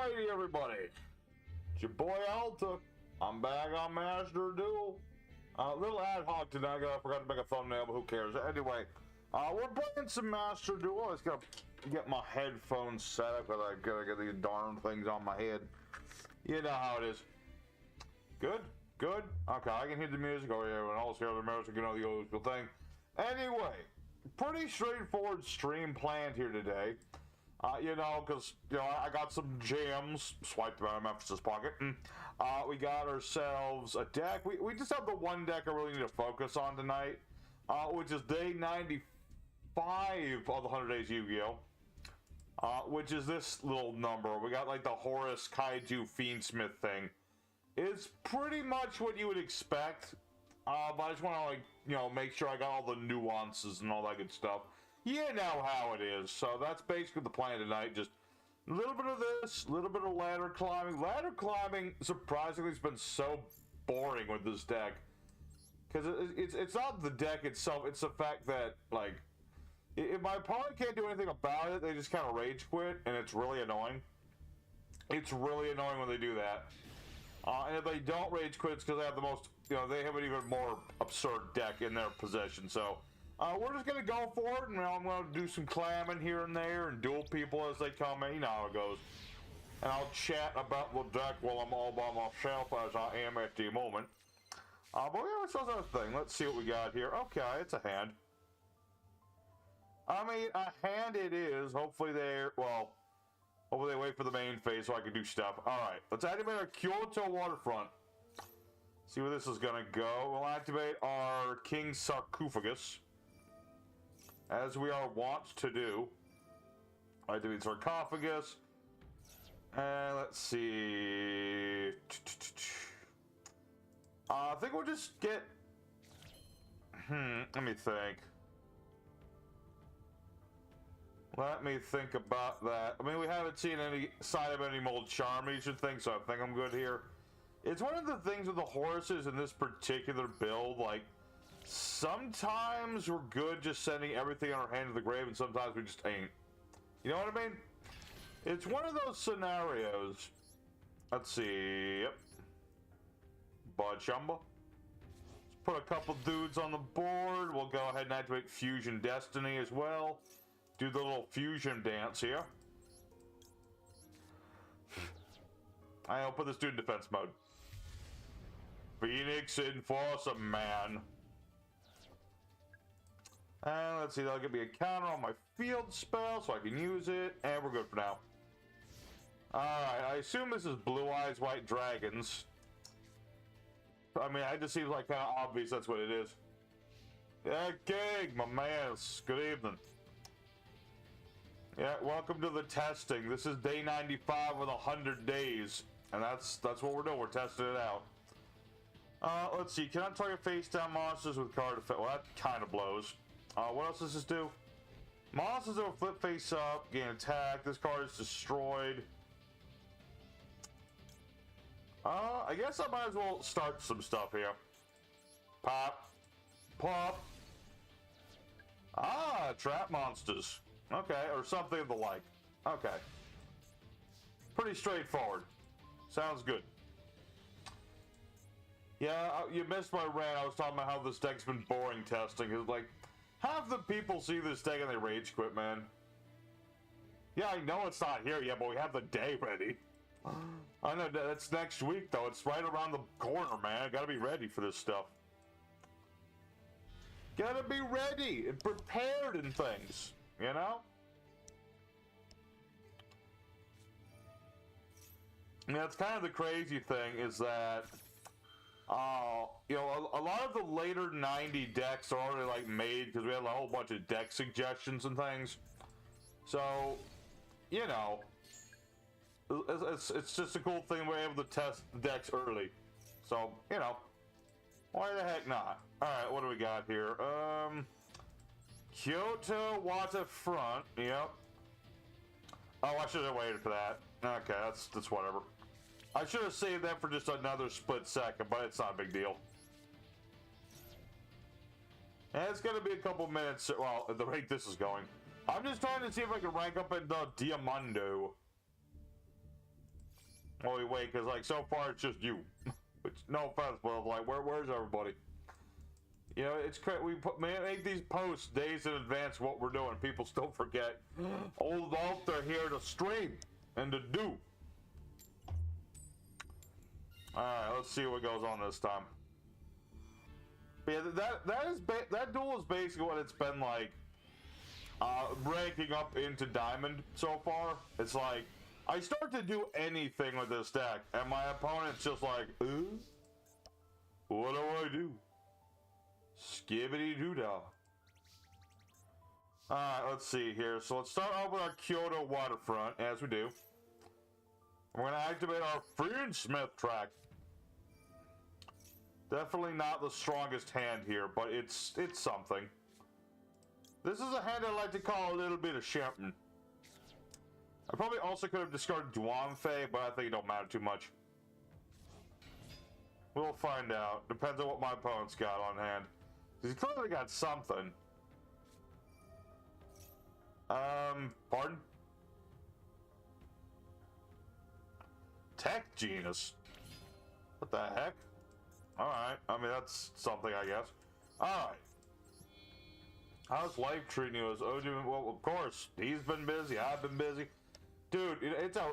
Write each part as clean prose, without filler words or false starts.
Alrighty, everybody. It's your boy Alta. I'm back on Master Duel. A little ad hoc tonight. I forgot to make a thumbnail, but who cares? Anyway, we're playing some Master Duel. I just gotta get my headphones set up because I gotta get these darn things on my head. You know how it is. Good? Good? Okay, I can hear the music. Oh, yeah, everyone else hears the music, you know, the usual thing. Anyway, pretty straightforward stream planned here today. You know, because, you know, I got some gems swiped out of Memphis's pocket. We got ourselves a deck. We just have the one deck I really need to focus on tonight, which is day 95 of the 100 Days Yu-Gi-Oh! Which is this little number. We got, like, the Horus Kaiju Fiendsmith thing. It's pretty much what you would expect, but I just want to, like, you know, make sure I got all the nuances and all that good stuff. You know how it is. So that's basically the plan tonight. Just a little bit of this, a little bit of ladder climbing. Ladder climbing, surprisingly, has been so boring with this deck. Because it's not the deck itself, it's the fact that, like, if my opponent can't do anything about it, they just kind of rage quit, and it's really annoying. It's really annoying when they do that. And if they don't rage quit, it's because they have the most, you know, they have an even more absurd deck in their possession. So, we're just going to go for it, and I'm going to do some clamming here and there and duel people as they come in. You know how it goes. And I'll chat about the deck while I'm all by myself, as I am at the moment. But yeah, it's another thing. Let's see what we got here. Okay, it's a hand. I mean, a hand it is. Hopefully well, hopefully they wait for the main phase so I can do stuff. Alright, let's activate our Kyoto Waterfront. See where this is going to go. We'll activate our King Sarcophagus, as we are wont to do. Activate Sarcophagus. And let's see. I think we'll just get... let me think. Let me think about that. I mean, we haven't seen any sign of any mold Charmation thing, so I think I'm good here. It's one of the things with the Horuses in this particular build, like, sometimes we're good just sending everything on our hand to the grave, and sometimes we just ain't. You know what I mean? It's one of those scenarios. Let's see. Yep. Bud Shumba. Let's put a couple dudes on the board. We'll go ahead and activate Fusion Destiny as well. Do the little fusion dance here. I'll put this dude in defense mode. Phoenix Enforcer Man. And let's see, that'll give me a counter on my field spell so I can use it. And we're good for now. Alright, I assume this is Blue Eyes White Dragons. I mean, it just seems like kind of obvious that's what it is. Yeah, King, my man. Good evening. Yeah, welcome to the testing. This is day 95 with 100 days. And that's what we're doing. We're testing it out. Let's see. Can I target face down monsters with card effect? Well, that kind of blows. What else does this do? Monsters that will flip face up, gain attack. This card is destroyed. I guess I might as well start some stuff here. Pop. Pop. Ah, trap monsters. Okay, or something of the like. Okay. Pretty straightforward. Sounds good. Yeah, you missed my rant. I was talking about how this deck's been boring testing. It's like, half the people see this deck and they rage quit, man. Yeah, I know it's not here yet, but we have the day ready. I know that's next week, though. It's right around the corner, man. I gotta be ready for this stuff. Gotta be ready and prepared and things, you know? And that's kind of the crazy thing is that, you know, a lot of the later 90 decks are already, like, made because we had a whole bunch of deck suggestions and things. So, you know, it's just a cool thing we're able to test the decks early. So, you know, why the heck not? Alright, what do we got here? Kyoto Waterfront, yep. Oh, I should have waited for that. Okay, that's whatever. I should have saved that for just another split second, but it's not a big deal. And it's going to be a couple minutes, well, at the rate this is going. I'm just trying to see if I can rank up in the Diamondo. Well, we wait, because, like, so far it's just you. Which, no offense, but, like, where's everybody? You know, it's crazy. We make these posts days in advance of what we're doing. People still forget. Although they're here to stream and to do. Alright, let's see what goes on this time. But yeah, that duel is basically what it's been like. Ranking up into Diamond so far. It's like, I start to do anything with this deck, and my opponent's just like, what do I do? Skibbity doo dah. Alright, let's see here. So let's start off with our Kyoto Waterfront, as we do. We're going to activate our Friendsmith track. Definitely not the strongest hand here, but it's something. This is a hand I like to call a little bit of Shempton. I probably also could have discarded Duanfei, but I think it don't matter too much. We'll find out. Depends on what my opponent's got on hand. He's clearly got something. Pardon? Tech Genus? What the heck? Alright, I mean, that's something, I guess. Alright. How's life treating you? Well, of course, he's been busy, I've been busy. Dude, it's a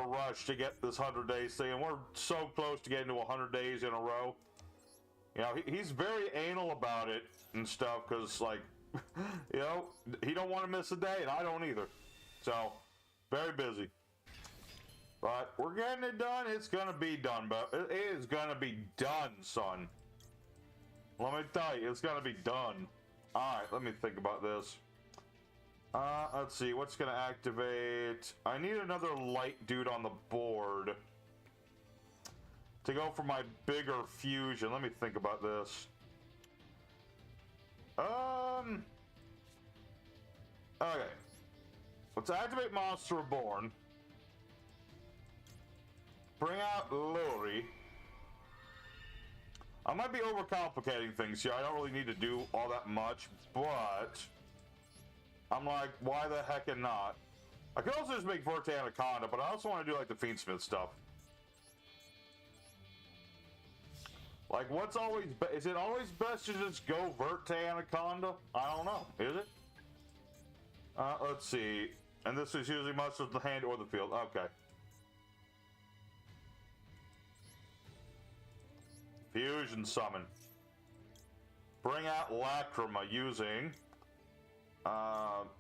rush to get this 100 days thing, and we're so close to getting to 100 days in a row. You know, he's very anal about it and stuff, because, like, you know, he don't want to miss a day, and I don't either. So, very busy. But we're getting it done. It's going to be done, but it is going to be done, son. Let me tell you, it's going to be done. Alright, let me think about this. Let's see, what's going to activate? I need another light dude on the board to go for my bigger fusion. Let me think about this. Okay. Let's activate Monster Reborn. Bring out Lori. I might be overcomplicating things here. I don't really need to do all that much, but I'm like, why the heck and not? I could also just make Verte Anaconda, but I also want to do like the Fiendsmith stuff. Like, what's always is it always best to just go Verte Anaconda? I don't know. Is it? Let's see. And this is usually much of the hand or the field. Okay. Fusion summon. Bring out Lacrima using...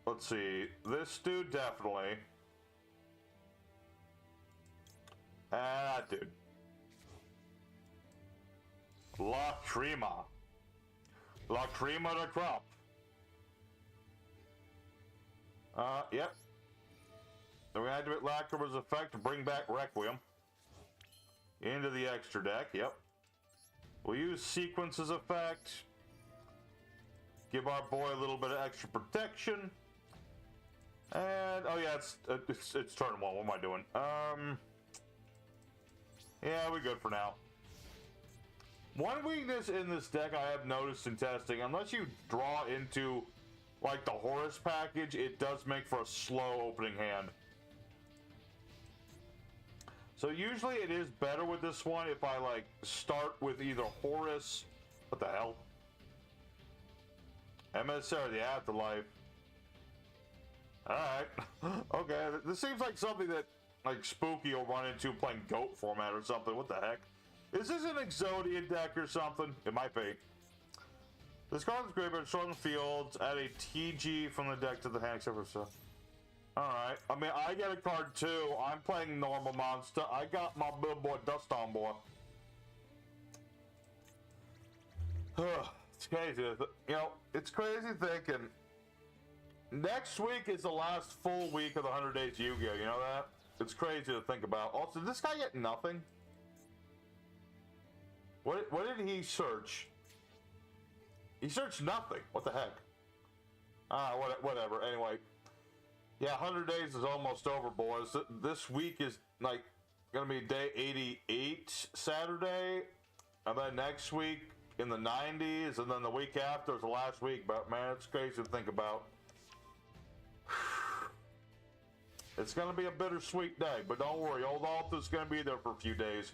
let's see. This dude definitely. And that dude. Lacrima. Lacrima the crop. Yep. Then we activate Lacrima's effect to bring back Requiem into the extra deck. Yep. We'll use Sequence's effect. Give our boy a little bit of extra protection. And, oh yeah, it's turn one. What am I doing? Yeah, we're good for now. One weakness in this deck I have noticed in testing, unless you draw into, like, the Horus package, it does make for a slow opening hand. So usually it is better with this one if I, like, start with either Horus... What the hell? Emissary of the Afterlife. Alright. Okay, this seems like something that, like, Spooky will run into playing GOAT format or something. What the heck? Is this an Exodian deck or something? It might be. This card's great, but short on the field. Add a TG from the deck to the hand, except for stuff. Alright. I mean, I get a card too. I'm playing normal monster. I got my little boy Dust On boy. It's crazy. You know, it's crazy thinking. Next week is the last full week of the 100 Days Yu-Gi-Oh! You know that? It's crazy to think about. Also, did this guy get nothing? What did he search? He searched nothing. What the heck? Whatever. Anyway. Yeah, 100 days is almost over, boys. This week is, like, gonna be day 88 Saturday. And then next week in the 90s. And then the week after is the last week. But, man, it's crazy to think about. It's gonna be a bittersweet day, but don't worry, old Alta's gonna be there for a few days.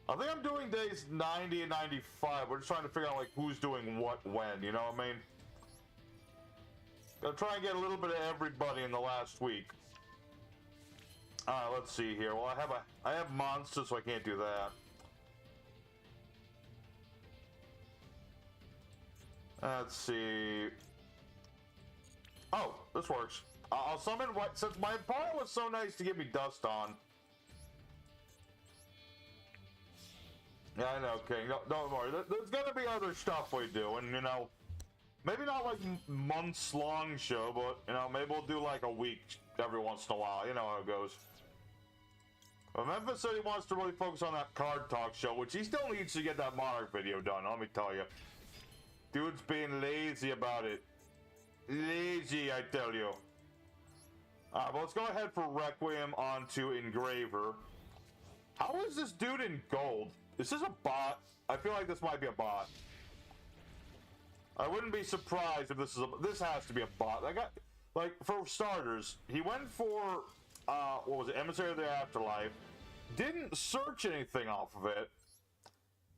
I think I'm doing days 90 and 95. We're just trying to figure out like who's doing what when, you know what I mean? Gonna try and get a little bit of everybody in the last week. Alright, let's see here. Well, I have monsters, so I can't do that. Let's see. Oh, this works. I'll summon what, since my opponent was so nice to give me dust on. Yeah, I know, King. No, don't worry. There's gonna be other stuff we do, and you know, maybe not like months-long show, but you know, maybe we'll do like a week every once in a while. You know how it goes. But Memphis said he wants to really focus on that card talk show, which he still needs to get that Monarch video done. Let me tell you, dude's being lazy about it. Lazy, I tell you. Alright, well, let's go ahead for Requiem onto Engraver. How is this dude in gold? Is this a bot? I feel like this might be a bot. I wouldn't be surprised if this is this has to be a bot. I got, like, for starters, he went for, what was it, Emissary of the Afterlife. Didn't search anything off of it.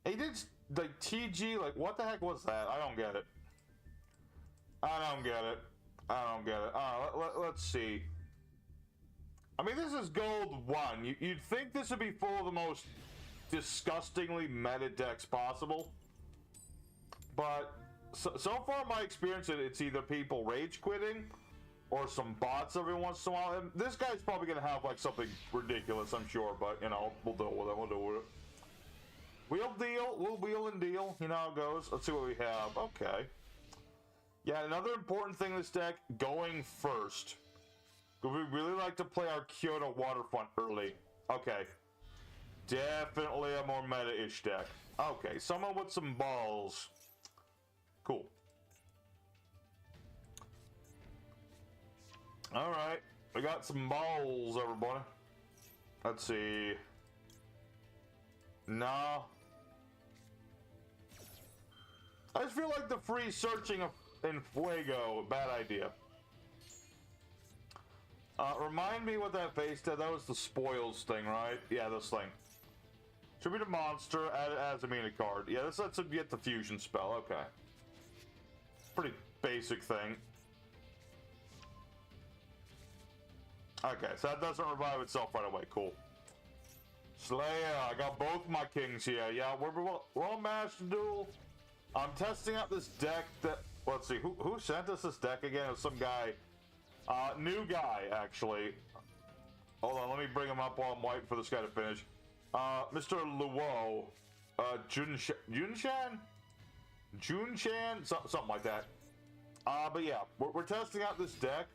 He did, like, TG, like, what the heck was that? I don't get it. I don't get it. I don't get it. Let's see. I mean, this is gold 1. You'd think this would be full of the most disgustingly meta decks possible. But so far, my experience, it's either people rage quitting or some bots every once in a while. And this guy's probably going to have like something ridiculous, I'm sure. But, you know, we'll deal with it. We'll deal with it. We'll wheel and deal. You know how it goes. Let's see what we have. Okay. Yeah, another important thing in this deck, going first. We really like to play our Kyoto Waterfront early. Okay. Definitely a more meta-ish deck. Okay, someone with some balls. Cool. Alright, we got some balls, everybody. Let's see. Nah. I just feel like the free searching in Fuego, bad idea. Remind me what that face did. That was the spoils thing, right? Yeah, this thing. Tribute a monster, add it as a mana card. Yeah, this lets him get the fusion spell. Okay. Pretty basic thing. Okay, so that doesn't revive itself right away. Cool. Slayer, I got both my kings here. Yeah, we're on Master Duel. I'm testing out this deck that... Let's see, who sent us this deck again? It was some guy. New guy, actually. Hold on, let me bring him up while I'm waiting for this guy to finish. Mr. Luo. Junshan? Something like that. But yeah, we're testing out this deck.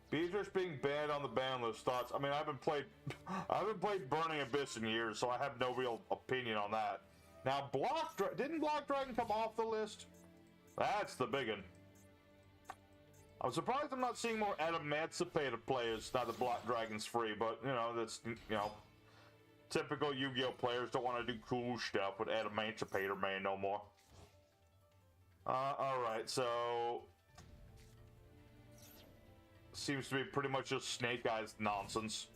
Beatrice being banned on the ban list. Thoughts? I mean, I haven't played Burning Abyss in years, so I have no real opinion on that. Now, didn't Block Dragon come off the list? That's the big one. I'm surprised I'm not seeing more emancipated players now that Block Dragon's free, but, you know, that's, you know, typical Yu-Gi-Oh! Players don't want to do cool stuff with Emancipator Man no more. Alright, so... Seems to be pretty much just Snake Eyes nonsense.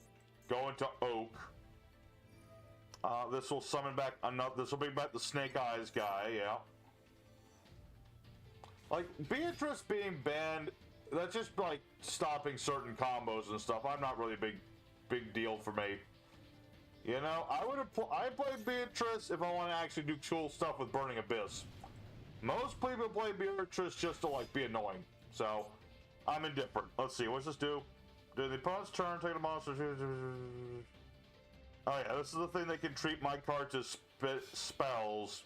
Go into Oak. This will summon back another... This will bring back the Snake Eyes guy, yeah. Like, Beatrice being banned... That's just, like, stopping certain combos and stuff. I'm not really a big deal for me. You know, I play Beatrice if I want to actually do cool stuff with Burning Abyss. Most people play Beatrice just to, like, be annoying. So, I'm indifferent. Let's see, what's this do? Do the opponent's turn, take the monster... Oh yeah, this is the thing that can treat my cards as spells.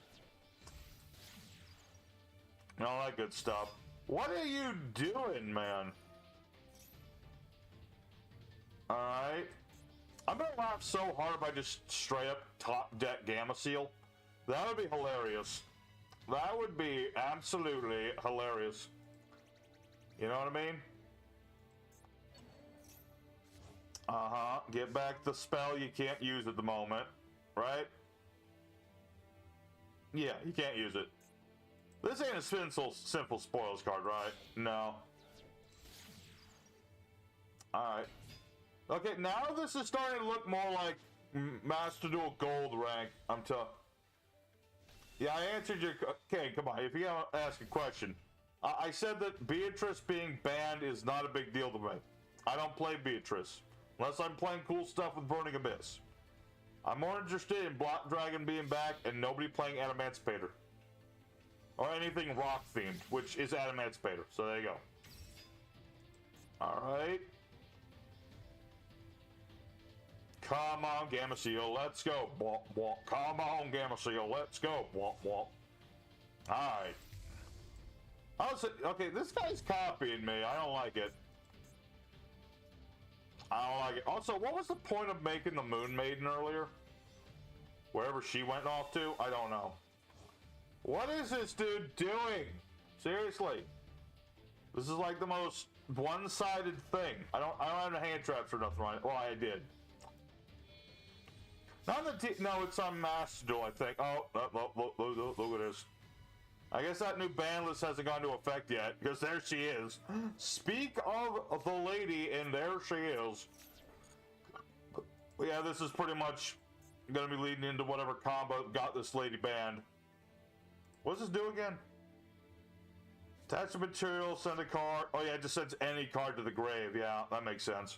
And all that good stuff. What are you doing, man? Alright. I'm gonna laugh so hard if I just straight up top deck Gamma Seal. That would be hilarious. That would be absolutely hilarious. You know what I mean? Get back the spell you can't use at the moment. Right? Yeah, you can't use it. This ain't a simple spoils card, right? No. Alright. Okay, now this is starting to look more like Master Duel Gold rank. I'm telling. Yeah, I answered your. Okay, come on. If you gotta ask a question, I said that Beatrice being banned is not a big deal to me. I don't play Beatrice unless I'm playing cool stuff with Burning Abyss. I'm more interested in Black Dragon being back and nobody playing Adamantipator. Or anything rock themed, which is Adamantipator. So there you go. Alright. Come on, Gamma Seal, let's go. Walk, walk. Come on, Gamma Seal, let's go. Walk, walk. Alright. Okay, this guy's copying me. I don't like it. I don't like it. Also, what was the point of making the Moon Maiden earlier? Wherever she went off to? I don't know. What is this dude doing? Seriously. This is like the most one-sided thing. I don't have any hand traps or nothing on it. Well, I did. Not the no, it's on Master Duel, I think. Oh, look at this. I guess that new ban list hasn't gone into effect yet, because there she is. Speak of the lady, and there she is. Yeah, this is pretty much going to be leading into whatever combo got this lady banned. What's this do again? Attach the material, send a card. Oh yeah, it just sends any card to the grave. Yeah, that makes sense.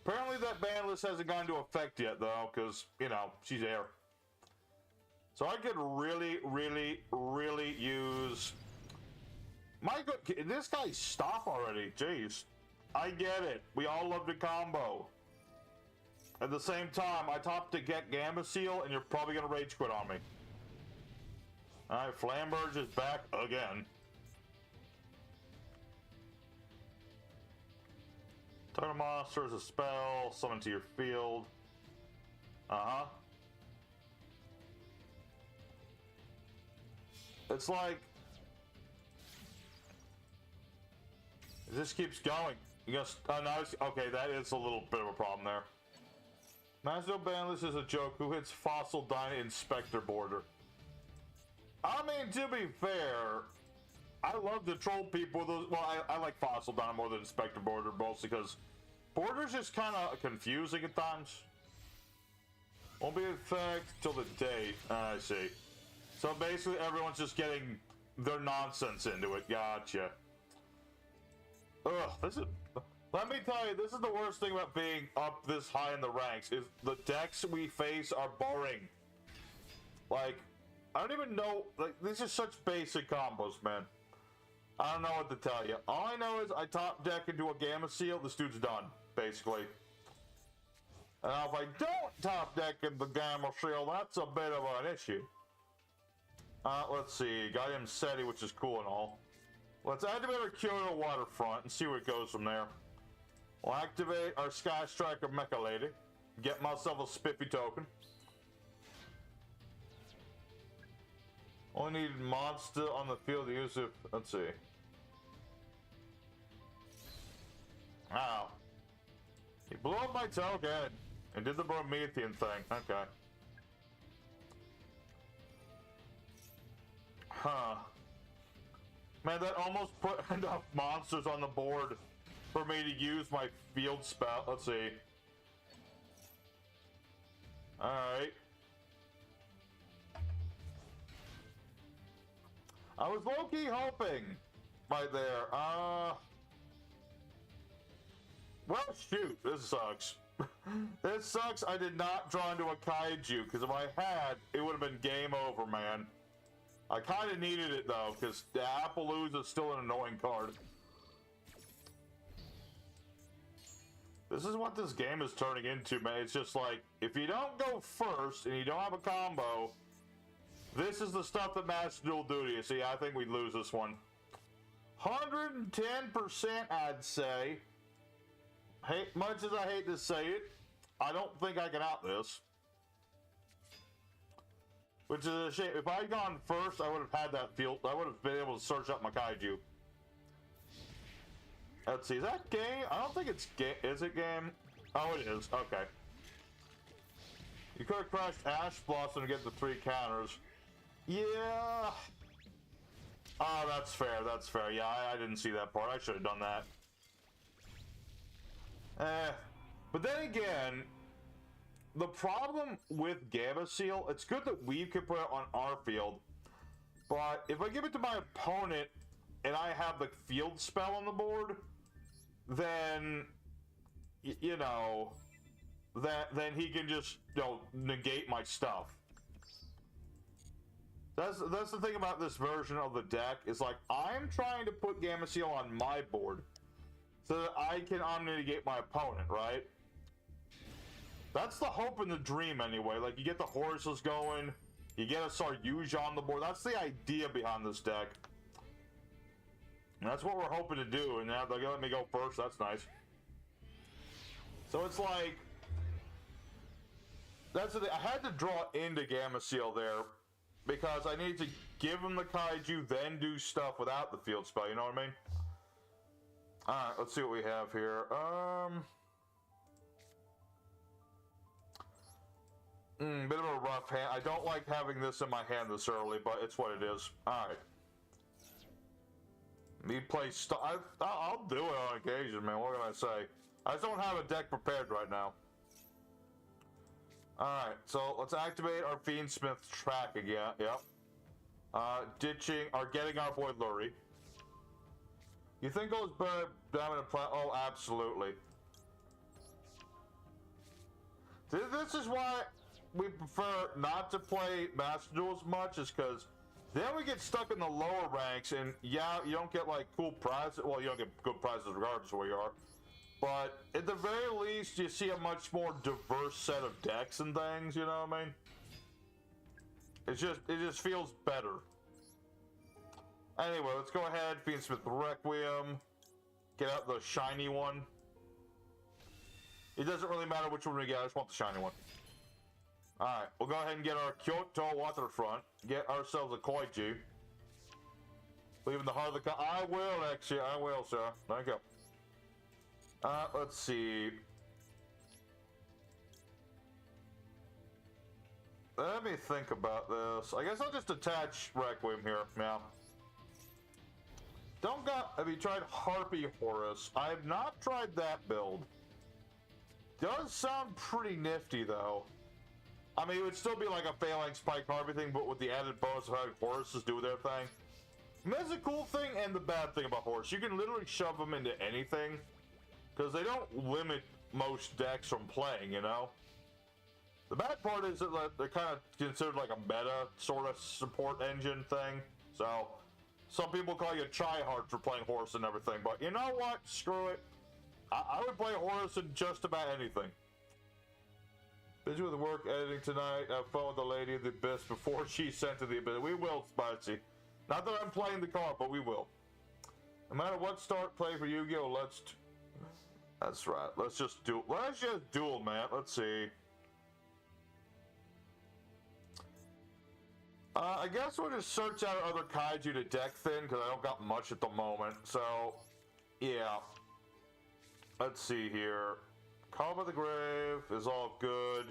Apparently that ban list hasn't gone into effect yet, though, because, you know, she's there. So I could really, really, really use... This guy, stop already. Jeez. I get it. We all love the combo. At the same time, I topped to get Gamma Seal, and you're probably going to rage quit on me. Alright, Flamberge is back again. Target monster is a spell, summon to your field. Uh-huh. It's like... It just keeps going. You guys, no, okay, that is a little bit of a problem there. Master Banless is a joke. Who hits Fossil Dyna Inspector border? I mean, to be fair, I love to troll people with those. Well, I like Fossil Dyna more than Inspector border, mostly because border's just kind of confusing at times. Won't be in effect till the date. I see. So basically, everyone's just getting their nonsense into it. Gotcha. Ugh, this is... Let me tell you, this is the worst thing about being up this high in the ranks, is the decks we face are boring. Like, I don't even know, like, these are such basic combos, man. I don't know what to tell you. All I know is I top deck into a Gamma Seal, this dude's done, basically. And now if I don't top deck into the Gamma Seal, that's a bit of an issue. Let's see, got him SETI, which is cool and all. Let's activate our Kyoto Waterfront and see where it goes from there. We'll activate our Sky Striker Mecha Lady. Get myself a Spiffy token. Only need monster on the field to use it. Let's see. Wow. He blew up my token and did the Promethean thing. Okay. Huh. Man, that almost put enough monsters on the board for me to use my field spell. Let's see. Alright. I was low-key hoping right there. Well, shoot. This sucks. This sucks. I did not draw into a Kaiju, because if I had, it would have been game over, man. I kind of needed it, though, because the Appaloosa is still an annoying card. This is what this game is turning into, man. It's just like, if you don't go first and you don't have a combo, this is the stuff that Master Duel do to you. See, I think we'd lose this one. 110%, I'd say. Much as I hate to say it, I don't think I can out this. Which is a shame. If I had gone first, I would have had that field. I would have been able to search up my Kaiju. Let's see, is that game? I don't think it's game. Is it game? Oh, it is. Okay. You could have crashed Ash Blossom to get the 3 counters. Yeah. Oh, that's fair, that's fair. Yeah, I didn't see that part. I should have done that. But then again, the problem with Gamma Seal, it's good that we can put it on our field, but if I give it to my opponent and I have the field spell on the board, then, you know, then he can just, you know, negate my stuff. That's the thing about this version of the deck, is like, I'm trying to put Gamma Seal on my board so that I can omni-negate my opponent, right? That's the hope and the dream anyway. Like, you get the Horuses going, you get a Saryuja on the board. That's the idea behind this deck. And that's what we're hoping to do, and now they're gonna let me go first. That's nice. So it's like, that's the thing. I had to draw into Gamma Seal there because I need to give him the Kaiju, then do stuff without the field spell, you know what I mean? Alright, let's see what we have here. Bit of a rough hand. I don't like having this in my hand this early, but it's what it is. Alright. Me play I'll do it on occasion, man. What can I say? I just don't have a deck prepared right now. Alright, so let's activate our Fiendsmith track again. Yep. Ditching, or getting our boy Lurie. You think it was better Diamond and Platinum? Oh, absolutely. This is why we prefer not to play Master Duel as much, is because then we get stuck in the lower ranks, and yeah, you don't get like cool prizes. Well, you don't get good prizes regardless of where you are. But at the very least, you see a much more diverse set of decks and things, you know what I mean? It just feels better. Anyway, let's go ahead, Fiendsmith Requiem. Get out the shiny one. It doesn't really matter which one we get, I just want the shiny one. Alright, we'll go ahead and get our Kyoto Waterfront. Get ourselves a Kaiju. Leaving the heart of the I will, actually, I will, sir. Thank you. Let's see. Let me think about this. I guess I'll just attach Requiem here. Yeah. Have you tried Harpy Horus? I have not tried that build. Does sound pretty nifty though. I mean, it would still be like a Phalanx Spike Harpy thing, but with the added bonus of having Horuses do their thing. I mean, that's the cool thing and the bad thing about Horus. You can literally shove them into anything, because they don't limit most decks from playing, you know? The bad part is that they're kind of considered like a meta sort of support engine thing. So, some people call you a tryhard for playing Horus and everything, but you know what? Screw it. I would play Horus in just about anything. Busy with the work editing tonight. Have fun with the Lady of the Abyss before she's sent to the Abyss. We will, Spicy. Not that I'm playing the card, but we will. No matter what start play for Yu-Gi-Oh, that's right. Let's just duel, man. Let's see. I guess we'll just search out other Kaiju to deck thin, because I don't got much at the moment. So, yeah. Let's see here. Calm of the Grave is all good.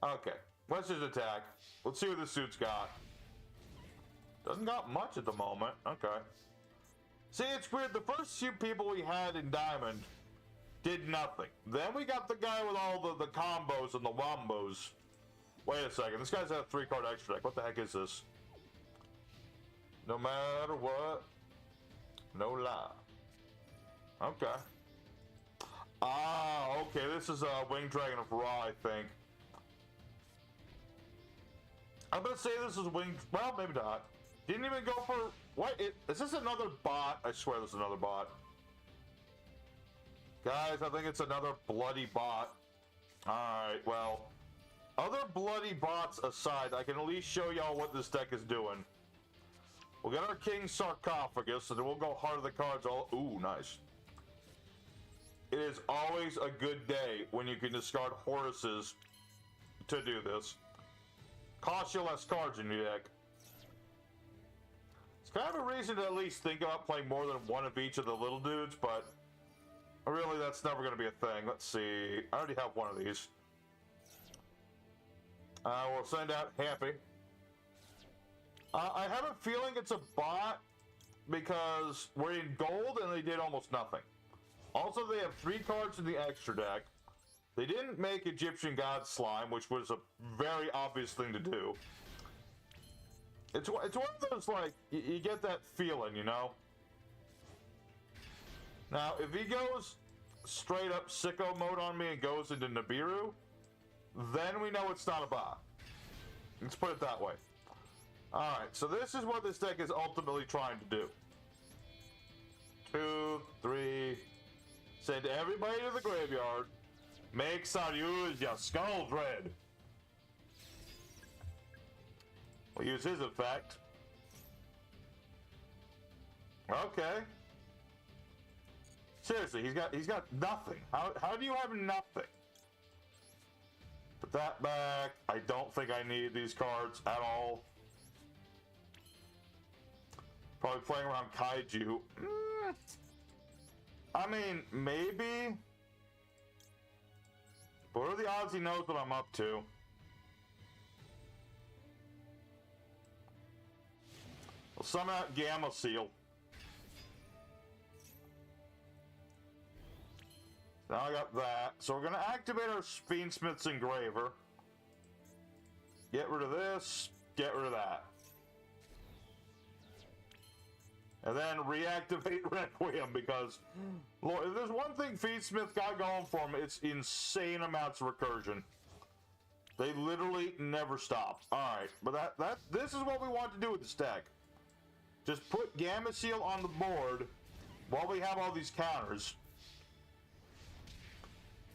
Okay. Let's just attack. Let's see what this suit's got. Doesn't got much at the moment. Okay. See, it's weird. The first few people we had in Diamond did nothing. Then we got the guy with all the combos and the wombos. Wait a second. This guy's got a 3-card extra deck. What the heck is this? No matter what. No lie. Okay. Ah, okay. This is a Winged Dragon of Ra, I think. I'm gonna say this is Winged... Well, maybe not. Didn't even go for... What? Is this another bot? I swear this is another bot. Guys, I think it's another bloody bot. Alright, well... Other bloody bots aside, I can at least show y'all what this deck is doing. We'll get our King Sarcophagus, and then we'll go Heart of the Cards all... Ooh, nice. It is always a good day when you can discard Horuses to do this. Cost you less cards in your deck. It's kind of a reason to at least think about playing more than one of each of the little dudes, but really that's never going to be a thing. Let's see. I already have one of these. We'll send out Happy. I have a feeling it's a bot because we're in gold and they did almost nothing. Also, they have 3 cards in the extra deck. They didn't make Egyptian God Slime, which was a very obvious thing to do. It's one of those, like, you get that feeling, you know? Now, if he goes straight up sicko mode on me and goes into Nibiru, then we know it's not a bot. Let's put it that way. Alright, so this is what this deck is ultimately trying to do. 2, 3, send everybody to the graveyard. Make Saryuj your skull dread. We'll use his effect. Okay. Seriously, he's got nothing. How do you have nothing? Put that back. I don't think I need these cards at all. Probably playing around Kaiju. I mean, maybe. But what are the odds he knows what I'm up to? We'll summon out Gamma Seal. Now I got that. So we're going to activate our Fiendsmith's Engraver. Get rid of this. Get rid of that. And then reactivate Requiem because, Lord, if there's one thing Fiendsmith got going for him, it's insane amounts of recursion. They literally never stop. Alright, but this is what we want to do with this deck. Just put Gamma Seal on the board while we have all these counters.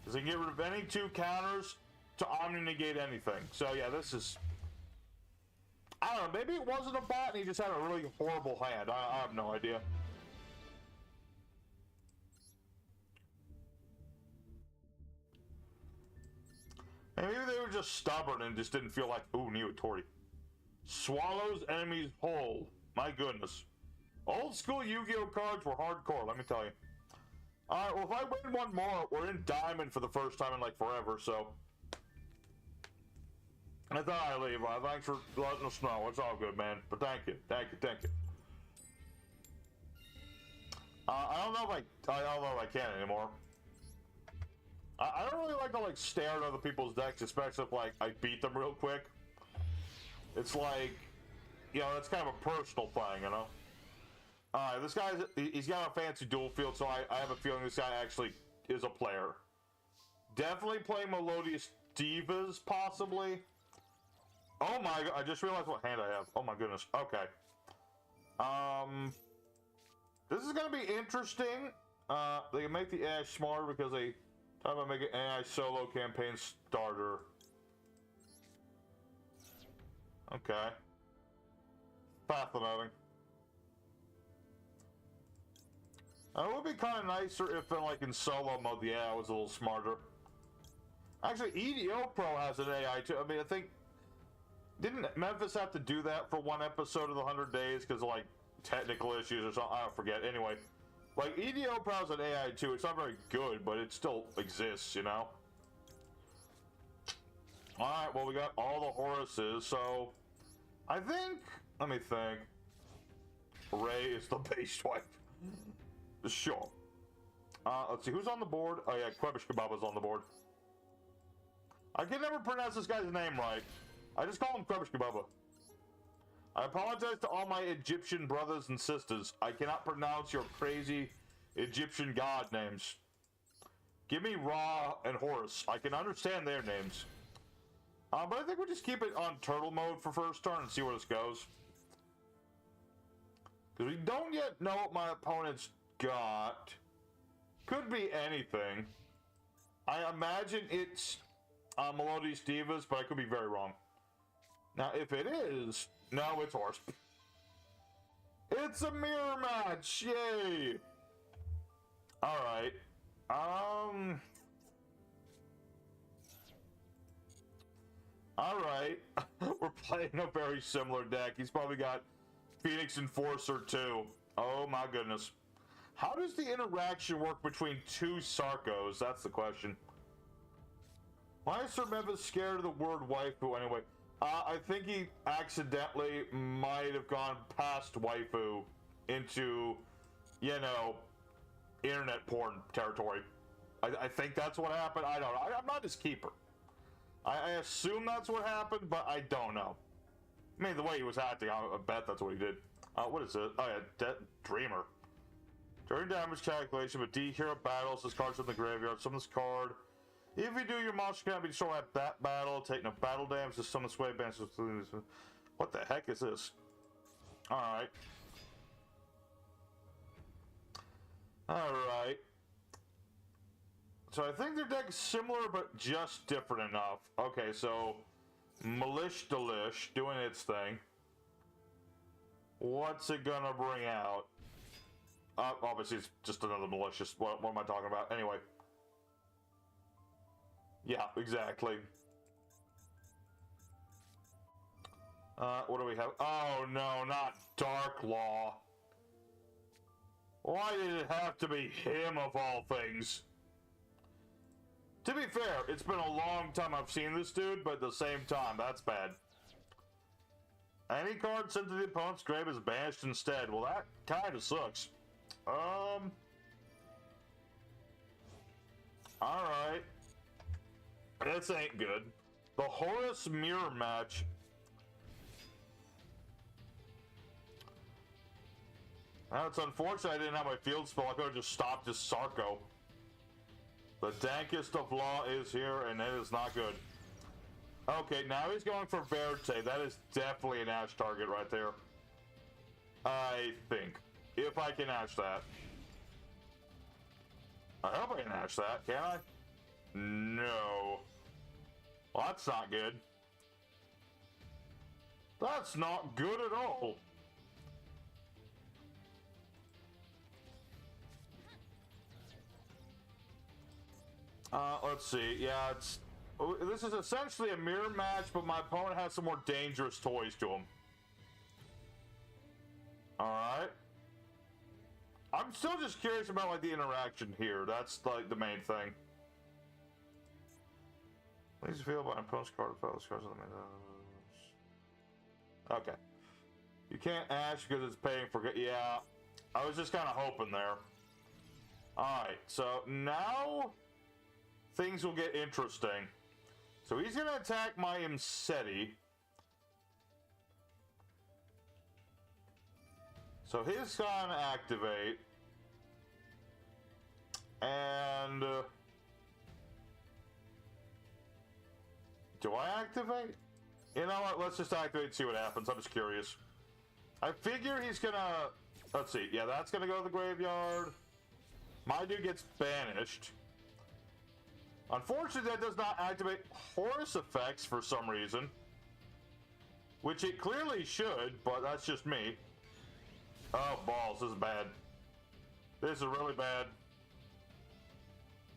Because they can get rid of any 2 counters to Omni-negate anything. So yeah, this is... I don't know, maybe it wasn't a bot and he just had a really horrible hand. I have no idea. Maybe they were just stubborn and just didn't feel like, ooh, Neotori. Swallows enemies whole. My goodness. Old school Yu-Gi-Oh cards were hardcore, let me tell you. Alright, well if I win one more, we're in Diamond for the first time in like forever, so... I thought I'd leave. Thanks for letting us know. It's all good, man. But thank you. Thank you. Thank you. I don't know if I can anymore. I don't really like to like stare at other people's decks, especially if like I beat them real quick. It's like, you know, it's kind of a personal thing, you know? Alright, this guy's, he's got a fancy dual field, so I have a feeling this guy actually is a player. Definitely playing Melodious Divas, possibly. Oh my god, I just realized what hand I have. Oh my goodness. Okay. This is gonna be interesting. They can make the AI smarter because they talk about making AI solo campaign starter. Okay. Fascinating. It would be kind of nicer if in solo mode the AI was a little smarter. Actually, EDO Pro has an AI too. I mean, I think... Didn't Memphis have to do that for one episode of the 100 Days because of, like, technical issues or something? I don't forget. Anyway, like, EDO Pro's an AI too. It's not very good, but it still exists, you know? Alright, well, we got all the Horuses, so... I think... Let me think. Ray is the base wife. Sure. Let's see, who's on the board? Oh yeah, Kwebish Kebaba's on the board. I can never pronounce this guy's name right. I just call him Kwebish Kebaba. I apologize to all my Egyptian brothers and sisters. I cannot pronounce your crazy Egyptian god names. Give me Ra and Horus. I can understand their names. But I think we'll just keep it on turtle mode for first turn and see where this goes. Because we don't yet know what my opponent's got. Could be anything. I imagine it's Melodious Divas, but I could be very wrong. Now, if it is, no, it's Horus. It's a mirror match! Yay! Alright. Alright. We're playing a very similar deck. He's probably got Phoenix Enforcer too. Oh my goodness. How does the interaction work between 2 Sarkos? That's the question. Why is Sir Memphis scared of the word waifu anyway? I think he accidentally might have gone past waifu into, you know, internet porn territory. I think that's what happened. I don't know. I'm not his keeper. I assume that's what happened, but I don't know. I mean, the way he was acting, I bet that's what he did. What is it? Oh yeah, Dreamer. During damage calculation, but D hero battles, this card's in the graveyard. Summon this card. If you do, your monster cannot be destroyed at that battle. Take no battle damage. Just summon this way. What the heck is this? Alright. Alright. So I think their deck is similar, but just different enough. Okay, so Milish Delish doing its thing. What's it gonna bring out? Obviously, it's just another malicious. What am I talking about? Anyway. Yeah, exactly. What do we have? Oh no, not Dark Law. Why did it have to be him of all things? To be fair, it's been a long time I've seen this dude, but at the same time, that's bad. Any card sent to the opponent's grave is banished instead. Well, that kind of sucks. Alright. This ain't good. The Horus mirror match. Now, it's unfortunate I didn't have my field spell. I could have just stopped his Sarko. The dankest of law is here, and it is not good. Okay, now he's going for Verte. That is definitely an Ash target right there. I think. If I can Ash that. I hope I can Ash that, can I? No. Well, that's not good. That's not good at all. Let's see. Yeah, this is essentially a mirror match, but my opponent has some more dangerous toys to him. Alright. I'm still just curious about, like, the interaction here. That's, like, the main thing. Please feel by opponent's card to this card. Okay. You can't Ash because it's paying for... Yeah. I was just kind of hoping there. Alright, so now... things will get interesting. So he's going to attack my Imseti. So his gonna activate. And... do I activate? You know what? Let's just activate and see what happens. I'm just curious. I figure he's gonna... let's see. Yeah, that's gonna go to the graveyard. My dude gets banished. Unfortunately, that does not activate Horus effects for some reason. Which it clearly should, but that's just me. Oh, balls. This is bad. This is really bad.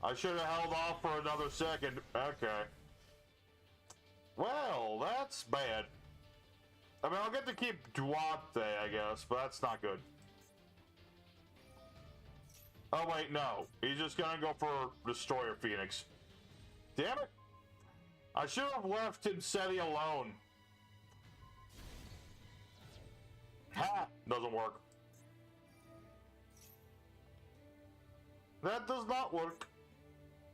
I should have held off for another second. Okay. Well, that's bad. I mean, I'll get to keep Duarte, I guess, but that's not good. Oh, wait, no. He's just gonna go for Destroyer Phoenix. Damn it! I should have left Imseti alone. Ha! Doesn't work. That does not work.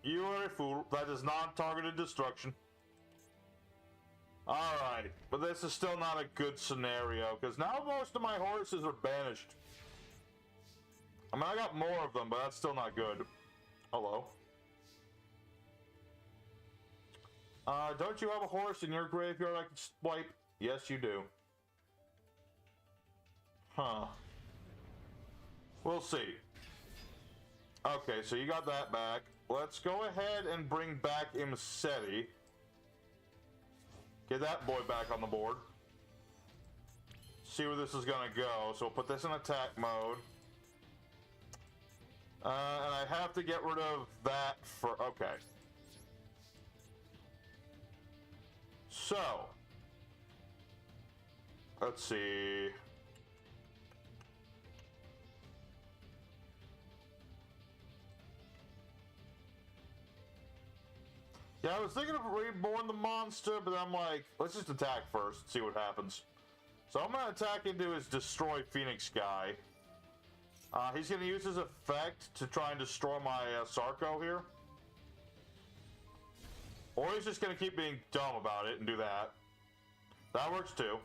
You are a fool. That is non-targeted destruction. Alright, but this is still not a good scenario, because now most of my horses are banished. I mean, I got more of them, but that's still not good. Hello? Don't you have a horse in your graveyard I can swipe? Yes, you do. Huh. We'll see. Okay, so you got that back. Let's go ahead and bring back Imseti. Get that boy back on the board. See where this is gonna go. So we'll put this in attack mode. And I have to get rid of that for... okay. So. Let's see. Yeah, I was thinking of reborn the monster, but I'm like, let's just attack first, see what happens. So I'm gonna attack into his destroy Phoenix guy. He's gonna use his effect to try and destroy my Sarko here. Or he's just gonna keep being dumb about it and do that. That works too.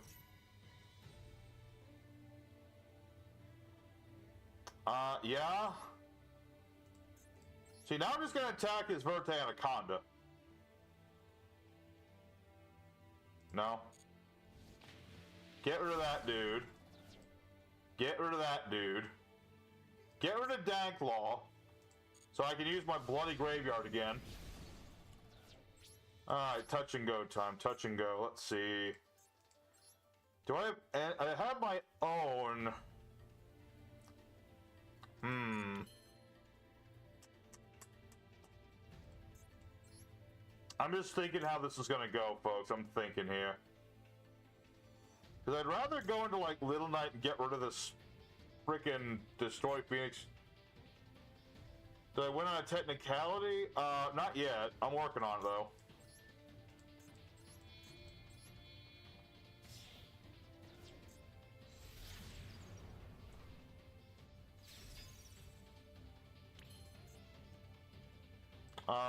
Yeah. See, now I'm just gonna attack his Verte Anaconda. No. Get rid of that dude. Get rid of that dude. Get rid of Danklaw. So I can use my bloody graveyard again. Alright, touch and go time. Touch and go. Let's see. Do I have... I have my own... I'm just thinking how this is gonna go, folks. I'm thinking here. Because I'd rather go into, like, Little Knight and get rid of this frickin' Destroy Phoenix. Did I win on a technicality? Not yet. I'm working on it, though.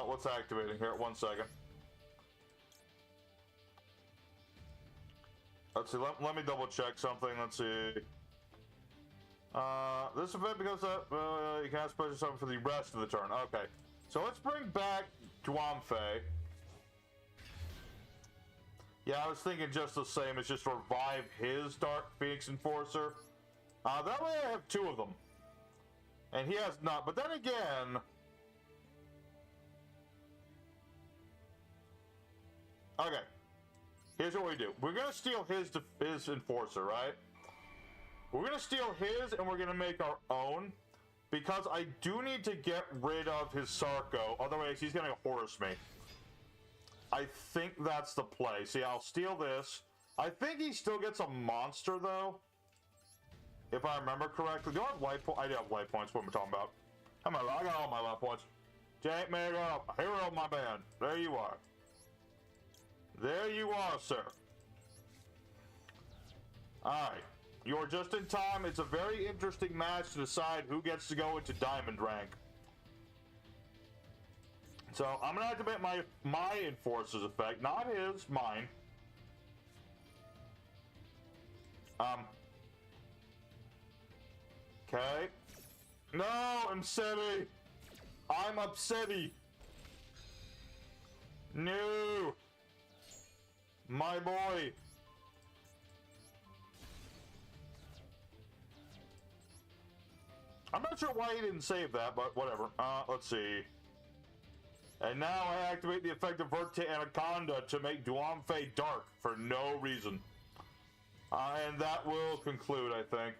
What's activating here? 1 second. Let's see, let me double check something. Let's see. This event becomes you can special something for the rest of the turn. Okay. So let's bring back Duamfe. Yeah, I was thinking just the same. It's just revive his Dark Phoenix Enforcer. That way I have 2 of them. And he has not. But then again... Okay, here's what we do. We're gonna steal his Enforcer, right? We're gonna steal his and we're gonna make our own, because I do need to get rid of his Sarko, otherwise he's gonna Horus me. I think that's the play. See, I'll steal this. I think he still gets a monster though, if I remember correctly. Do I have life points? I do have life points. What am I talking about? I got all my life points. Jake Mega, hero of my band. There you are. There you are, sir. Alright. You're just in time. It's a very interesting match to decide who gets to go into Diamond rank. So, I'm going to activate my Enforcer's effect. Not his, mine. Okay. No, I'm upsetty. I'm upsetty. No. My boy. I'm not sure why he didn't save that, but whatever. Let's see. And now I activate the effect of Verte Anaconda to make Duamfe dark for no reason. And that will conclude, I think.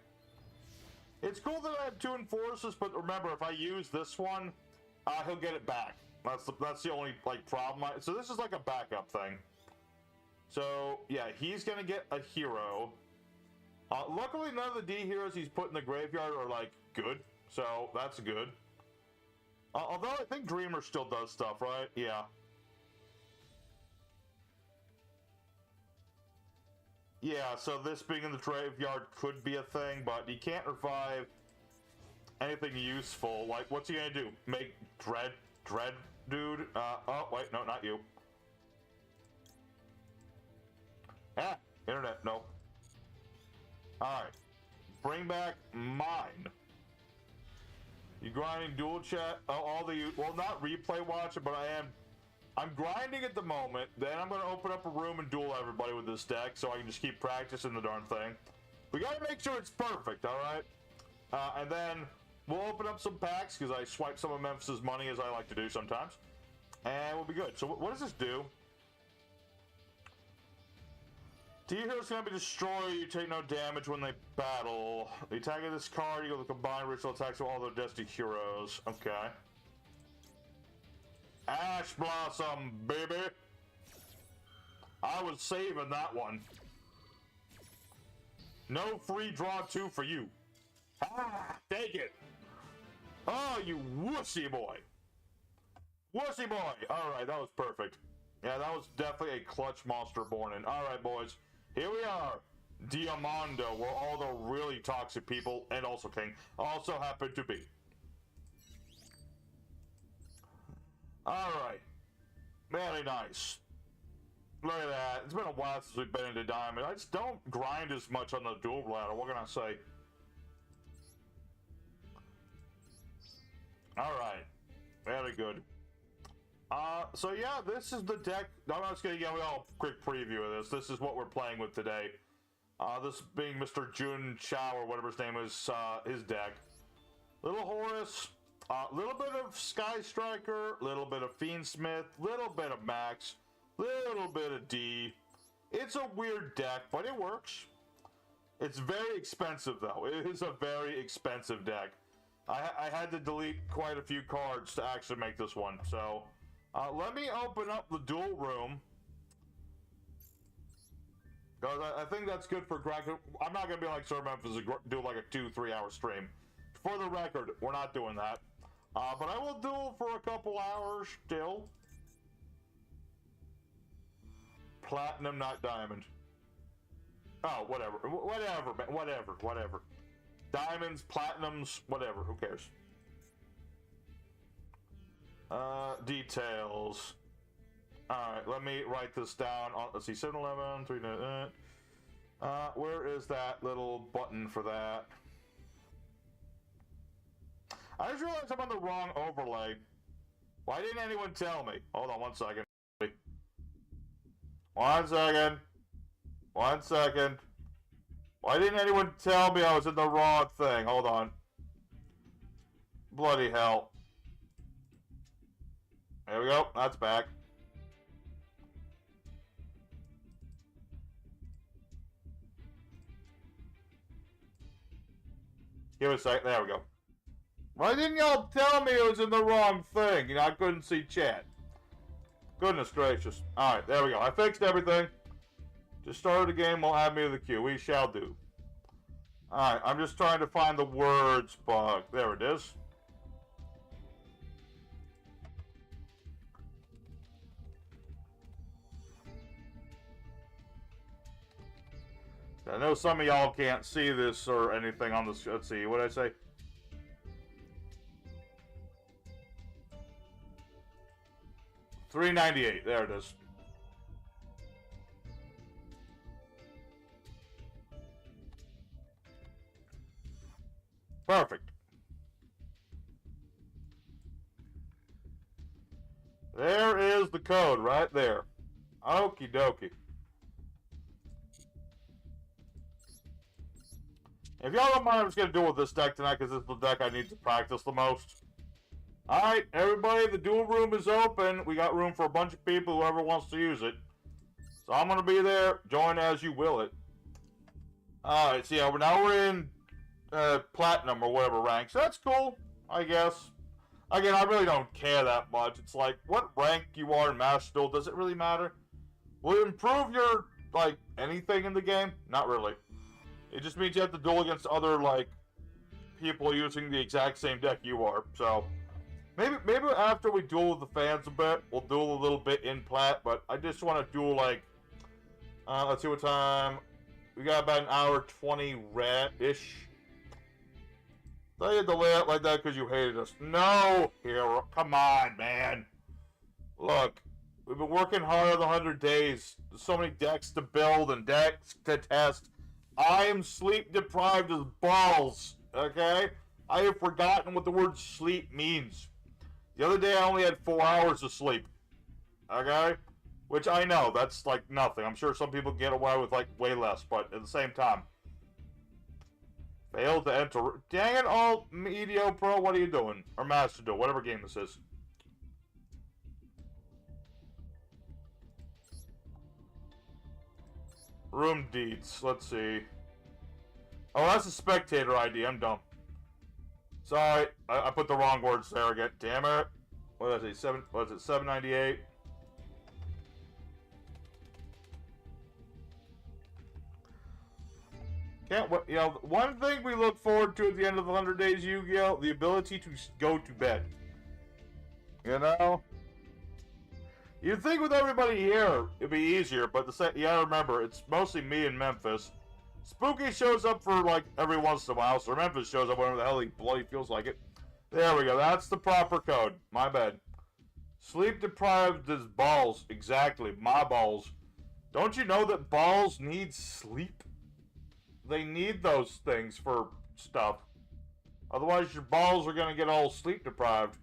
It's cool that I have 2 Enforcers, but remember, if I use this one, he'll get it back. That's the only, like, problem. So this is like a backup thing. So, yeah, he's gonna get a hero. Luckily, none of the D heroes he's put in the graveyard are, like, good. So, that's good. Although, I think Dreamer still does stuff, right? Yeah. Yeah, so this being in the graveyard could be a thing, but he can't revive anything useful. Like, what's he gonna do? Make Dread dude? Oh, wait, no, not you. Internet, no. Alright. Bring back mine. You grinding dual chat? Oh, well, not replay watching, but I'm grinding at the moment. Then I'm going to open up a room and duel everybody with this deck so I can just keep practicing the darn thing. We got to make sure it's perfect, alright? And then we'll open up some packs because I swipe some of Memphis's money as I like to do sometimes. And we'll be good. So what does this do? D heroes cannot be destroyed. You take no damage when they battle. The attack of this card, you go to combine ritual attacks of all their Destiny heroes. Okay. Ash Blossom, baby. I was saving that one. No free draw 2 for you. Take it. Oh, you wussy boy. Wussy boy! Alright, that was perfect. Yeah, that was definitely a clutch monster born in. Alright, boys. Here we are. Diamondo, where all the really toxic people, and also King, also happen to be. Alright. Very nice. Look at that. It's been a while since we've been into Diamond. I just don't grind as much on the dual ladder. What can I say? Alright. Very good. So yeah, this is the deck. I'm just gonna give you a quick preview of this. This is what we're playing with today. This being Mr. Jun Chao, or whatever his name is, his deck. Little Horus, little bit of Sky Striker, little bit of Fiendsmith, little bit of Max, little bit of D. It's a weird deck, but it works. It's very expensive, though. It is a very expensive deck. I had to delete quite a few cards to actually make this one, so... let me open up the duel room. Because I think that's good for Greg. I'm not going to be like Sir Memphis and do like a 2-3 hour stream. For the record, we're not doing that. But I will duel for a couple hours still. Platinum, not diamond. Oh, whatever. Whatever, man. Whatever. Diamonds, platinums, whatever. Who cares? Details. Alright, let me write this down. Let's see, 7-Eleven, 3, where is that little button for that? I just realized I'm on the wrong overlay. Why didn't anyone tell me? Hold on 1 second. 1 second. 1 second. Why didn't anyone tell me I was in the wrong thing? Hold on. Bloody hell. There we go. That's back. Give it a sec. There we go. Why didn't y'all tell me it was in the wrong thing? You know, I couldn't see chat. Goodness gracious. Alright, there we go. I fixed everything. Just started the game. Will add me to the queue. We shall do. Alright, I'm just trying to find the words bug. There it is. I know some of y'all can't see this or anything on this. Let's see, what did I say? $3.98. There it is. Perfect. There is the code right there. Okie dokie. If y'all don't mind, I'm just going to duel with this deck tonight because this is the deck I need to practice the most. Alright, everybody, the duel room is open. We got room for a bunch of people, whoever wants to use it. So I'm going to be there. Join as you will it. Alright, so yeah, now we're in Platinum or whatever rank. So that's cool, I guess. Again, I really don't care that much. It's like, what rank you are in Master Duel, does it really matter? Will it improve your, like, anything in the game? Not really. It just means you have to duel against other, like, people using the exact same deck you are. So, maybe after we duel with the fans a bit, we'll duel a little bit in Plat, but I just want to duel, like, let's see what time. We got about an hour 20 red-ish. Thought you had to lay out like that because you hated us. No, hero. Come on, man. Look, we've been working hard on the 100 days. There's so many decks to build and decks to test. I am sleep deprived as balls, okay? I have forgotten what the word sleep means. The other day I only had 4 hours of sleep, okay? Which I know, that's like nothing. I'm sure some people get away with like way less, but at the same time. Failed to enter. Dang it, all Medio Pro, what are you doing? Or Master Duel, whatever game this is. Room deeds. Let's see. Oh, that's a spectator ID. I'm dumb. Sorry, I put the wrong words there again. Damn it. What is it? What is it? 798. Can't. You know, one thing we look forward to at the end of the 100 days Yu-Gi-Oh, the ability to go to bed. You know, You'd think with everybody here, it'd be easier, but you gotta remember, it's mostly me in Memphis. Spooky shows up for, like, every once in a while, so Memphis shows up whenever the hell he bloody feels like it. There we go, that's the proper code. My bad. Sleep deprived is balls. Exactly, my balls. Don't you know that balls need sleep? They need those things for stuff. Otherwise, your balls are gonna get all sleep deprived.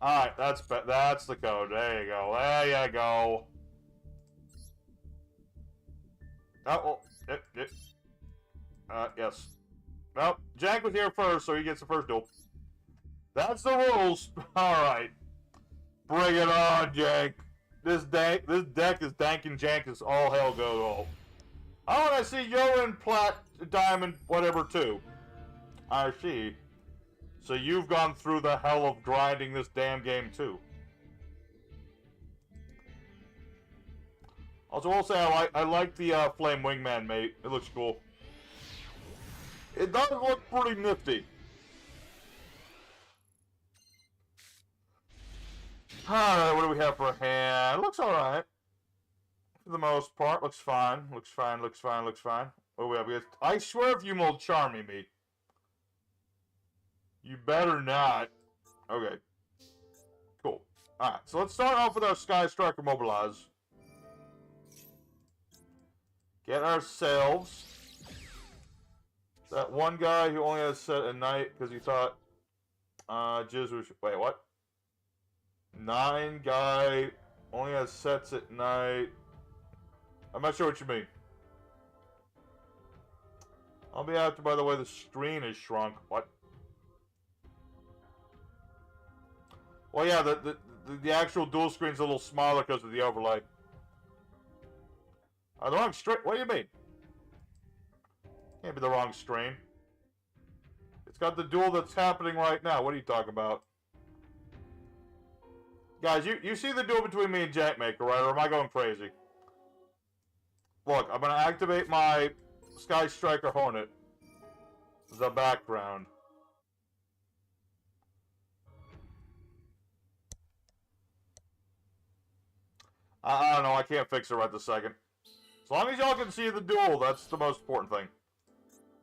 Alright, that's the code. There you go. There you go. Oh, well, yes. Well, Jack was here first, so he gets the first duel. That's the rules. Alright. Bring it on, Jack. This deck is dank and jank as all hell goes off. Oh, and I see you're in plat, diamond, whatever, too. I see. So you've gone through the hell of grinding this damn game, too. Also, I will say I like the Flame Wingman, mate. It looks cool. It does look pretty nifty. Alright, what do we have for a hand? It looks alright. For the most part, looks fine. Looks fine, looks fine, looks fine. What do we have? I swear if you will charm me. You better not. Okay. Cool. Alright, so let's start off with our Sky Striker Mobilize. Get ourselves that one guy who only has set at night because he thought Jizz was... Wait, what? 9 guy only has sets at night. I'm not sure what you mean. I'll be after, by the way, the screen is shrunk. What? Well, yeah, the actual dual screen's a little smaller because of the overlay. The wrong screen? What do you mean? Can't be the wrong screen. It's got the duel that's happening right now. What are you talking about? Guys, you see the duel between me and Jackmaker, right? Or am I going crazy? Look, I'm going to activate my Sky Striker Hornet. The background. I don't know, I can't fix it right this second. As long as y'all can see the duel, that's the most important thing.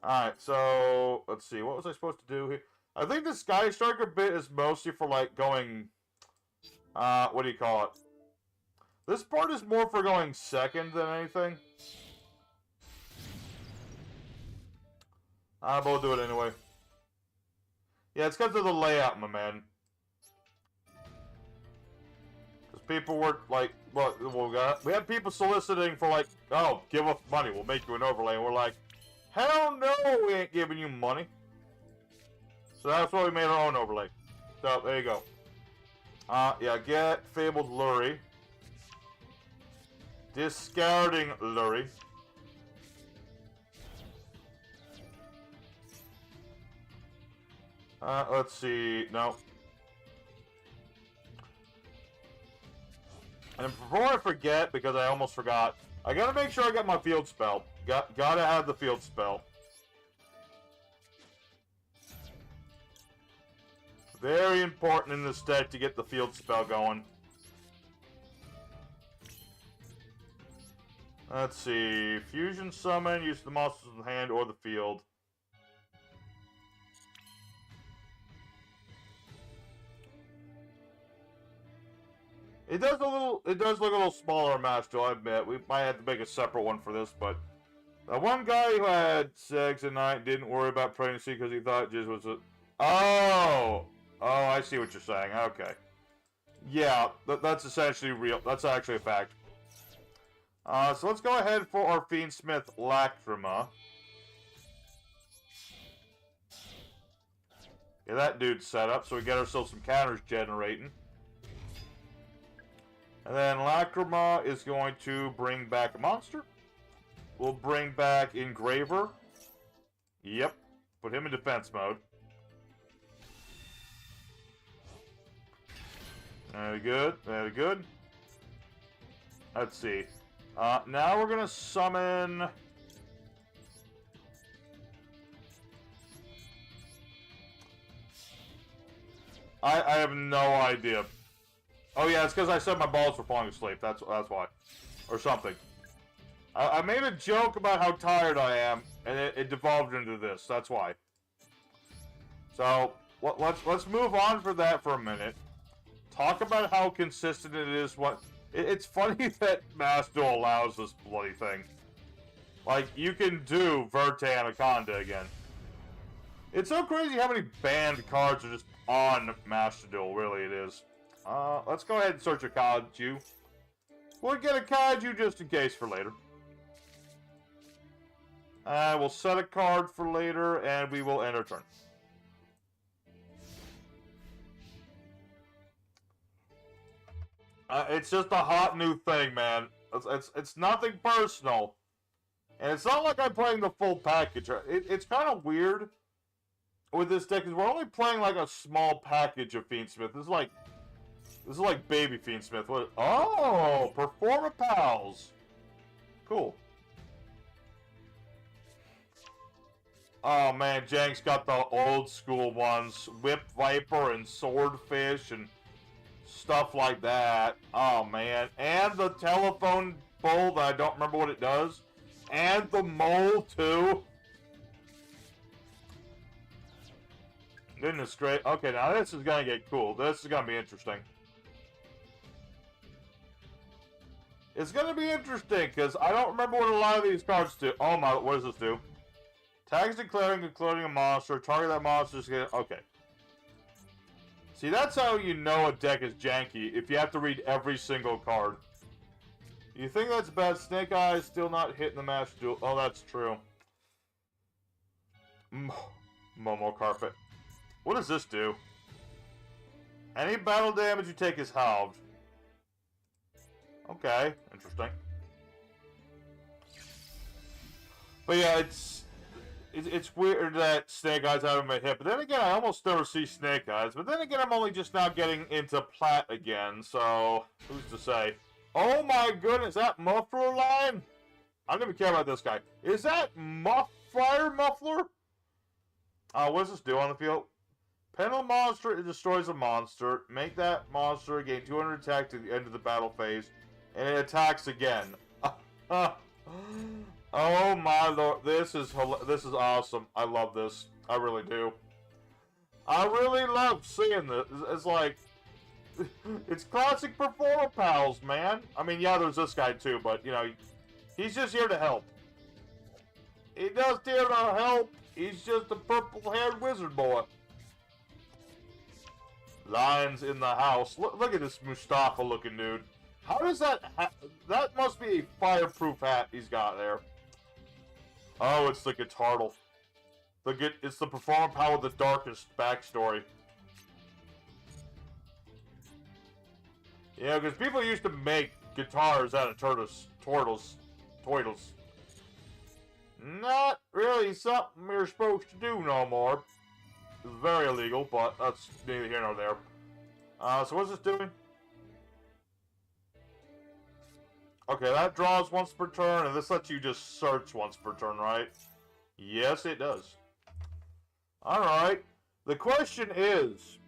Alright, so, let's see, what was I supposed to do here? I think the Sky Striker bit is mostly for, like, going, what do you call it? This part is more for going second than anything. But we'll do it anyway. Yeah, it's because of the layout, my man. Because people were, like, well, we had people soliciting for, like, oh, give us money, we'll make you an overlay. And we're like, hell no, we ain't giving you money. So that's why we made our own overlay. So, there you go. Yeah, get Fabled Lurie. Discarding Lurie. Let's see, no. And before I forget, because I almost forgot, I gotta make sure I got my field spell. Gotta have the field spell. Very important in this deck to get the field spell going. Let's see. Fusion Summon, use the monsters in the hand or the field. It does look a little smaller on Master Duel, I admit. We might have to make a separate one for this, but that one guy who had sex at night didn't worry about pregnancy because he thought Jizz was a... Oh! Oh, I see what you're saying. Okay. Yeah, that's essentially real. That's actually a fact. So let's go ahead for our Fiendsmith Lacrima. Yeah, that dude's set up, so we get ourselves some counters generating. And then Lacrima is going to bring back a monster. We'll bring back Engraver. Yep. Put him in defense mode. Very good. Very good. Let's see. Now we're going to summon... I have no idea. Oh yeah, it's because I said my balls were falling asleep. That's why. Or something. I made a joke about how tired I am, and it devolved into this. That's why. So, let's move on for that for a minute. Talk about how consistent it is. It's funny that Master Duel allows this bloody thing. Like, you can do Verte Anaconda again. It's so crazy how many banned cards are just on Master Duel, really it is. Let's go ahead and search a Kaiju. We'll get a Kaiju just in case for later. We'll set a card for later, and we will end our turn. It's just a hot new thing, man. It's nothing personal. And it's not like I'm playing the full package. It's kind of weird with this deck, because we're only playing like a small package of Fiendsmith. This is like baby Fiendsmith. What? Oh, Performa Pals. Cool. Oh man, Jank's got the old school ones. Whip Viper and Swordfish and stuff like that. Oh man. And the telephone pole that I don't remember what it does. And the mole too. Goodness great. Okay, now this is gonna get cool. This is gonna be interesting. It's gonna be interesting because I don't remember what a lot of these cards do. Oh my, what does this do? Tags declaring, including a monster. Target that monster's getting. Okay. See, that's how you know a deck is janky, if you have to read every single card. You think that's bad? Snake Eyes still not hitting the Master Duel. Oh, that's true. Momo Carpet. What does this do? Any battle damage you take is halved. Okay, interesting. But yeah, it's weird that Snake Eyes haven't been hit. But then again, I almost never see Snake Eyes. But then again, I'm only just now getting into Plat again. So, who's to say? Oh my goodness, that Muffler line? I don't even care about this guy. Is that Fire Muffler? What does this do on the field? Penal monster, it destroys a monster. Make that monster gain 200 attack to the end of the battle phase. And it attacks again. Oh my lord, this is awesome. I love this. I really do. I really love seeing this. It's like, it's classic Performa Pals, man. I mean, yeah, there's this guy too, but you know, he's just here to help. He just here to help. He's just a purple-haired wizard boy. Lions in the house. Look at this Mustafa-looking dude. How does that... that must be a fireproof hat he's got there. Oh, it's the Guitardle. It's the Performa Pal with the darkest backstory. Yeah, because people used to make guitars out of turtles. Not really something you're supposed to do no more. It's very illegal, but that's neither here nor there. So what's this doing? Okay, that draws once per turn, and this lets you just search once per turn, right? Yes, it does. Alright. The question is,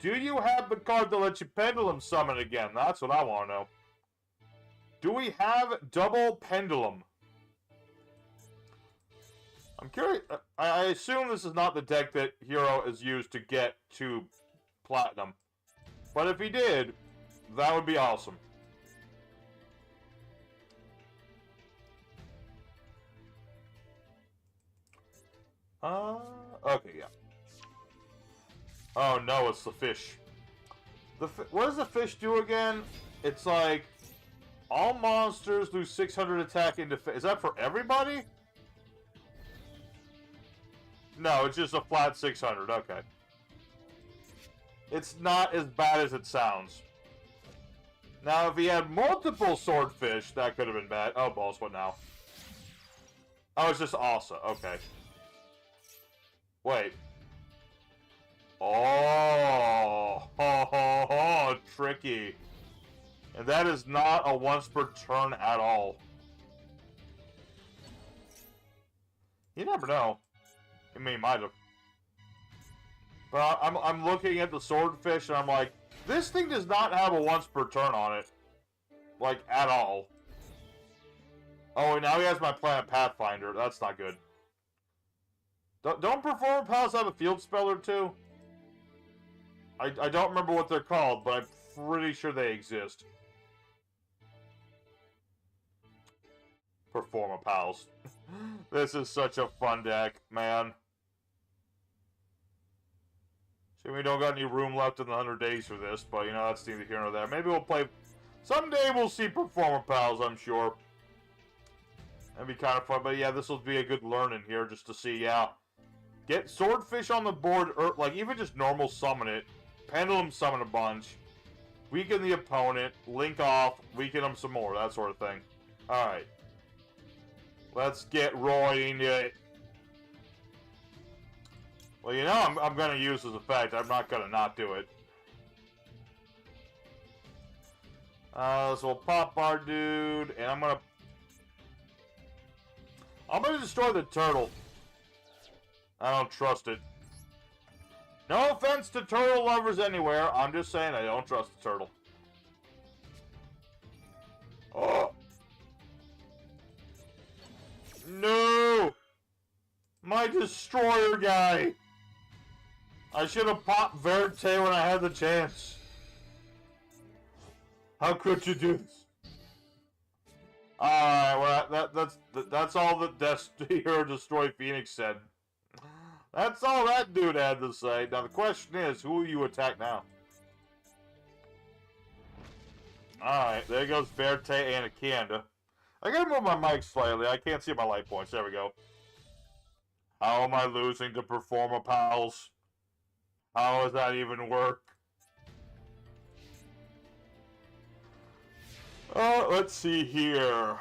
do you have the card that lets you Pendulum Summon again? That's what I want to know. Do we have double Pendulum? I'm curious. I assume this is not the deck that Hero is used to get to Platinum. But if he did, that would be awesome. Okay, yeah. Oh no, it's the fish. What does the fish do again? It's like, all monsters lose 600 attack into... Is that for everybody? No, it's just a flat 600, okay. It's not as bad as it sounds. Now, if he had multiple swordfish, that could have been bad. Oh, balls, what now? Oh, it's just Asa, okay. Wait. Oh, tricky. And that is not a once per turn at all. You never know. I mean, he might have. But I'm looking at the swordfish and I'm like, This thing does not have a once per turn on it. Like, at all. Oh, and now he has my Planet Pathfinder. That's not good. Don't Performer Pals have a field speller too? I don't remember what they're called, but I'm pretty sure they exist. Performer Pals. This is such a fun deck, man. See, we don't got any room left in the 100 days for this, but you know, that's neither here nor there. Maybe we'll play... Someday we'll see Performer Pals, I'm sure. That'd be kind of fun, but yeah, this will be a good learning here, just to see, yeah. Get Swordfish on the board, or like, even just normal summon it. Pendulum summon a bunch. Weaken the opponent, link off, weaken them some more, that sort of thing. Alright. Let's get roiding it. Well, you know I'm going to use this effect. I'm not going to not do it. So we'll pop our dude, and I'm going to destroy the turtle. I don't trust it. No offense to turtle lovers anywhere. I'm just saying I don't trust the turtle. Oh! No! My destroyer guy! I should have popped Verte when I had the chance. How could you do this? Alright, well, that's all that Destroy Phoenix said. That's all that dude had to say. Now the question is, who will you attack now? Alright, there goes Verte and Akanda. I gotta move my mic slightly. I can't see my light points. There we go. How am I losing to Performer Pals? How does that even work? Let's see here.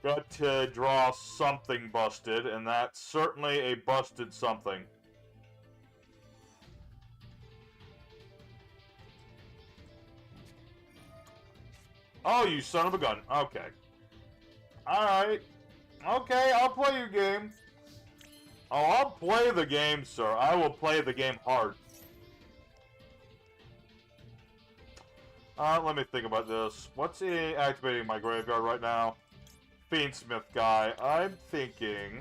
Got to draw something busted, and that's certainly a busted something. Oh, you son of a gun. Okay. Alright. Okay, I'll play your game. Oh, I'll play the game, sir. I will play the game hard. Let me think about this. What's he activating my graveyard right now? Fiendsmith guy. I'm thinking...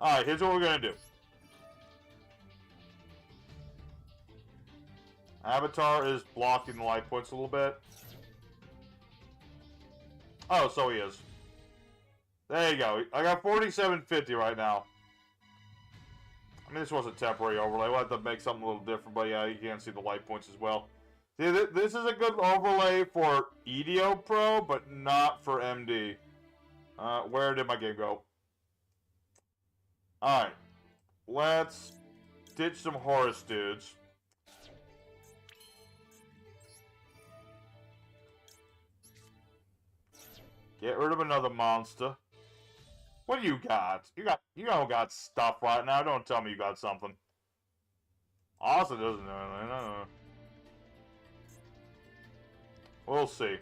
Alright, here's what we're gonna do. Avatar is blocking the light points a little bit. Oh, so he is. There you go. I got 4750 right now. I mean, this was a temporary overlay. We'll have to make something a little different, but yeah, you can see the light points as well. See, this is a good overlay for EDO Pro, but not for MD. Where did my game go? Alright. Let's ditch some Horus dudes. Get rid of another monster. What do you got? You don't got stuff right now. Don't tell me you got something. Austin doesn't know anything. No. We'll see.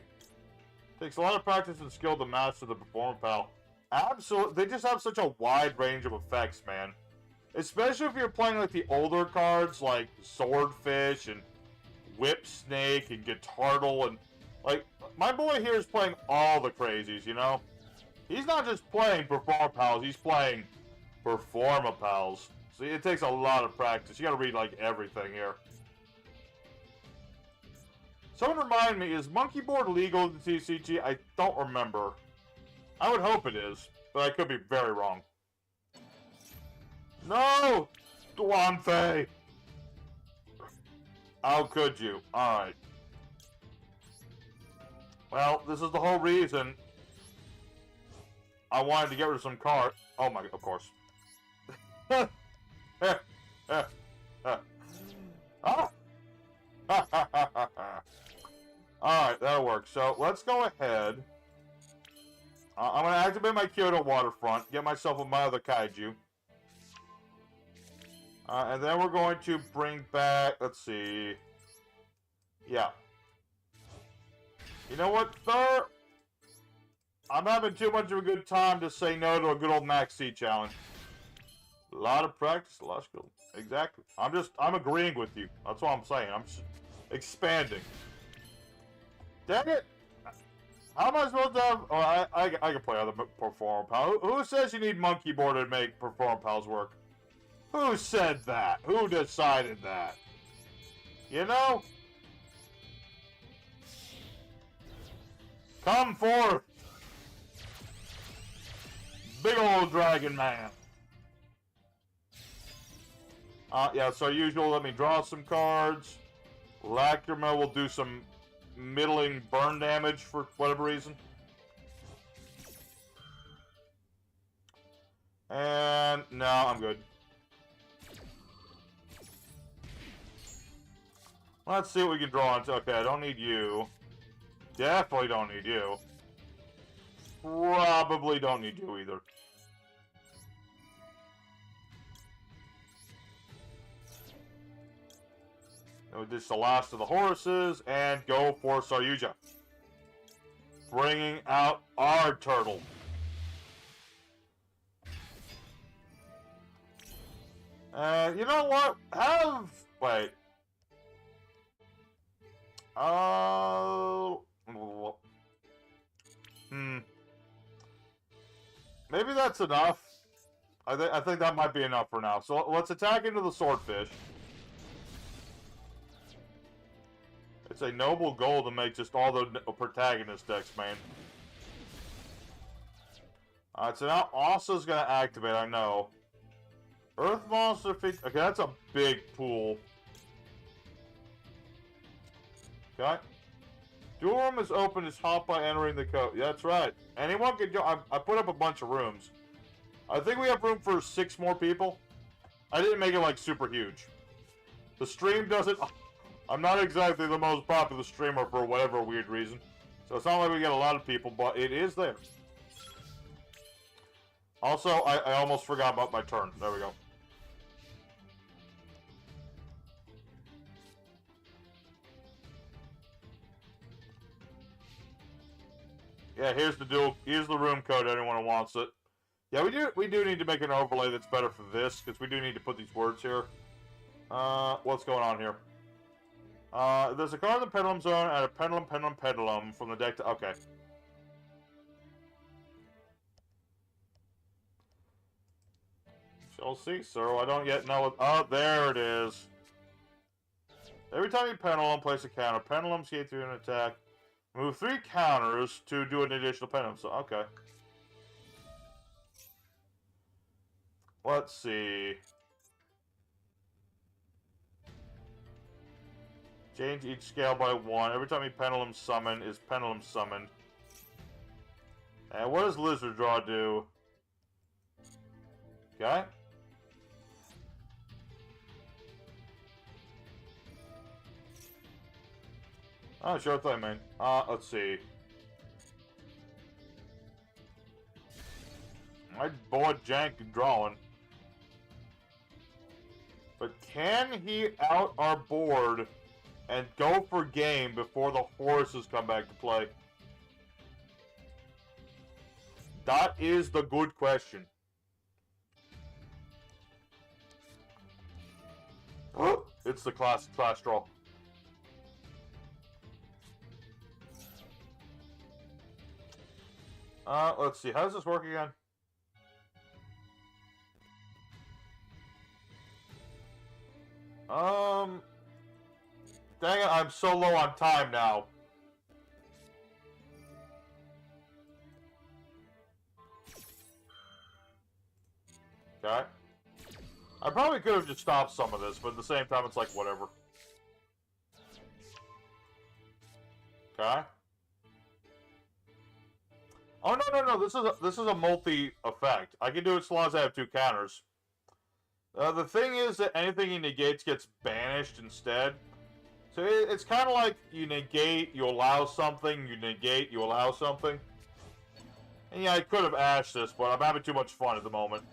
Takes a lot of practice and skill to master the Performer Pal. Absolutely. They just have such a wide range of effects, man. Especially if you're playing like the older cards like Swordfish and Whip Snake and Guitardle and like my boy here is playing all the crazies, you know? He's not just playing Performer Pals, he's playing Performer Pals. See, it takes a lot of practice. You gotta read, like, everything here. Someone remind me, is Monkey Board legal in the TCG? I don't remember. I would hope it is, but I could be very wrong. No! Duanfei! How could you? Alright. Well, this is the whole reason I wanted to get rid of some cards. Oh my, of course. Alright, that'll work. So, let's go ahead. I'm going to activate my Kyoto Waterfront, get myself my other Kaiju. And then we're going to bring back, let's see. Yeah. You know what, sir? I'm having too much of a good time to say no to a good old Max C challenge. A lot of practice, a lot of skill. Exactly. I'm agreeing with you. That's what I'm saying. I'm just expanding. Dang it! How am I supposed to have... Oh, I can play other Perform Pals. Who says you need Monkey Board to make Perform Pals work? Who said that? Who decided that? You know? Come forth! Big old dragon man. Yeah, so usual, let me draw some cards. Lacrima will do some middling burn damage for whatever reason. And no, I'm good. Let's see what we can draw into. Okay, I don't need you. Definitely don't need you. Probably don't need you either. This is the last of the Horuses, and go for Saryuja. Bringing out our turtle. You know what? Wait. Maybe that's enough. I think that might be enough for now. So let's attack into the Swordfish. It's a noble goal to make just all the protagonist decks, man. Alright, so now Asa's gonna activate, I know. Earth Monster feat. Okay, that's a big pool. Okay. Duel room is open to hop by entering the code. Yeah, that's right. Anyone can join. I put up a bunch of rooms. I think we have room for 6 more people. I didn't make it like super huge. The stream doesn't. I'm not exactly the most popular streamer for whatever weird reason. So it's not like we get a lot of people, but it is there. Also, I almost forgot about my turn. There we go. Yeah, here's the room code. Anyone who wants it. Yeah, we do need to make an overlay that's better for this because we do need to put these words here. What's going on here? There's a card in the Pendulum Zone and a Pendulum from the deck to... Okay. Shall see, sir. I don't yet know what... Oh, there it is. Every time you Pendulum, place a counter. Pendulum, skate through an attack. Move 3 counters to do an additional Pendulum. So, okay. Let's see. Change each scale by 1. Every time you Pendulum Summon is Pendulum Summoned. And what does Lizard Draw do? Okay. Oh, sure thing, man. Let's see. My boy Jank drawing. But can he out our board and go for game before the Horuses come back to play? That is the good question. It's the class draw. Let's see. How does this work again? Dang it, I'm so low on time now. Okay. I probably could have just stopped some of this, but at the same time, it's like, whatever. Okay. Oh, no. This is a multi-effect. I can do it as long as I have 2 counters. The thing is that anything he negates gets banished instead. So it's kind of like you negate, you allow something, you negate, you allow something. And yeah, I could have ashed this, but I'm having too much fun at the moment.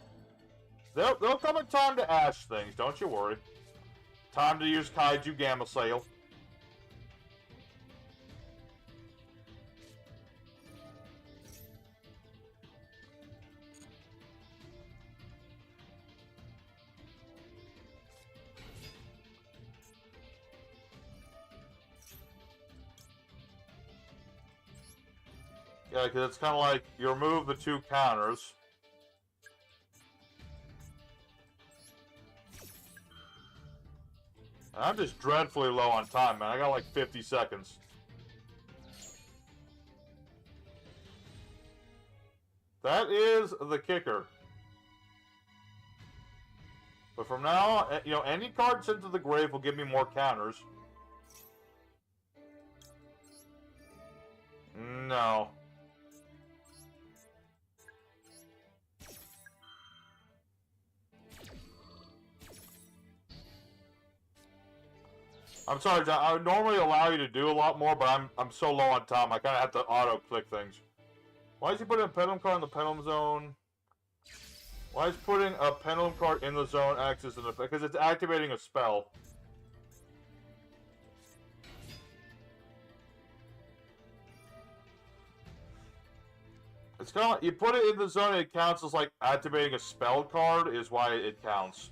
There'll come a time to ash things, don't you worry. Time to use Kaiju Gamma Sail. Yeah, because it's kind of like you remove the 2 counters. And I'm just dreadfully low on time, man. I got like 50 seconds. That is the kicker. But from now on, you know, any card sent to the grave will give me more counters. No. I'm sorry, John. I would normally allow you to do a lot more, but I'm so low on time. I kind of have to auto-click things. Why is he putting a pendulum card in the pendulum zone? Why is putting a pendulum card in the zone axis in the... Because it's activating a spell. It's kind of like, you put it in the zone and it counts as like activating a spell card is why it counts.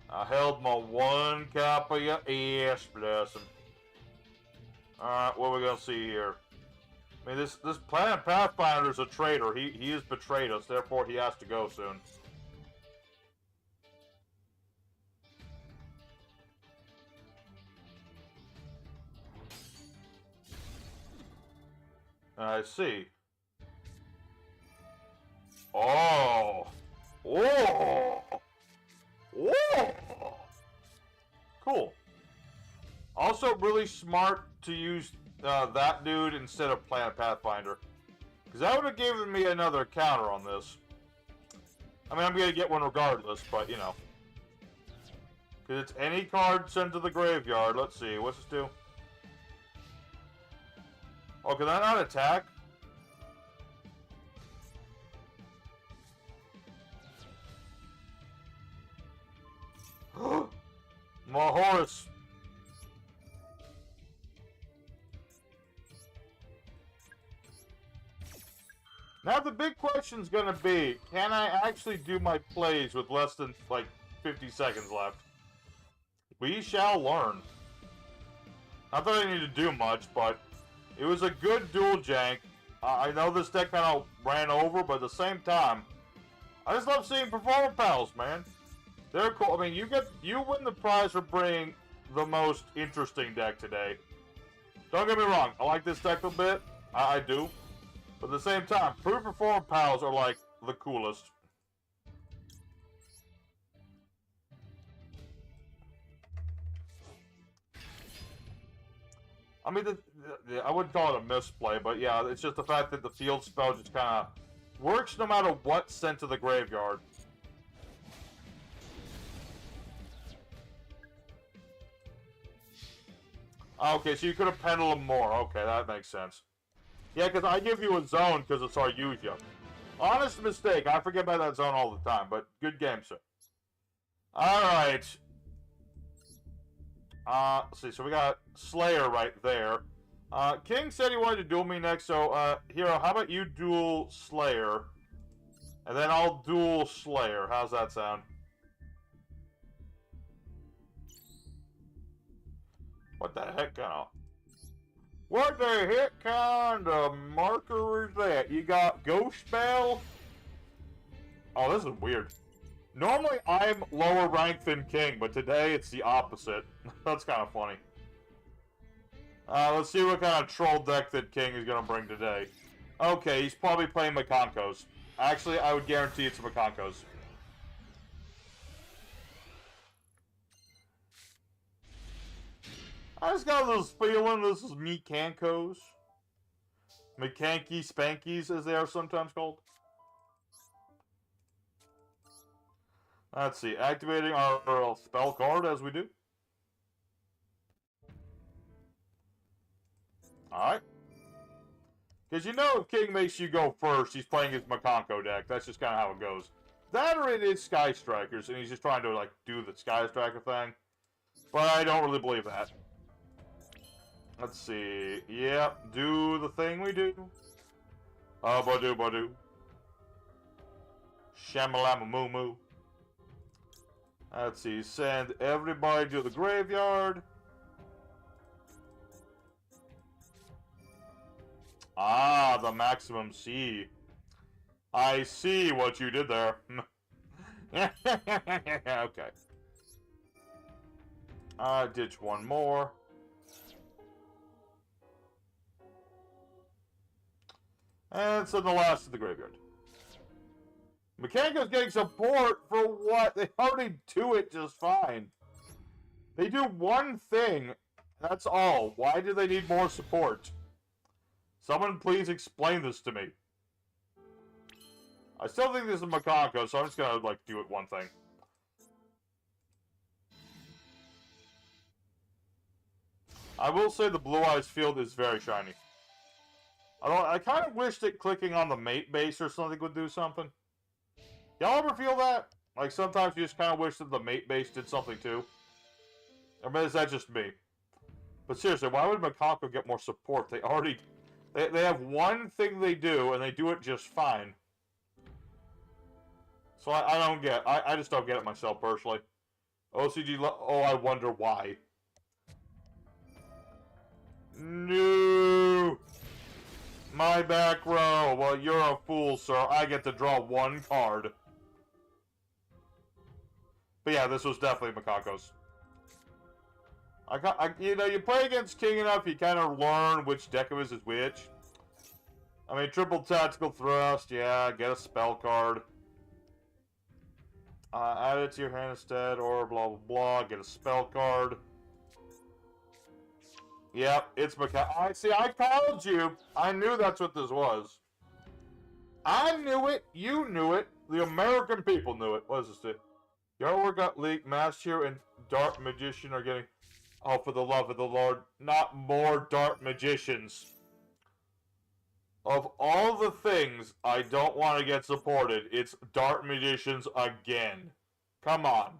I held my 1 Kappa, yes, bless him. Alright, what are we gonna see here? I mean, this Planet Pathfinder's a traitor. He has betrayed us, therefore he has to go soon. I see. Oh! Oh! Oh! Cool. Also, really smart to use that dude instead of Planet Pathfinder. Because that would have given me another counter on this. I mean, I'm going to get one regardless, but, you know. Because it's any card sent to the graveyard. Let's see. What's this do? Oh, can that not attack? My Horus. Now the big question's gonna be, can I actually do my plays with less than, like, 50 seconds left? We shall learn. Not that I need to do much, but it was a good dual jank. I know this deck kind of ran over, but at the same time, I just love seeing Performer Pals, man. They're cool. I mean, you win the prize for bringing the most interesting deck today. Don't get me wrong, I like this deck a bit. I do. But at the same time, Performer Pals are like the coolest. I mean, I wouldn't call it a misplay, but yeah, it's just the fact that the field spell just kind of works no matter what's sent to the graveyard. Okay, so you could have pendulum more. Okay, that makes sense. Yeah, because I give you a zone because it's our Yuja. Honest mistake. I forget about that zone all the time, but good game, sir. Alright. Let's see, so we got Slayer right there. King said he wanted to duel me next, so, Hero, how about you duel Slayer? And then I'll duel Slayer. How's that sound? What the heck kind of... What the heck kind of marker is that? You got Ghost Spell? Oh, this is weird. Normally, I'm lower ranked than King, but today it's the opposite. That's kind of funny. Let's see what kind of troll deck that King is going to bring today. Okay, he's probably playing Makonkos. Actually, I would guarantee it's Makonkos. I just got this feeling this is Mekankos. Mekanky Spankies, as they are sometimes called. Let's see, activating our spell card as we do. Alright. Because you know if King makes you go first, he's playing his Makonko deck. That's just kind of how it goes. That or it is Sky Strikers, and he's just trying to, like, do the Sky Striker thing. But I don't really believe that. Let's see. Yep, do the thing we do. Badoo, badoo. Shamalama moo moo. Let's see. Send everybody to the graveyard. Ah, the maximum C. I see what you did there. Okay. Ditch one more. And send the last to the graveyard. Mechanico's getting support for what? They already do it just fine. They do one thing. That's all. Why do they need more support? Someone please explain this to me. I still think this is Makako, so I'm just gonna, like, do it one thing. I will say the Blue Eyes field is very shiny. I kind of wish that clicking on the mate base or something would do something. Y'all ever feel that? Like, sometimes you just kind of wish that the mate base did something too? Or is that just me? But seriously, why would Makako get more support? They already... They have one thing they do, and they do it just fine. So I don't get... I just don't get it myself, personally. OCG... Oh, I wonder why. No! My back row. Well, you're a fool, sir. I get to draw one card. But yeah, this was definitely Makako's. You know, you play against King enough, you kind of learn which deck of his is which. I mean, triple tactical thrust, yeah, get a spell card. Add it to your hand instead, or blah, blah, blah, get a spell card. Yep, it's Makako. See, I called you. I knew that's what this was. I knew it. You knew it. The American people knew it. What does this say? Your artwork got leaked. Master and Dark Magician are getting... Oh, for the love of the Lord, not more Dark Magicians. Of all the things I don't want to get supported, it's Dark Magicians again. Come on.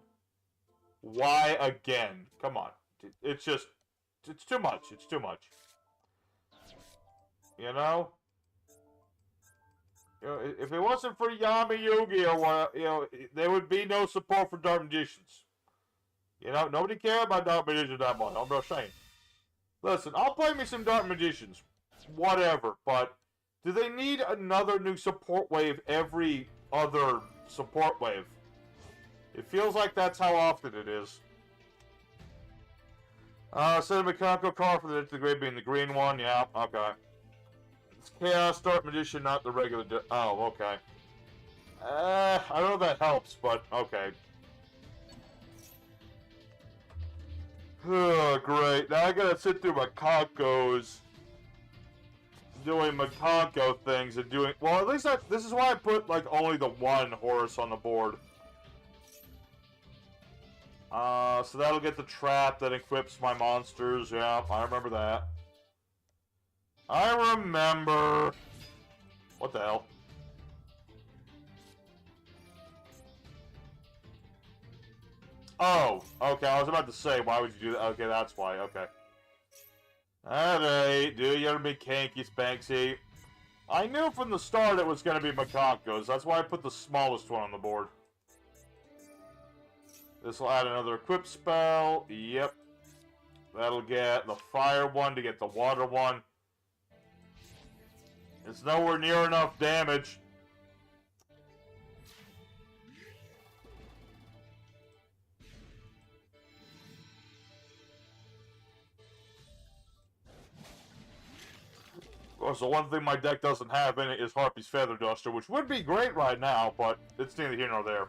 Why again? Come on. It's just... It's too much. It's too much. You know? You know, if it wasn't for Yami Yugi or what, you know, there would be no support for Dark Magicians. You know, nobody cared about Dark Magicians that much. I'm just saying. Listen, I'll play me some Dark Magicians. Whatever. But do they need another new support wave every other support wave? It feels like that's how often it is. Send a Makako card for the grade being the green one. Yeah, okay. It's Chaos Dark Magician, not the regular... Oh, okay. I don't know if that helps, but okay. Oh, great. Now I gotta sit through Makako's doing Makako things and doing... Well, at least this is why I put, like, only the one Horus on the board. So that'll get the trap that equips my monsters. Yeah, I remember that. I remember. What the hell? Oh, okay, I was about to say, why would you do that? Okay, that's why, okay. Alright, dude, you gotta be Kanky Spanksy. I knew from the start it was gonna be Makako's. That's why I put the smallest one on the board. This will add another equip spell. Yep. That'll get the fire one to get the water one. It's nowhere near enough damage. Of course, the one thing my deck doesn't have in it is Harpy's Feather Duster, which would be great right now, but it's neither here nor there.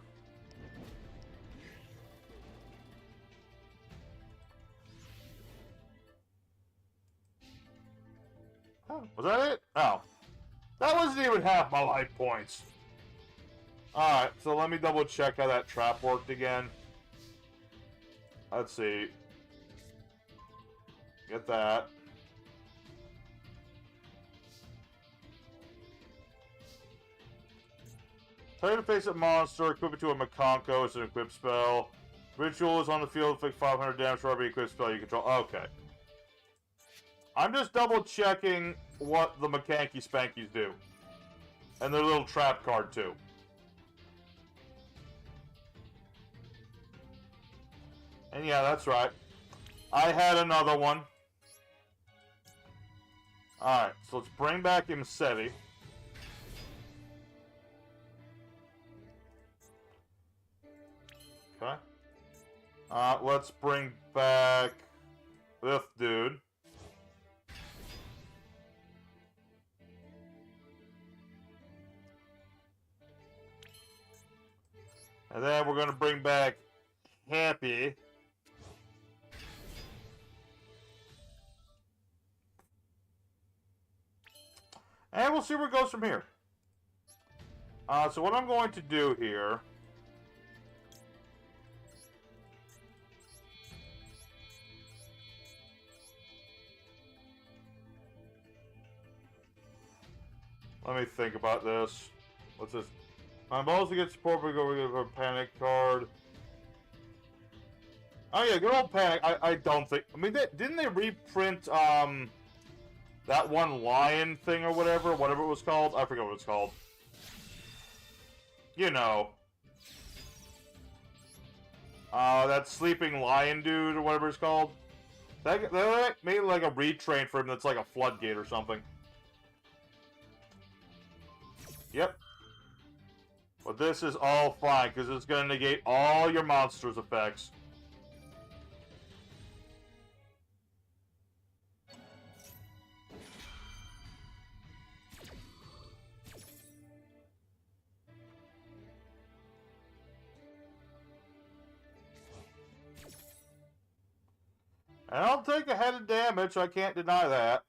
Was that it? Oh. That wasn't even half my life points. Alright, so let me double check how that trap worked again. Let's see. Get that. Target a face-up monster, equip it to a Makako as an equip spell. Ritual is on the field, inflict 500 damage for every equip spell you control. Okay. I'm just double checking what the Makanky Spankies do. And their little trap card too. And yeah, that's right. I had another one. Alright, so let's bring back Imseti. Okay. Let's bring back this dude. And then we're going to bring back Happy. And we'll see where it goes from here. So what I'm going to do here... Let me think about this. What's this? My balls to get support, we go with a panic card. Oh yeah, good old panic. I don't think... I mean, didn't they reprint, that one lion thing or whatever it was called? I forget what it's called. You know. That sleeping lion dude or whatever it's called. They made like a retrain for him that's like a floodgate or something. Yep. But this is all fine, because it's going to negate all your monster's effects. And I'll take a head of damage, I can't deny that.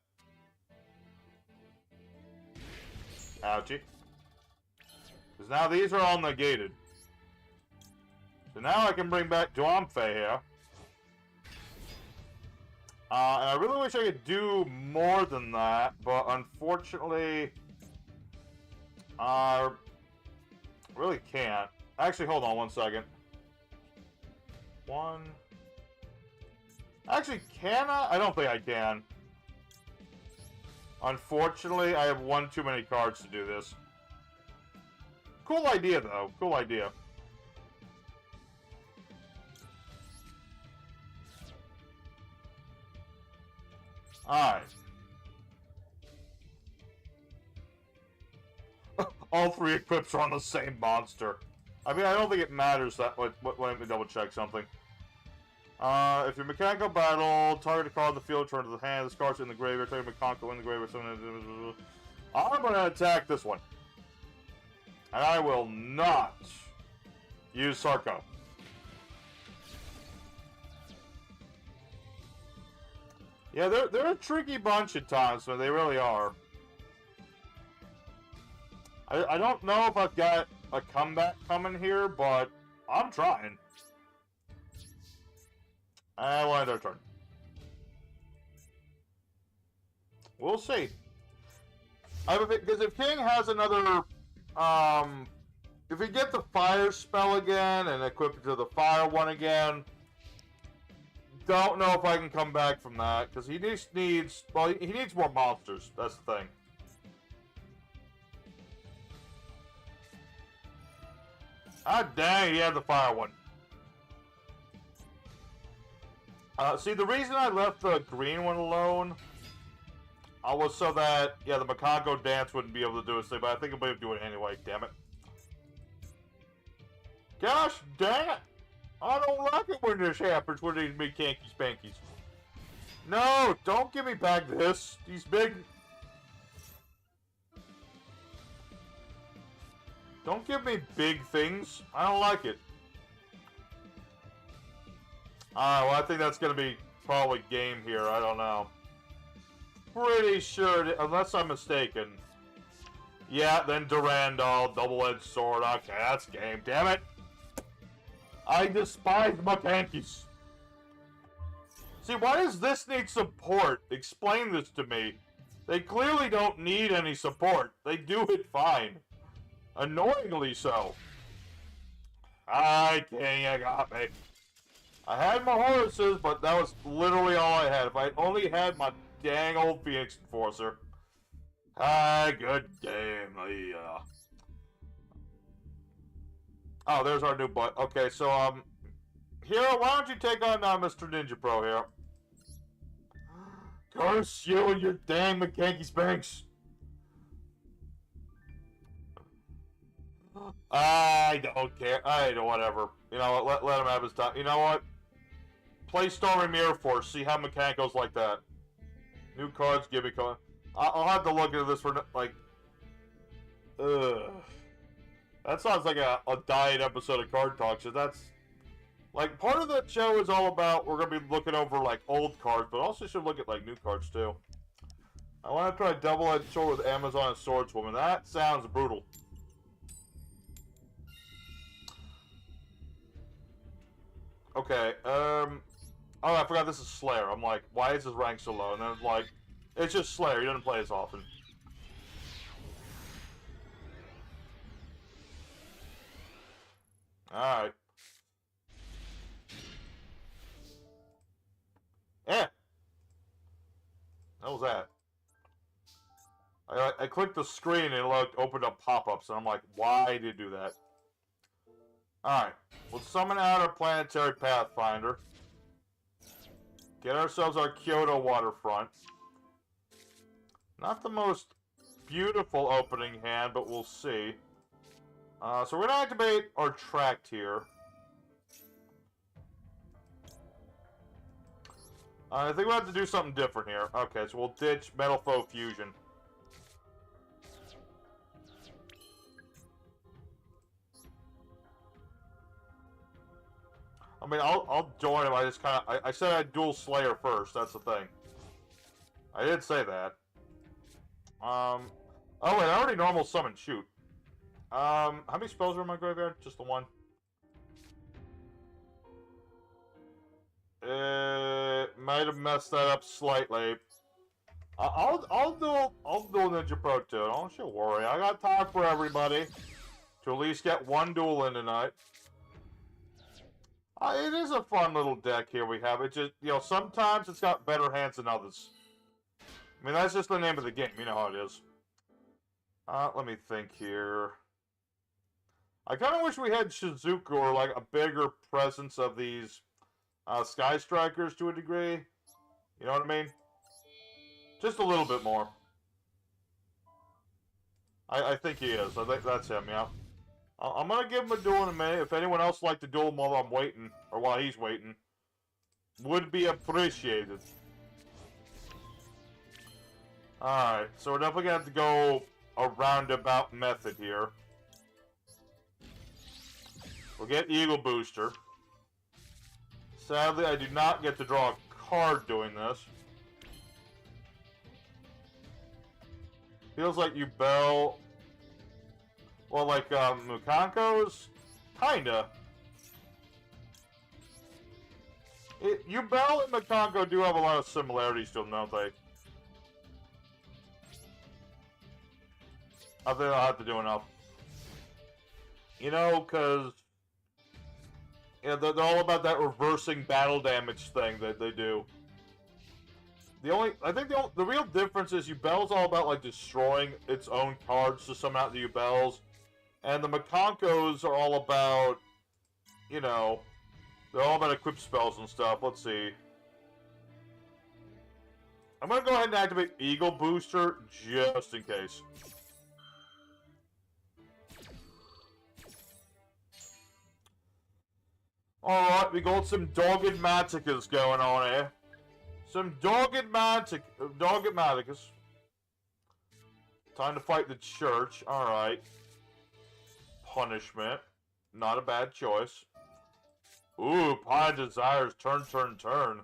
Ouchie. Because now these are all negated. So now I can bring back Duamfe here. And I really wish I could do more than that, but unfortunately... I really can't. Actually, hold on one second. One... Actually, can I? I don't think I can. Unfortunately, I have one too many cards to do this. Cool idea, though. Cool idea. Alright. All three equips are on the same monster. I mean, I don't think it matters that much. Let me double check something. If your mechanical battle, target a card on the field, turn to the hand, this card's in the graveyard, target mechanical in the graveyard, I'm gonna attack this one. And I will not use Sarko. Yeah, they're a tricky bunch at times, so they really are. I don't know if I've got a comeback coming here, but I'm trying. And we'll end our turn. We'll see. Because if King has another, if we get the fire spell again and equip it to the fire one again, don't know if I can come back from that because he needs well, he needs more monsters. That's the thing. Ah, dang, he had the fire one. See, the reason I left the green one alone was so that, yeah, the Makongo dance wouldn't be able to do his thing, but I think I'll be able to do it anyway, damn it. Gosh dang it! I don't like it when this happens with these big kanky spankies. No, don't give me back this. These big... Don't give me big things. I don't like it. Alright, well, I think that's going to be probably game here. I don't know. Pretty sure, unless I'm mistaken. Yeah, then Durandal, double-edged sword. Okay, that's game. Damn it. I despise Makankies. See, why does this need support? Explain this to me. They clearly don't need any support. They do it fine. Annoyingly so. Alright, King, you got me. I had my Horuses, but that was literally all I had. If I'd only had my dang old Phoenix Enforcer. Ah, good game. Oh, there's our new butt. Okay, so, Hero, why don't you take on Mr. Ninja Pro here? Curse you and your dang McKanky Spanks. I don't care. I don't, whatever. You know what? Let him have his time. You know what? Play Stormy Mirror Force. See how Mechanical's like that. New cards, give me card. I'll have to look into this for, like... Ugh. That sounds like a diet episode of Card Talk. So that's... Like, part of that show is all about, we're going to be looking over, like, old cards, but also should look at, like, new cards, too. I want to try double-edged sword with Amazon and Swordswoman. That sounds brutal. Okay, oh, I forgot this is Slayer. I'm like, why is his rank so low? And then, like, it's just Slayer. He doesn't play as often. Alright. Eh! What was that? I clicked the screen and it opened up pop-ups, and I'm like, why did you do that? Alright. We'll summon out our Planetary Pathfinder. Get ourselves our Kyoto Waterfront. Not the most beautiful opening hand, but we'll see. So we're going to activate our Tract here. I think we'll have to do something different here. Okay, so we'll ditch Metal Foe Fusion. I mean, I'll join him. I just kind of... I said I'd dual Slayer first. That's the thing. I did say that. Oh, wait. I already normal summon. Shoot. How many spells are in my graveyard? Just the one. Might have messed that up slightly. I'll do Ninja Pro too. Don't you worry. I got time for everybody to at least get one duel in tonight. It is a fun little deck here we have. It just, you know, sometimes it's got better hands than others. I mean, that's just the name of the game. You know how it is. Let me think here. I kind of wish we had Shizuku or, like, a bigger presence of these Sky Strikers to a degree. You know what I mean? Just a little bit more. I think he is. I think that's him, yeah. I'm going to give him a duel in a minute. If anyone else would like to duel him while I'm waiting, or while he's waiting, would be appreciated. Alright, so we're definitely going to have to go a roundabout method here. We'll get Eagle Booster. Sadly, I do not get to draw a card doing this. Feels like Yubel... Well, like, Mukanko's? Kinda. Yubel and Mukanko do have a lot of similarities to them, don't they? I think I'll have to do enough. You know, because... Yeah, they're all about that reversing battle damage thing that they do. I think the real difference is Yubel's all about, like, destroying its own cards to summon out the Yubels. And the Mukankos are all about, you know, they're all about equip spells and stuff. Let's see. I'm going to go ahead and activate Eagle Booster just in case. Alright, we got some Dogged Maticas going on here. Some Dogged Maticas. Time to fight the church. Alright. Punishment. Not a bad choice. Ooh, Pine Desires. Turn, turn, turn.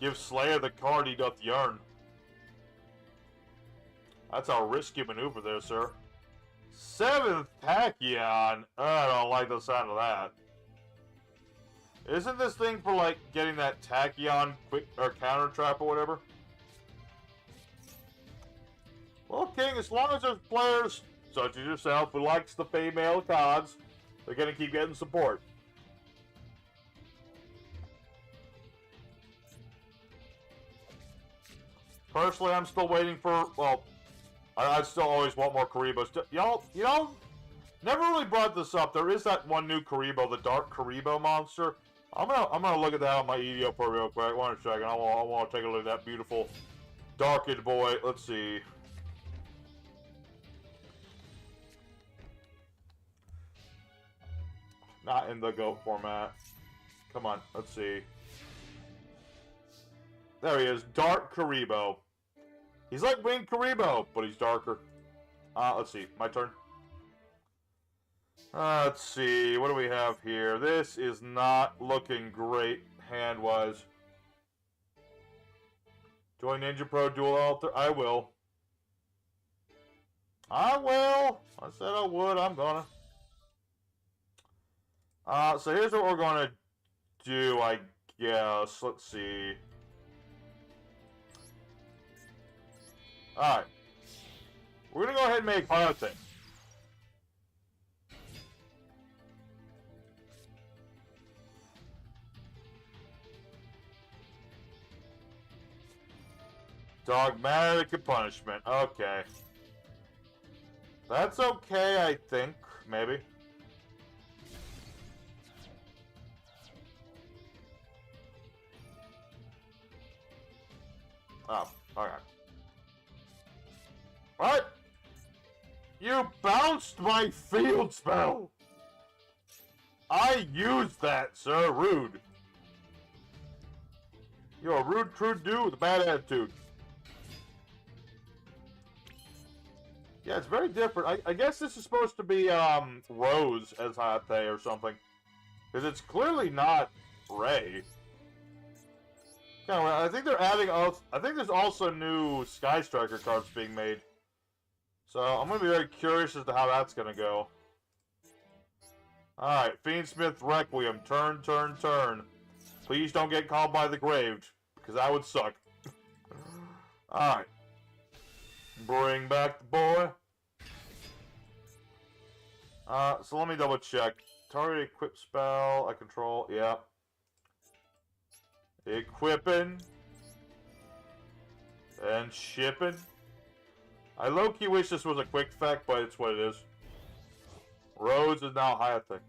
Give Slayer the card he doth yearn. That's a risky maneuver there, sir. 7th Tachyon. I don't like the sound of that. Isn't this thing for, like, getting that Tachyon quick or counter trap or whatever? Well, King, as long as there's players such as yourself who likes the female cards, they're gonna keep getting support. Personally, I'm still waiting for, well, I still always want more Karibos. Y'all, never really brought this up. There is that one new Karibo, the Dark Karibo monster. I'm gonna look at that on my EDO port real quick. One second. I want to take a look at that beautiful darkened boy. Let's see. Not in the GOAT format. Come on, let's see. There he is, Dark Karibo. He's like Winged Karibo, but he's darker. Let's see, my turn. Let's see, what do we have here? This is not looking great, hand-wise. Join Ninja Pro Duel Alter? I will. I will! I said I would, I'm gonna. So here's what we're gonna do, I guess. Let's see. Alright. We're gonna go ahead and make Hayate. Dogmatic punishment. Okay. That's okay, I think. Maybe. Oh, okay. What? You bounced my field spell! I used that, sir. Rude. You're a rude, crude dude with a bad attitude. Yeah, it's very different. I guess this is supposed to be, Rose as Hayate or something. Because it's clearly not Ray. Yeah, I think they're adding... I think there's also new Sky Striker cards being made. So, I'm going to be very curious as to how that's going to go. Alright, Fiendsmith Requiem. Turn, turn, turn. Please don't get called by the Graved, because that would suck. Alright. Bring back the boy. So let me double check. Target equip spell, I control, yeah. Equipping. And shipping. I low-key wish this was a quick effect, but it's what it is. Rose is now Hayate.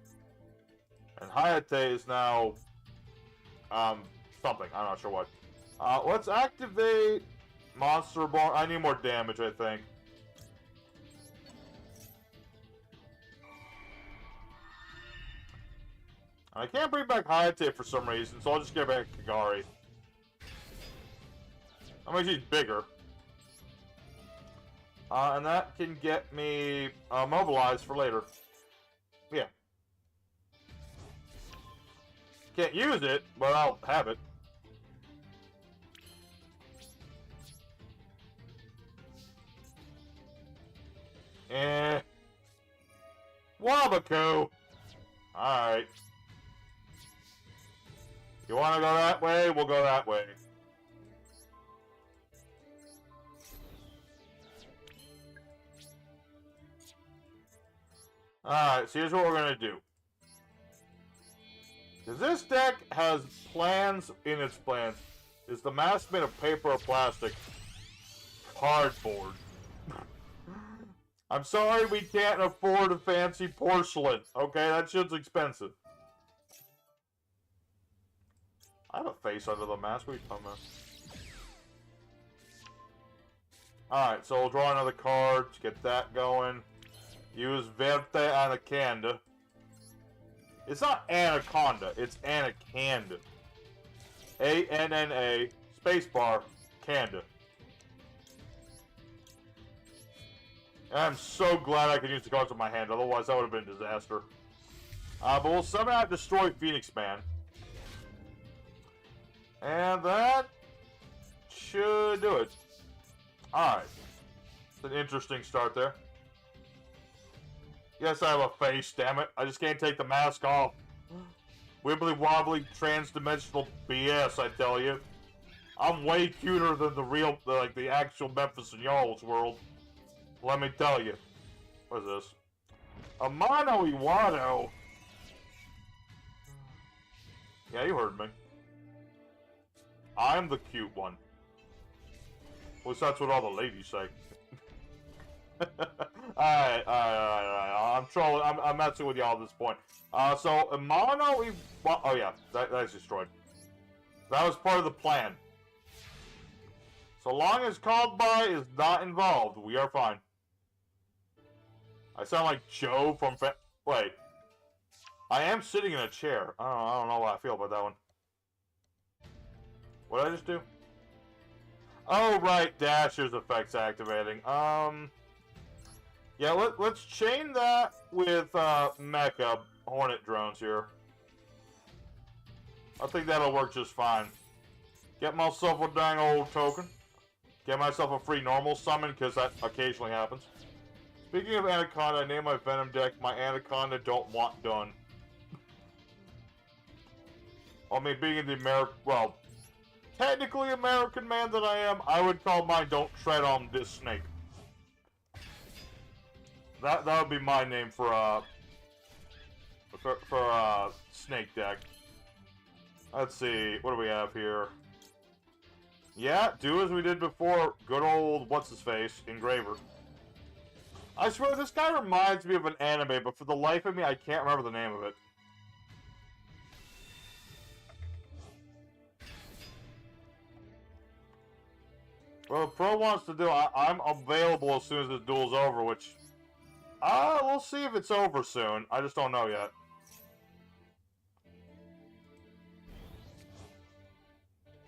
And Hayate is now... something. I'm not sure what. Let's activate Monster Bar. I need more damage, I think. I can't bring back Hayate for some reason, so I'll just get back Kagari. I mean, she's bigger. And that can get me mobilized for later. Yeah. Can't use it, but I'll have it. Wabaku! Alright. You wanna go that way? We'll go that way. Alright, so here's what we're gonna do. Because this deck has plans in its plans. Is the mask made of paper or plastic? Cardboard. I'm sorry we can't afford a fancy porcelain. Okay, that shit's expensive. I have a face under the mask. What are you talking about? Alright, so we'll draw another card to get that going. Use Verte Anaconda. It's not Anaconda, it's Anaconda. A-N-N-A, spacebar, Kanda. I'm so glad I could use the cards in my hand, otherwise that would have been a disaster. But we'll somehow destroy Phoenix Man. And that should do it. Alright. It's an interesting start there. Yes, I have a face, damn it. I just can't take the mask off. Wibbly wobbly trans-dimensional BS, I tell you. I'm way cuter than the real, like the actual Memphis and Y'all's world. Let me tell you. What is this? A Mono Iwano. Yeah, you heard me. I'm the cute one. At least that's what all the ladies say. Alright. I'm trolling. I'm messing with y'all at this point. So, Mono, oh yeah, that's destroyed. That was part of the plan. So long as called by is not involved, we are fine. I sound like Joe from wait. I am sitting in a chair. I don't know how I feel about that one. What did I just do? Oh, right. Dasher's effects activating. Yeah, let's chain that with, Mecha Hornet drones here. I think that'll work just fine. Get myself a dang old token. Get myself a free normal summon, because that occasionally happens. Speaking of Anaconda, I named my Venom deck my Anaconda Don't Want Done. I mean, being the well, technically American man that I am, I would call mine Don't Tread on This Snake. That would be my name for snake deck. Let's see, what do we have here? Yeah, do as we did before. Good old what's-his-face, Engraver. I swear, this guy reminds me of an anime, but for the life of me, I can't remember the name of it. Well, if Pro wants to do, I'm available as soon as this duel's over, which... we'll see if it's over soon. I just don't know yet.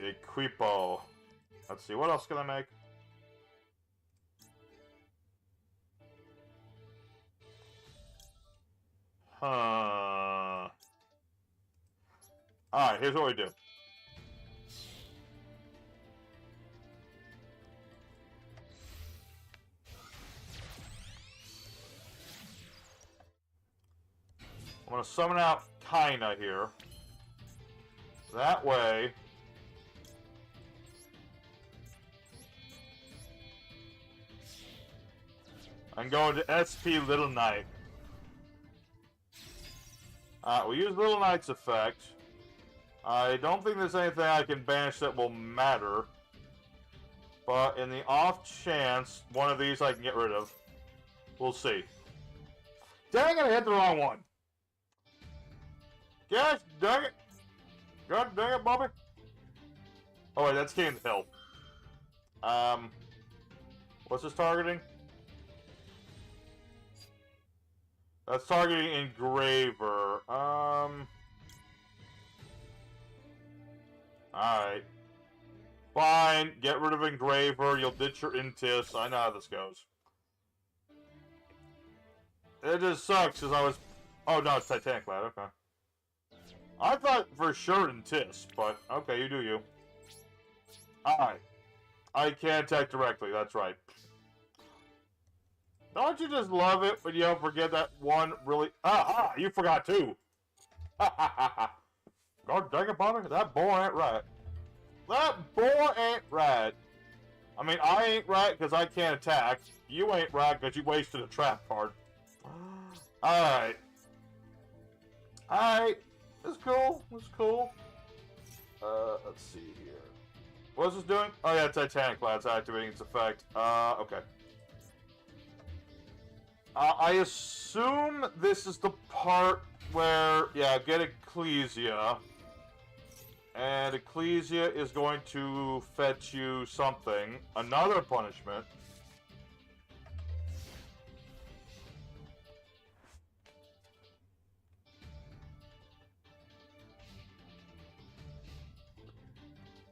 Equipo. Let's see, what else can I make? Alright, here's what we do. I'm gonna summon out Kaina here. That way... I'm going to SP Little Knight. We'll use Little Knight's effect. I don't think there's anything I can banish that will matter. But in the off chance one of these I can get rid of, we'll see. Dang it, I hit the wrong one. Gosh dang it. God dang it, Bobby. Oh wait, that's King of the Hill. What's this targeting? That's targeting Engraver. Alright. Fine, get rid of Engraver, you'll ditch your Intis. I know how this goes. It just sucks, because I was... Oh, no, it's Titanic Lad, okay. I thought for sure Intis, but okay, you do you. Alright. I can attack directly, that's right. Don't you just love it when you don't forget that one really... you forgot too! God dang it, Bobby, that boy ain't right. That boy ain't right. I mean, I ain't right because I can't attack. You ain't right because you wasted a trap card. Alright. Alright. It's cool. It's cool. Let's see here. What's this doing? Oh yeah, Titanic Lad's activating its effect. Okay. I assume this is the part where, yeah, get Ecclesia. And Ecclesia is going to fetch you something. Another punishment.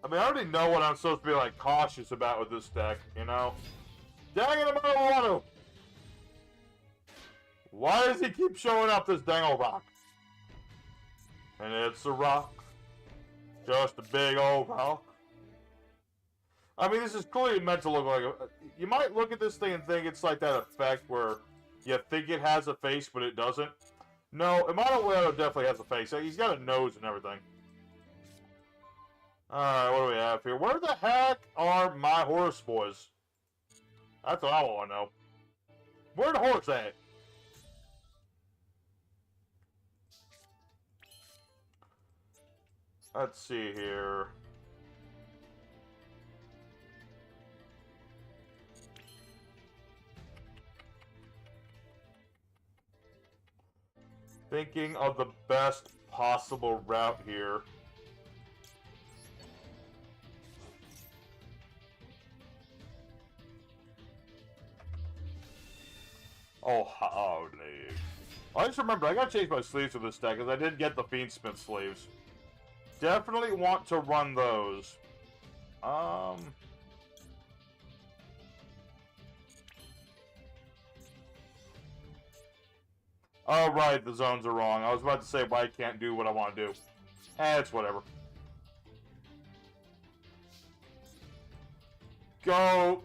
I mean, I already know what I'm supposed to be, like, cautious about with this deck, you know? Dang it, I'm out of water! Why does he keep showing up this dang old rock? And it's a rock. Just a big old rock. I mean, this is clearly meant to look like a... You might look at this thing and think it's like that effect where you think it has a face, but it doesn't. No, Imano definitely has a face. He's got a nose and everything. Alright, what do we have here? Where the heck are my Horus boys? That's what I want to know. Where the Horus at? Let's see here. Thinking of the best possible route here. Oh, nee. I just remember, I gotta change my sleeves for this deck, because I did get the Fiendsmith sleeves. Definitely want to run those. Oh, right, the zones are wrong. I was about to say, why I can't do what I want to do. It's whatever. Go!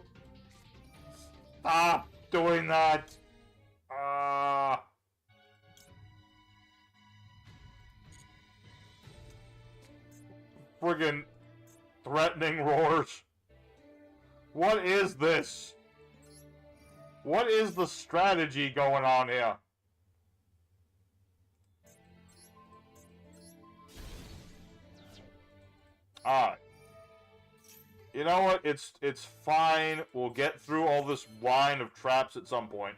Stop doing that! Friggin' threatening roars. What is this? What is the strategy going on here? Alright. You know what? It's fine. We'll get through all this line of traps at some point.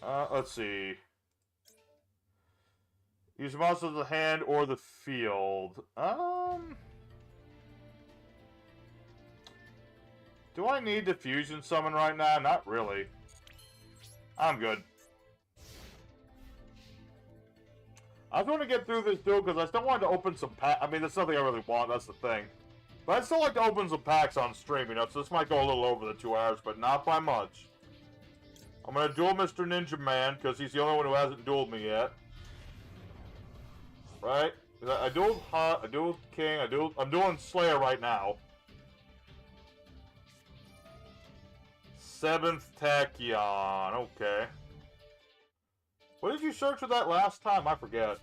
Let's see. Use monsters of the hand or the field. Do I need to fusion summon right now? Not really. I'm good. I just want to get through this duel because I still want to open some packs. I mean, that's nothing I really want, that's the thing. But I'd still like to open some packs on stream, you know, so this might go a little over the 2 hours, but not by much. I'm going to duel Mr. Ninja Man because he's the only one who hasn't dueled me yet. Right? I dueled Hut, I dueled King, I'm dueling Slayer right now. 7th Tachyon, okay. What did you search for that last time? I forget.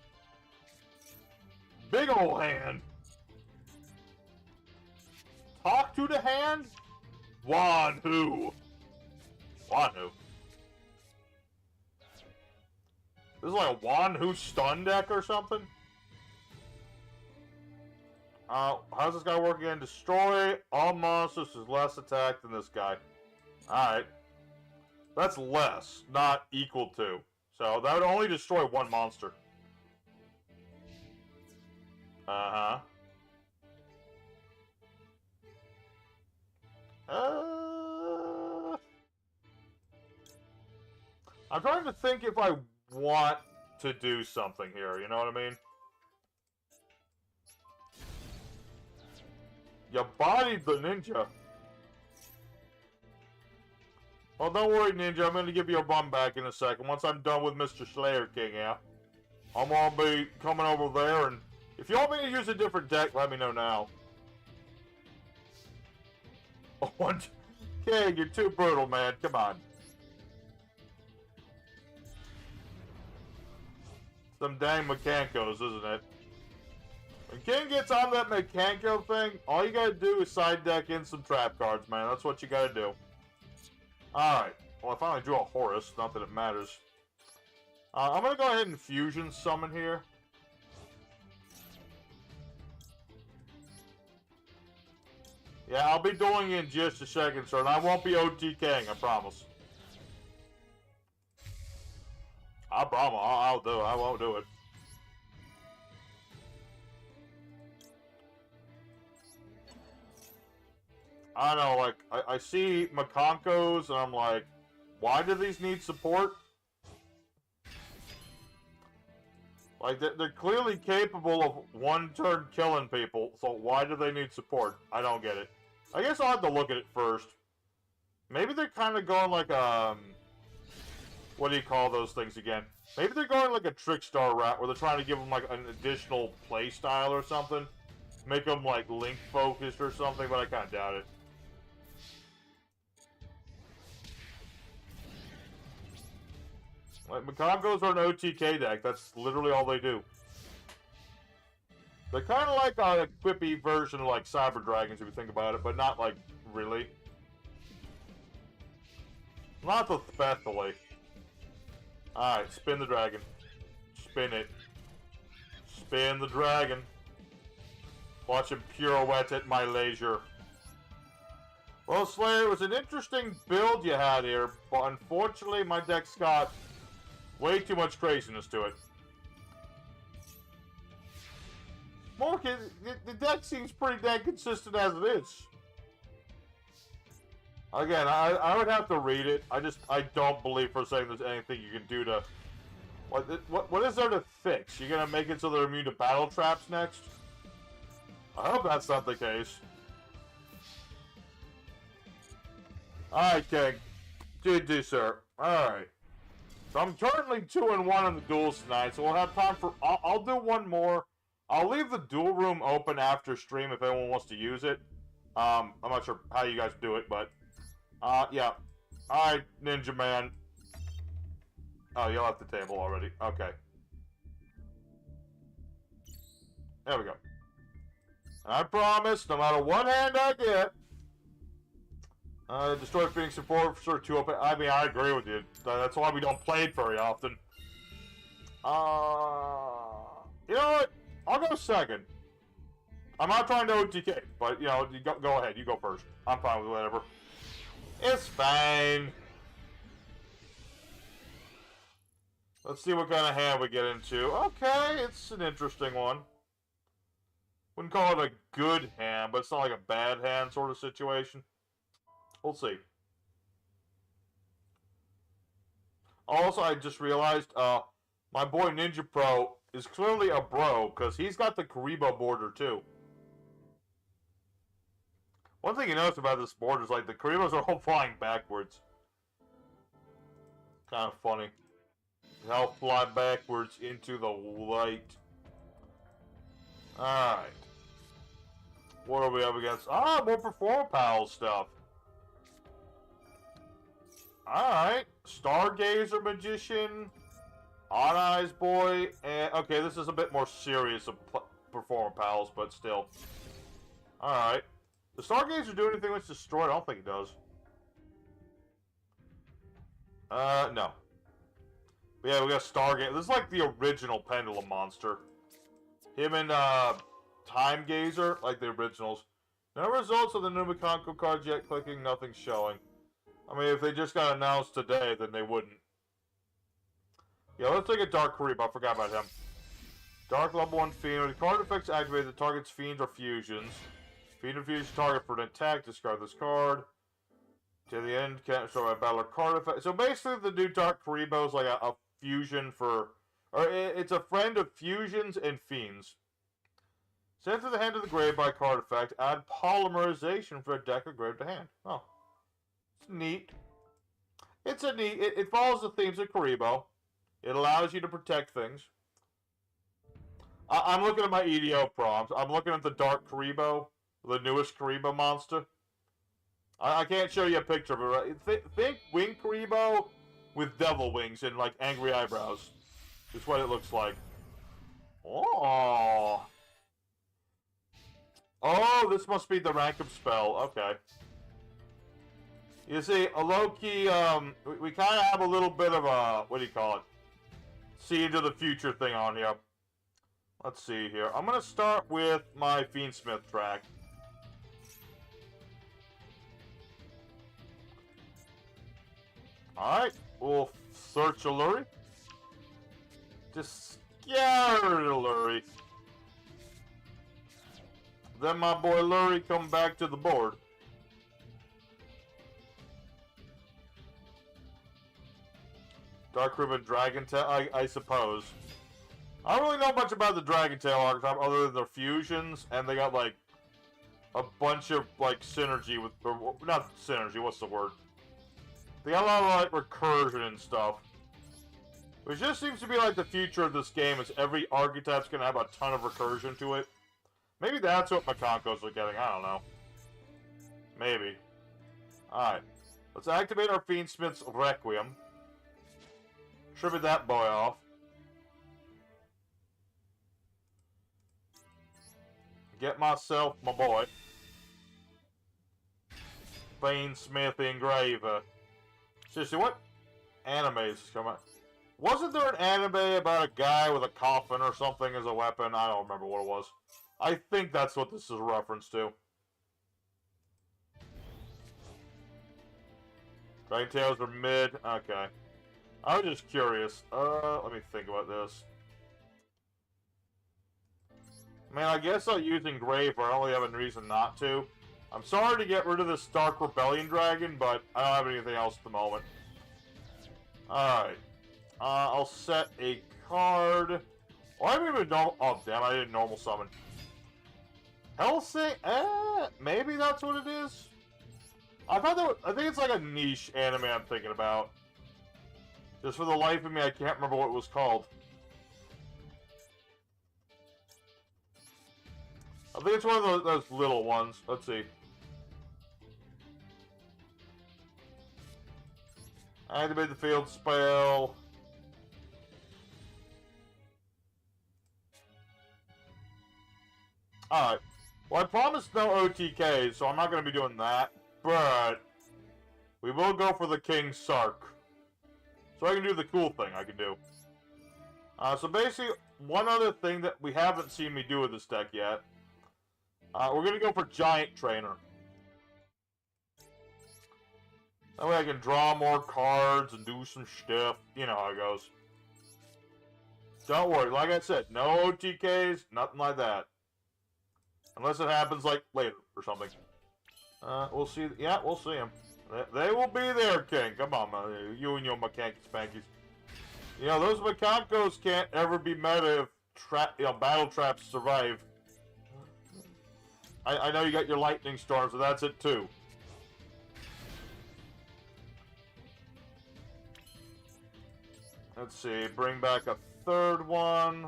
Big ol' hand. Talk to the hand? Wanhu. Wanhu. This is like a Wanhu stun deck or something? How's this guy work again? Destroy all monsters with less attack than this guy. Alright. That's less, not equal to. So that would only destroy one monster. Uh-huh. I'm trying to think if I want to do something here, you know what I mean? You bodied the ninja. Well, don't worry, Ninja. I'm going to give you a bum back in a second. Once I'm done with Mr. Slayer King, yeah? I'm going to be coming over there, and if you want me to use a different deck, let me know now. Oh, King, you're too brutal, man. Come on. Some dang Mechanicos, isn't it? When King gets on that Mechanico thing, all you gotta do is side deck in some trap cards, man. That's what you gotta do. Alright. Well, I finally drew a Horus. Not that it matters. I'm gonna go ahead and fusion summon here. Yeah, I'll be doing it in just a second, sir. And I won't be OTKing, I promise. I promise. I'll do it. I won't do it. I know, like, I see Mechanicos, and I'm like, why do these need support? Like, they're clearly capable of one-turn killing people, so why do they need support? I don't get it. I guess I'll have to look at it first. Maybe they're kind of going like, what do you call those things again? Maybe they're going like a Trickstar route, where they're trying to give them, like, an additional playstyle or something. Make them, like, Link-focused or something, but I kind of doubt it. Like, Mechanicos are an OTK deck. That's literally all they do. They're kind of like a quippy version of, like, Cyber Dragons, if you think about it, but not, like, really. Not especially. Alright, spin the dragon. Spin it. Spin the dragon. Watch him pirouette at my leisure. Well, Slayer, it was an interesting build you had here, but unfortunately my deck's got way too much craziness to it. Morgan, the deck seems pretty dang consistent as it is. Again, I would have to read it. I don't believe for a second there's anything you can do to... What is there to fix? You're gonna make it so they're immune to battle traps next? I hope that's not the case. Alright, King. GG, sir. Alright. So I'm currently 2-1 on the duels tonight, so we'll have time for... I'll do one more. I'll leave the duel room open after stream if anyone wants to use it. I'm not sure how you guys do it, but... yeah. Alright, Ninja Man. Oh, you left the table already. Okay. There we go. I promise, no matter what hand I get, destroy Phoenix and forward for sure 2 open. I mean, I agree with you. That's why we don't play it very often. You know what? I'll go second. I'm not trying to OTK, but, you know, go ahead. You go first. I'm fine with whatever. It's fine. Let's see what kind of hand we get into. Okay, it's an interesting one. Wouldn't call it a good hand, but it's not like a bad hand sort of situation. We'll see. Also, I just realized, my boy Ninja Pro is clearly a bro, because he's got the Karibo border, too. One thing you notice about this board is, like, the Karibos are all flying backwards. Kind of funny. They all fly backwards into the light. Alright. What are we up against? Ah, more Perform Pal stuff. Alright. Stargazer Magician. Odd Eyes Boy. And, okay, this is a bit more serious of Perform Pals, but still. Alright. Does Stargazer do anything when it's destroyed? I don't think it does. No. But yeah, we got Stargazer. This is like the original Pendulum monster. Him and, Time Gazer, like the originals. No results of the new Makonko cards yet. Clicking, nothing showing. I mean, if they just got announced today, then they wouldn't. Yeah, let's take a Dark Karibo. I forgot about him. Dark level 1 Fiend. When the card effects activated, the target's Fiends or Fusions. Fiend and Fusion target for an attack. Discard this card. To the end, can't show a battle or card effect. So basically, the new Dark Karibo is like a fusion for... Or it's a friend of Fusions and Fiends. Send to the hand of the grave by card effect. Add polymerization for a deck of grave to hand. Oh. It's neat. It's a neat... It follows the themes of Karibo. It allows you to protect things. I'm looking at my EDO prompts. I'm looking at the Dark Karibo. The newest Karibo monster. I can't show you a picture of it. Think Wing Karibo with devil wings and, like, angry eyebrows. Is what it looks like. Oh. Oh, this must be the rank up spell. Okay. You see, a low-key, we kind of have a little bit of a, what do you call it? See into the future thing on here. Let's see here. I'm going to start with my Fiendsmith track. Alright, we'll search a Lurie. Just scared a Lurie. Then my boy Lurie come back to the board. Dark Ribbon Dragon Tail, I suppose. I don't really know much about the Dragon Tail archetype other than their fusions, and they got like a bunch of like synergy with, or not synergy, what's the word? They got a lot of like recursion and stuff. Which just seems to be like the future of this game, is every archetype's gonna have a ton of recursion to it. Maybe that's what Makonkos are getting, I don't know. Maybe. Alright. Let's activate our Fiendsmith's Requiem. Tribute that boy off. Get myself my boy. Fiendsmith Engraver. Seriously, what anime is this coming out? Wasn't there an anime about a guy with a coffin or something as a weapon? I don't remember what it was. I think that's what this is a reference to. Dragon Tails are mid. Okay. I was just curious. Let me think about this. I mean, I guess I'll use Engrave, but I only have a reason not to. I'm sorry to get rid of this Dark Rebellion Dragon, but I don't have anything else at the moment. Alright. I'll set a card. Oh, I haven't even normal. Oh, damn, I didn't normal summon. Hellsing? Maybe that's what it is? I think it's like a niche anime I'm thinking about. Just for the life of me, I can't remember what it was called. I think it's one of those little ones. Let's see. Activate the field spell. Alright. Well, I promised no OTKs, so I'm not going to be doing that. But we will go for the King Sark. So I can do the cool thing I can do. So basically, one other thing that we haven't seen me do with this deck yet. We're going to go for Giant Trainer. That way I can draw more cards and do some stuff. You know how it goes. Don't worry, like I said, no OTKs, nothing like that. Unless it happens, like, later or something. We'll see. Yeah, we'll see them. They will be there, King. Come on, man. You and your Macanky Spankies. You know, those Macancos can't ever be meta if battle traps survive. I know you got your Lightning Storm, so that's it, too. Let's see. Bring back a third one.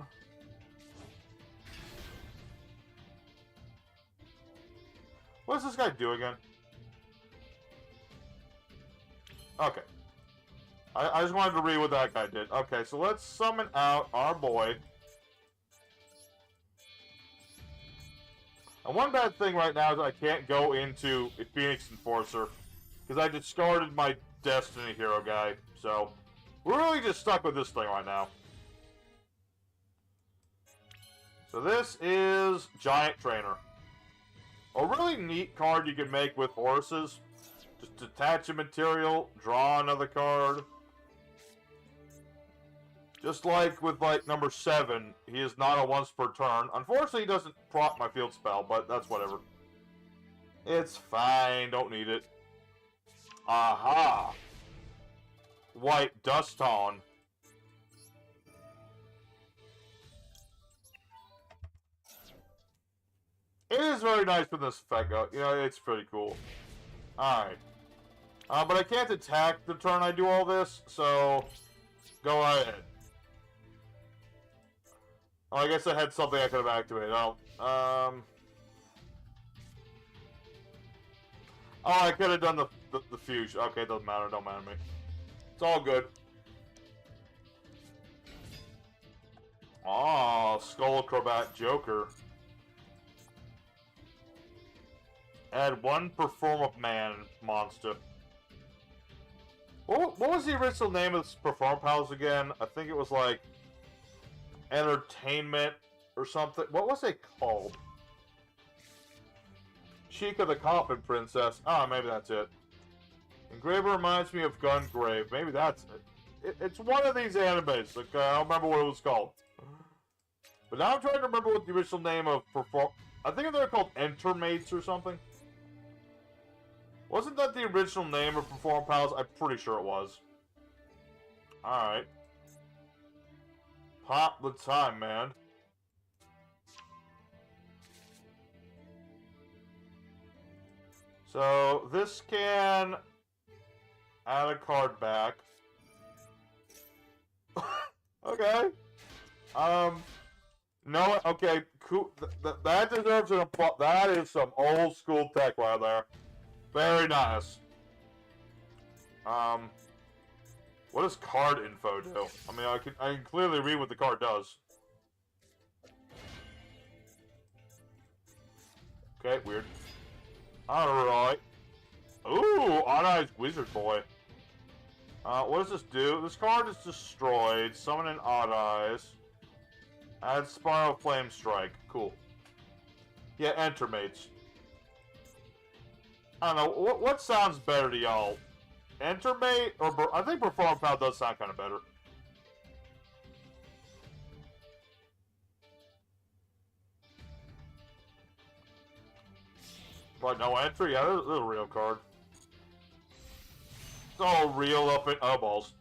What does this guy do again? Okay. I just wanted to read what that guy did. Okay, so let's summon out our boy. And one bad thing right now is I can't go into a Phoenix Enforcer because I discarded my Destiny Hero guy. So, we're really just stuck with this thing right now. So this is Giant Trainer. A really neat card you can make with Horuses. Just detach a material, draw another card. Just like with, like, number 7, he is not a once per turn. Unfortunately, he doesn't prop my field spell, but that's whatever. It's fine, don't need it. Aha! White Dust On. It is very nice with this effect, you know, it's pretty cool. Alright. But I can't attack the turn I do all this, so go ahead. Oh, I guess I had something I could have activated. Oh, I could have done the fusion. Okay, it doesn't matter. Don't matter to me. It's all good. Oh, Skull Acrobat Joker. Add 1 Perform of Man monster. What was the original name of this Perform Pals again? I think it was like Entertainment or something. What was it called? Chica the Coffin Princess. Oh, maybe that's it. Engraver reminds me of Gungrave. Maybe that's it. It's one of these animes. Like, I don't remember what it was called. But now I'm trying to remember what the original name of Perform... I think they're called Entermates or something. Wasn't that the original name of Perform Pals? I'm pretty sure it was. Alright. Pop the time, man. So, this can add a card back. Okay. No, okay, cool. That deserves an applause. That is some old school tech right there. Very nice. What does card info do? I mean, I can clearly read what the card does. Okay, weird. Alright. Ooh, Odd-Eyes Wizard Boy. What does this do? This card is destroyed. Summon an Odd-Eyes. Add Spiral Flame Strike. Cool. Yeah, Entermates. I don't know, what sounds better to y'all? Entermate or... I think Perform Pal does sound kind of better. But no entry? Yeah, this is a real card. It's all real up in balls.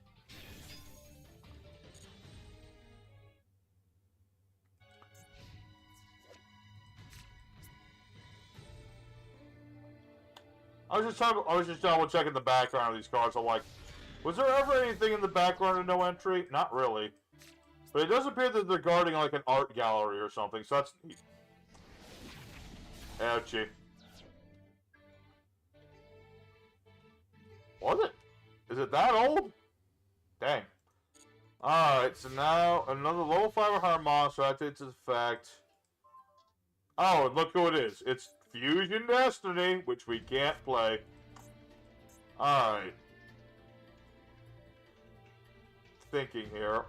I was just double checking the background of these cards. I'm like, was there ever anything in the background of no entry? Not really. But it does appear that they're guarding like an art gallery or something, so that's neat. Ouchie. Was it? Is it that old? Dang. Alright, so now another level 5 or higher monster activates its effect. Oh, and look who it is. It's Fusion Destiny, which we can't play. Alright. Thinking here.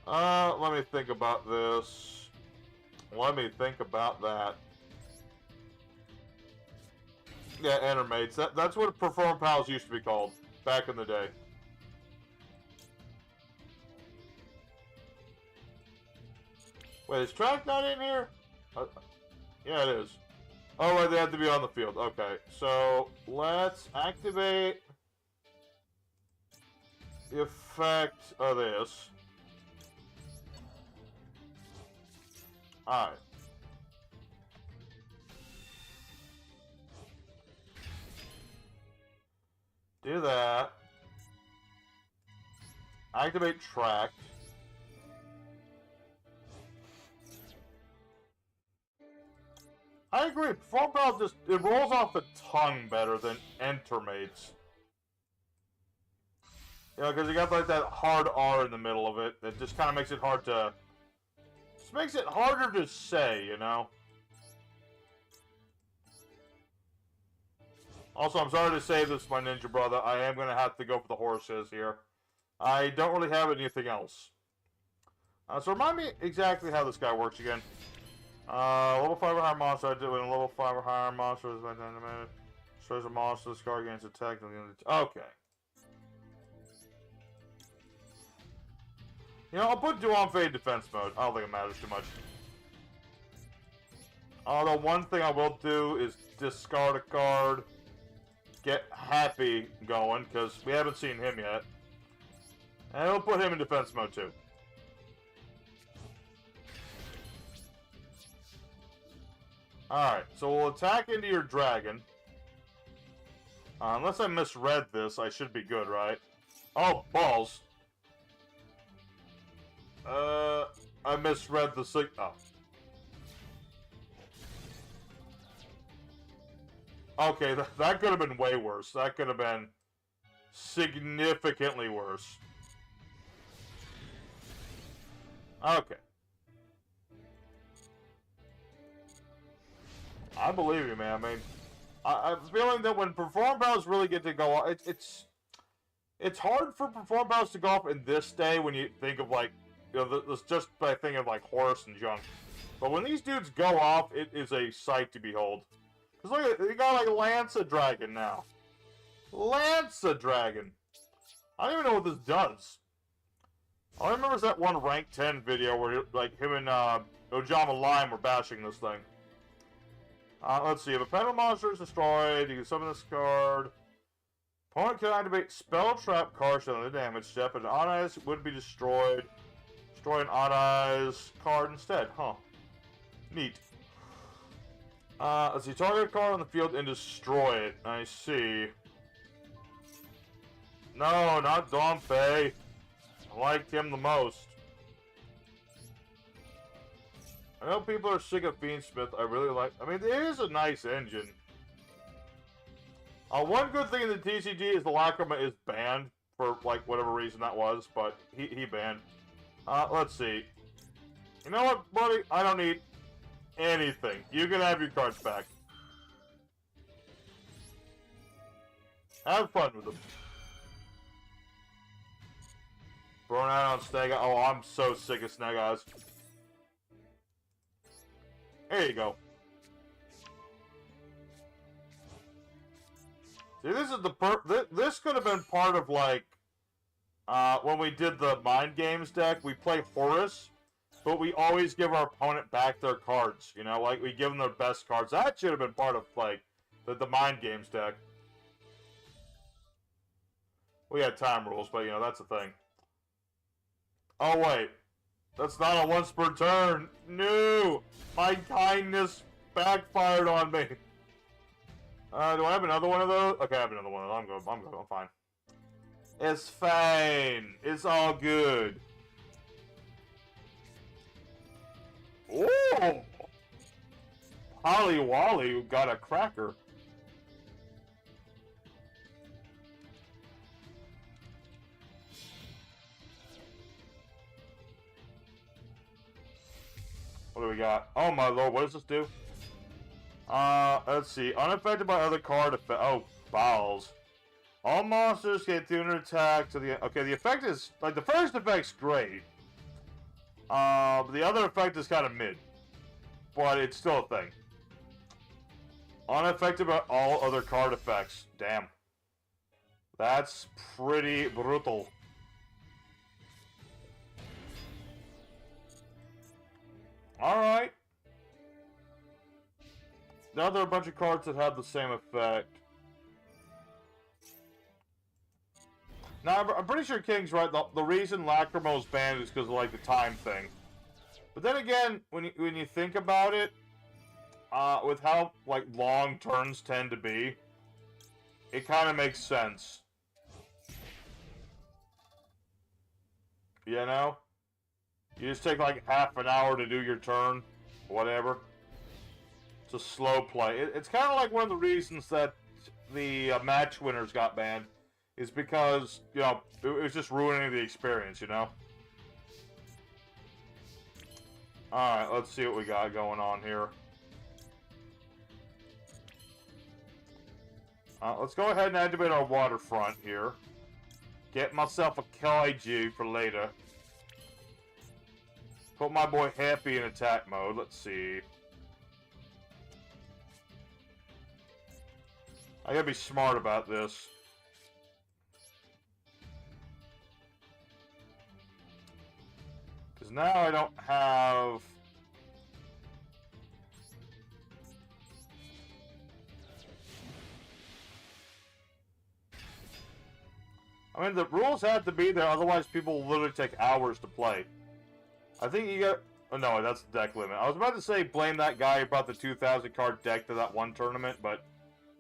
Let me think about this. Let me think about that. Yeah, Entermates. That's what Perform Pals used to be called back in the day. Wait, is track not in here? Yeah, it is. Oh, right, they have to be on the field. Okay, so let's activate the effect of this. Alright. Do that. Activate track. I agree. Perform Pal just, it rolls off the tongue better than Entermates. You know, because you got like that hard R in the middle of it. That just kind of makes it hard to... Just makes it harder to say, you know? Also, I'm sorry to say this, my ninja brother. I am going to have to go for the Horuses here. I don't really have anything else. So remind me exactly how this guy works again. Level 5 or higher monster, I do it. Level 5 or higher monster is by the animated. Destroys a monster, this card gains attack. Okay. You know, I'll put Duan Fade defense mode. I don't think it matters too much. Although one thing I will do is discard a card. Get Happy going, because we haven't seen him yet. And we'll put him in defense mode too. Alright, so we'll attack into your dragon. Unless I misread this, I should be good, right? Oh, balls. I misread the oh. Okay, that could have been way worse. That could have been significantly worse. Okay. I believe you, man. I mean, I'm feeling that when Perform Pals really get to go off, it's hard for Perform Pals to go off in this day when you think of, like, you know, this just by thinking of, like, Horus and junk. But when these dudes go off, it is a sight to behold. Because look, they got, like, Lancer Dragon now. Lancer Dragon. I don't even know what this does. All I remember is that one rank 10 video where, like, him and Ojama Lime were bashing this thing. Let's see. If a penalty monster is destroyed, you can summon this card. Opponent can activate Spell Trap card on the damage step, and Odd Eyes would be destroyed. Destroy an Odd Eyes card instead. Huh. Neat. Let's see. Target a card on the field and destroy it. I see. No, not Dom Fei. I liked him the most. I know people are sick of Fiendsmith. I really like... I mean, it is a nice engine. One good thing in the TCG is the Lacrima is banned for, like, whatever reason that was, but he banned. Let's see. You know what, buddy? I don't need anything. You can have your cards back. Have fun with them. Burn out on Snag. Oh, I'm so sick of Snag Eyes. There you go. See, this is the this could have been part of, like, when we did the Mind Games deck, we play Horus, but we always give our opponent back their cards, you know? Like, we give them their best cards. That should have been part of, like, the Mind Games deck. We had time rules, but, you know, that's the thing. Oh, wait. That's not a once per turn. No! My kindness backfired on me. Do I have another one of those? Okay, I have another one of those. I'm good. I'm fine. It's fine. It's all good. Oh! Holly Wally got a cracker. What do we got? Oh my lord, what does this do? Let's see. Unaffected by other card effect. Oh, balls. All monsters get through an attack to the... Okay, the effect is... Like, the first effect's great. But the other effect is kind of mid. But it's still a thing. Unaffected by all other card effects. Damn. That's pretty brutal. Alright. Now there are a bunch of cards that have the same effect. Now, I'm pretty sure King's right. The reason Lacrimo's banned is because of, like, the time thing. But then again, when you think about it, with how, like, long turns tend to be, it kind of makes sense. You know? You just take, like, half an hour to do your turn. Whatever. It's a slow play. It's kind of like one of the reasons that the match winners got banned. Is because, you know, it was just ruining the experience, you know? Alright, let's see what we got going on here. Let's go ahead and activate our waterfront here. Get myself a Kaiju for later. Put my boy Happy in attack mode. Let's see. I gotta be smart about this. Because now I don't have... I mean, the rules have to be there, otherwise people will literally take hours to play. I think you got... Oh, no, that's the deck limit. I was about to say blame that guy who brought the 2,000 card deck to that one tournament, but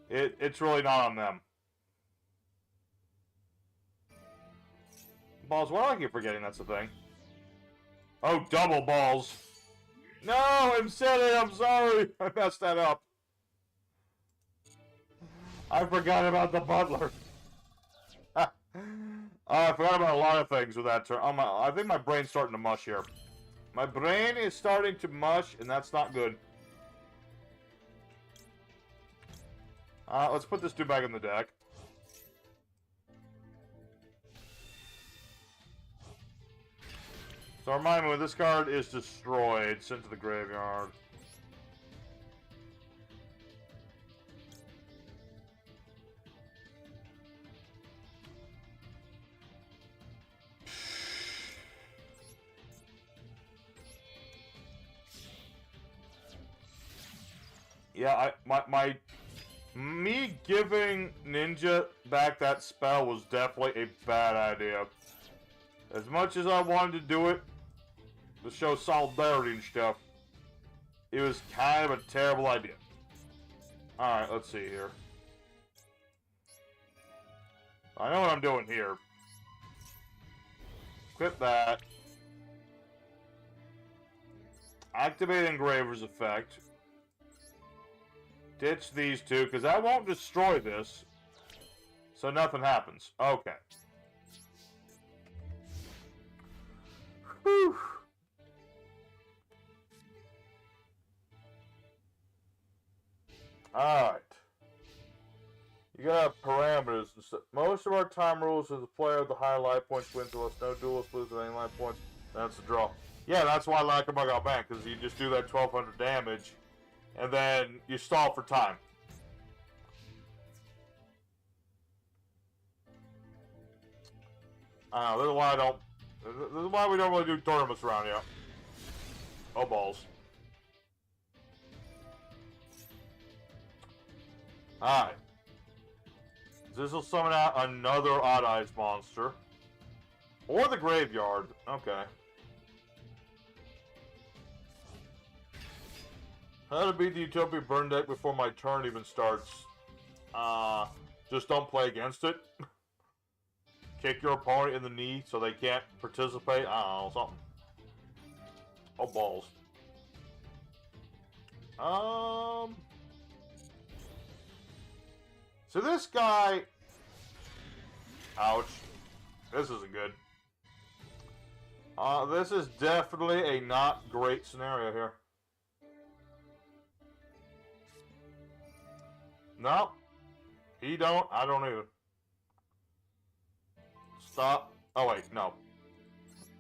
it's really not on them. Balls, why do I keep forgetting that's the thing? Oh, double balls. No, I'm silly, I'm sorry. I messed that up. I forgot about the butler. I forgot about a lot of things with that turn. I think my brain's starting to mush here. My brain is starting to mush, and that's not good. Let's put this dude back in the deck. So remind me, when this card is destroyed, sent to the graveyard. Yeah, me giving Ninja back that spell was definitely a bad idea. As much as I wanted to do it, to show solidarity and stuff, it was kind of a terrible idea. Alright, let's see here. I know what I'm doing here. Quit that. Activate Engraver's effect. Ditch these two, because that won't destroy this. So nothing happens. Okay. Whew. Alright. You got parameters. Most of our time rules is the player with the higher life points wins the list. No duelist loses any life points. That's the draw. Yeah, that's why Lacrima got banned, because you just do that 1200 damage, and then you stall for time. I know, this is why I don't... This is why we don't really do tournaments around here. Oh, balls. Alright. This will summon out another Odd Eyes monster. Or the graveyard. Okay. How to beat the Utopia burn deck before my turn even starts. Just don't play against it. Kick your opponent in the knee so they can't participate. I don't know, something. Oh, balls. So this guy... Ouch. This isn't good. This is definitely a not great scenario here. No. He don't. I don't either. Stop. Oh, wait. No.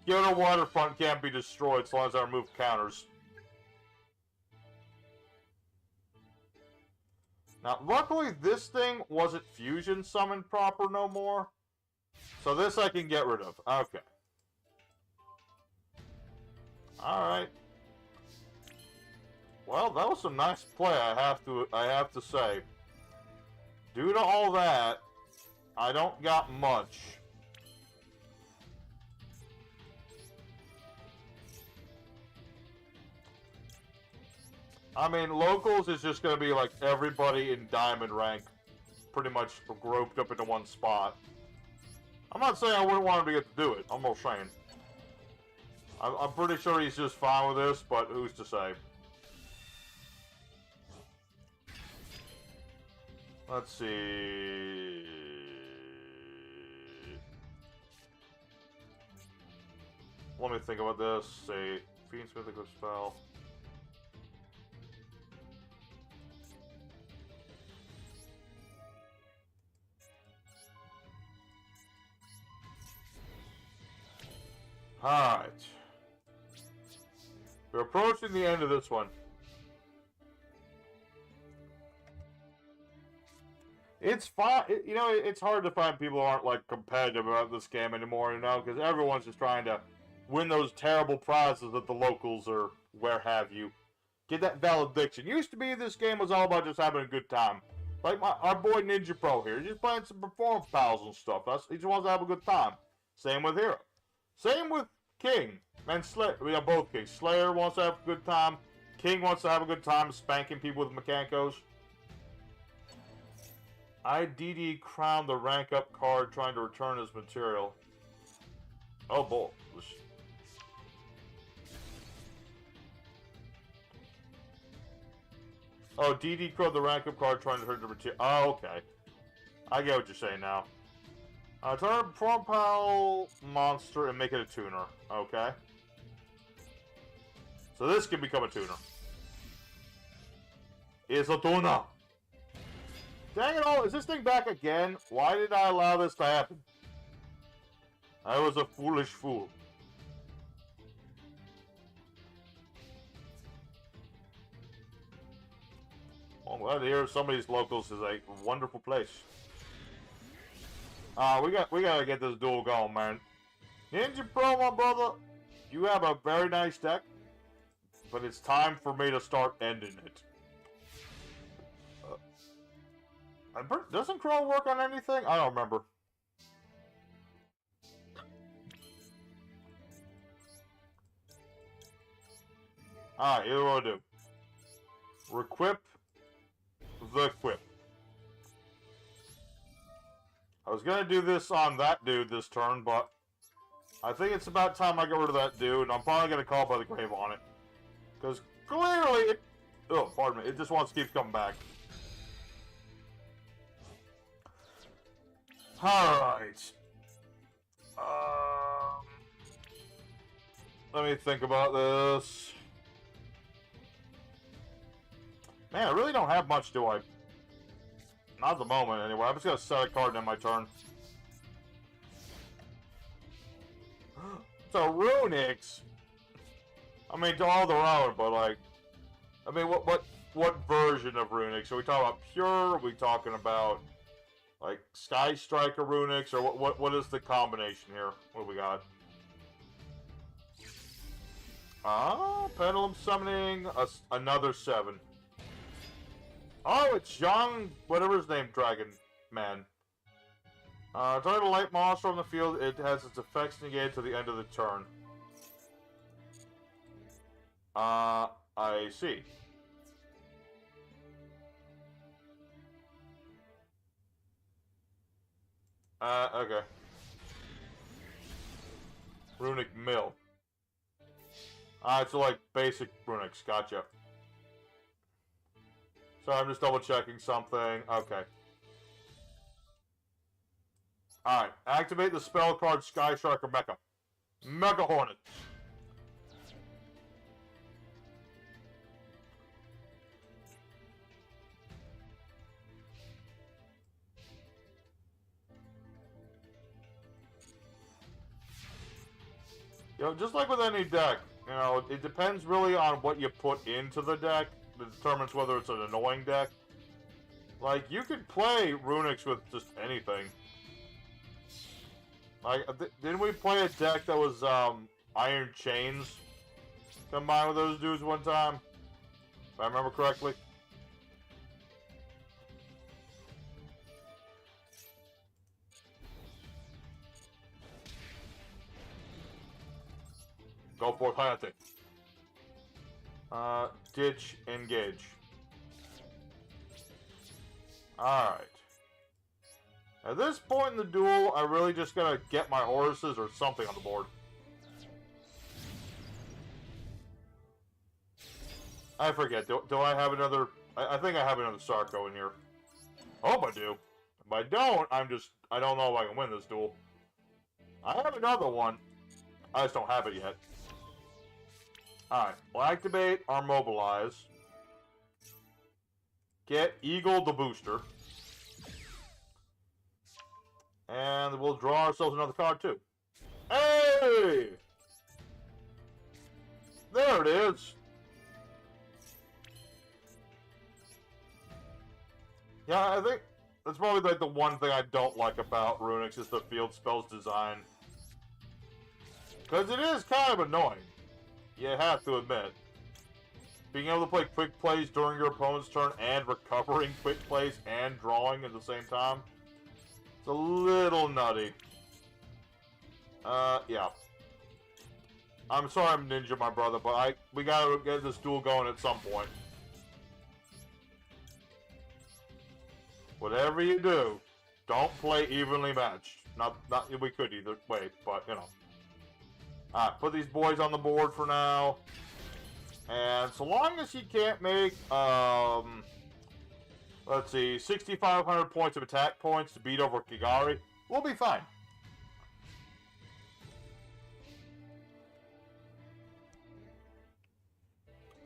Kyoto Waterfront can't be destroyed as long as I remove counters. Now, luckily, this thing wasn't fusion summoned proper no more. So this I can get rid of. Okay. Alright. Well, that was some nice play, I have to say. Due to all that, I don't got much. I mean, locals is just going to be like everybody in diamond rank pretty much groped up into one spot. I'm not saying I wouldn't want him to get to do it. I'm not saying. I'm pretty sure he's just fine with this, but who's to say? Let's see. Let me think about this. Say, Fiend Smith a good spell. Alright. We're approaching the end of this one. It's fine. You know, it's hard to find people who aren't, like, competitive about this game anymore, you know, because everyone's just trying to win those terrible prizes at the locals or where have you. Get that valediction. Used to be this game was all about just having a good time. Like our boy Ninja Pro here. He's just playing some performance pals and stuff. He just wants to have a good time. Same with Hero. Same with King and Slayer. We have both Kings. Slayer wants to have a good time. King wants to have a good time spanking people with Mechanicos. IDD Crown the rank up card trying to return his material. Oh boy. Oh, DD Crow the rank up card trying to return the material. Oh, okay. I get what you're saying now. Turn a Propel monster and make it a tuner. Okay. So this can become a tuner. It's a tuner. Dang it all, is this thing back again? Why did I allow this to happen? I was a foolish fool. Well, I'm glad to hear some of these locals is a wonderful place. We gotta get this duel going, man. Ninja Pro, my brother, you have a very nice deck, but it's time for me to start ending it. Doesn't Crow work on anything? I don't remember. Alright, here's what I'll do. Requip the Quip. I was gonna do this on that dude this turn, but I think it's about time I get rid of that dude, and I'm probably gonna call by the grave on it. Because clearly it... Oh, pardon me. It just wants to keep coming back. Alright. Let me think about this. Man, I really don't have much, do I? Not at the moment, anyway. I'm just gonna set a card in my turn. So, Runix. I mean, to all their own, but like... I mean, what version of Runix? Are we talking about pure? Are we talking about Like Sky Striker Runics, or what is the combination here? What do we got? Pendulum summoning another 7. Oh, it's young, whatever his name, Dragon Man. Target a light monster on the field, it has its effects negated to the end of the turn. I see. Okay. Runic Mill. Alright, so like basic runics, gotcha. So I'm just double checking something. Okay. Alright, activate the spell card Sky Striker Mecha. Mega Hornet. You know, just like with any deck, you know, it depends really on what you put into the deck that determines whether it's an annoying deck. Like, you could play Runics with just anything. Like, didn't we play a deck that was, Iron Chains combined with those dudes one time? If I remember correctly. Go for it, Hayate. Ditch, engage. Alright. At this point in the duel, I really just gotta get my Horuses or something on the board. I forget, do I have another... I think I have another Sarko in here. Hope I do. If I don't, I don't know if I can win this duel. I have another one. I just don't have it yet. Alright, we'll activate our Mobilize. Get Eagle the booster. And we'll draw ourselves another card too. Hey! There it is. Yeah, I think that's probably like the one thing I don't like about Runics is the field spells design. Because it is kind of annoying. You have to admit. Being able to play quick plays during your opponent's turn and recovering quick plays and drawing at the same time. It's a little nutty. Yeah. I'm sorry I'm Ninja, my brother, but we gotta get this duel going at some point. Whatever you do, don't play evenly matched. Not we could either way, but you know. Alright, put these boys on the board for now. And so long as he can't make, let's see, 6,500 points of attack points to beat over Kigari, we'll be fine.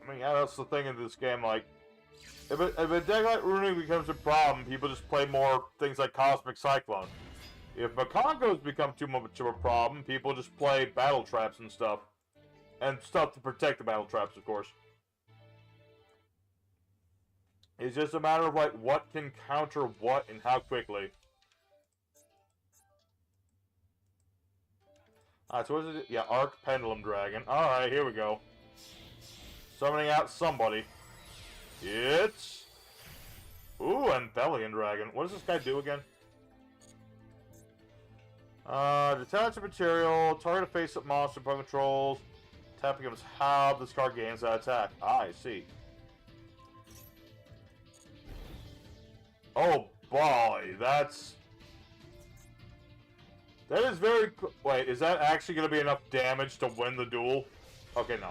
I mean, yeah, that's the thing in this game, like, if a deck like Runic becomes a problem, people just play more things like Cosmic Cyclone. If Makongos become too much of a problem, people just play Battle Traps and stuff. And stuff to protect the Battle Traps, of course. It's just a matter of, like, what can counter what and how quickly. Alright, so what is it? Yeah, Arc Pendulum Dragon. Alright, here we go. Summoning out somebody. It's... Ooh, Anthelian Dragon. What does this guy do again? Detach a material, target a face-up monster by controls, tap becomes how this card gains that attack. Ah, I see. Oh boy, that is very... Wait, is that actually going to be enough damage to win the duel? Okay, no.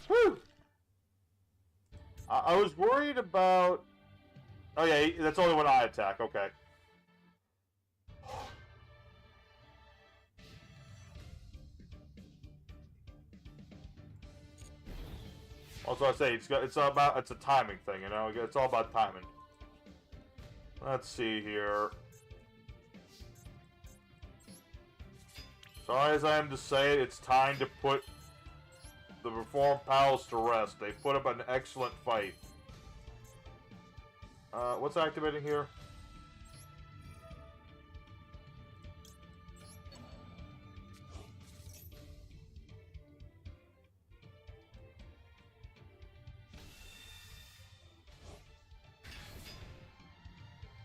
Whew! I was worried about... Oh yeah, that's only when I attack, okay. Also, I say it's a timing thing, you know. It's all about timing. Let's see here. Sorry as I am to say it, it's time to put the Reformed Pals to rest. They put up an excellent fight. What's activating here?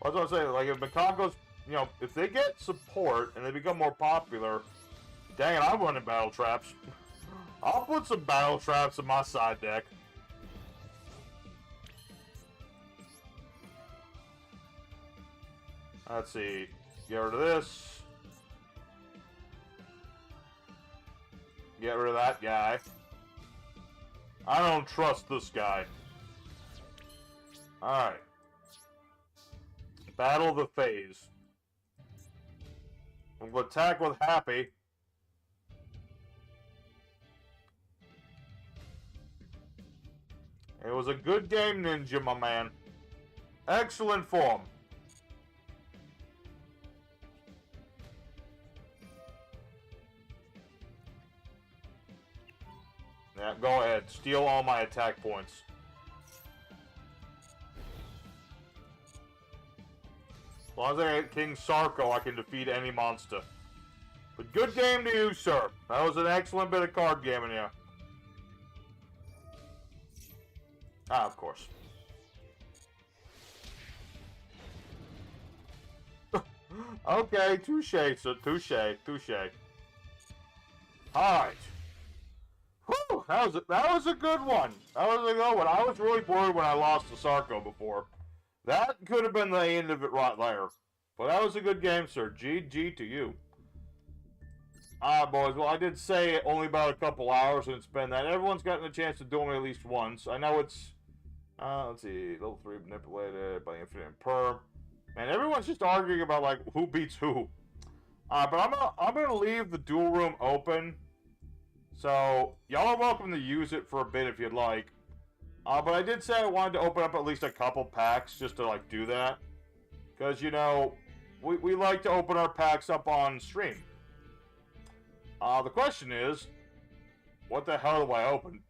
I was gonna say, like, if Makongo's, you know, if they get support and they become more popular, dang it, I'm running battle traps. I'll put some battle traps in my side deck. Let's see. Get rid of this. Get rid of that guy. I don't trust this guy. Alright. Battle the phase. I'm going to attack with Happy. It was a good game, Ninja, my man. Excellent form. Yeah, go ahead. Steal all my attack points. As long as I get King Sarko, I can defeat any monster. But good game to you, sir. That was an excellent bit of card gaming here. Ah, of course. Okay, touche, sir. Touche. Alright. Whew, that was a good one. That was a good one. I was really worried when I lost to Sarko before. That could have been the end of it right there. But that was a good game, sir. GG to you. Alright, boys. Well, I did say only about a couple hours, and it's been that. Everyone's gotten a chance to duel me at least once. I know it's... let's see. Level 3 manipulated by Infinite and Perm. Man, everyone's just arguing about, like, who beats who. But I'm gonna leave the duel room open. So, y'all are welcome to use it for a bit if you'd like. But I did say I wanted to open up at least a couple packs just to, like, do that. Because, you know, we like to open our packs up on stream. The question is, what the hell do I open?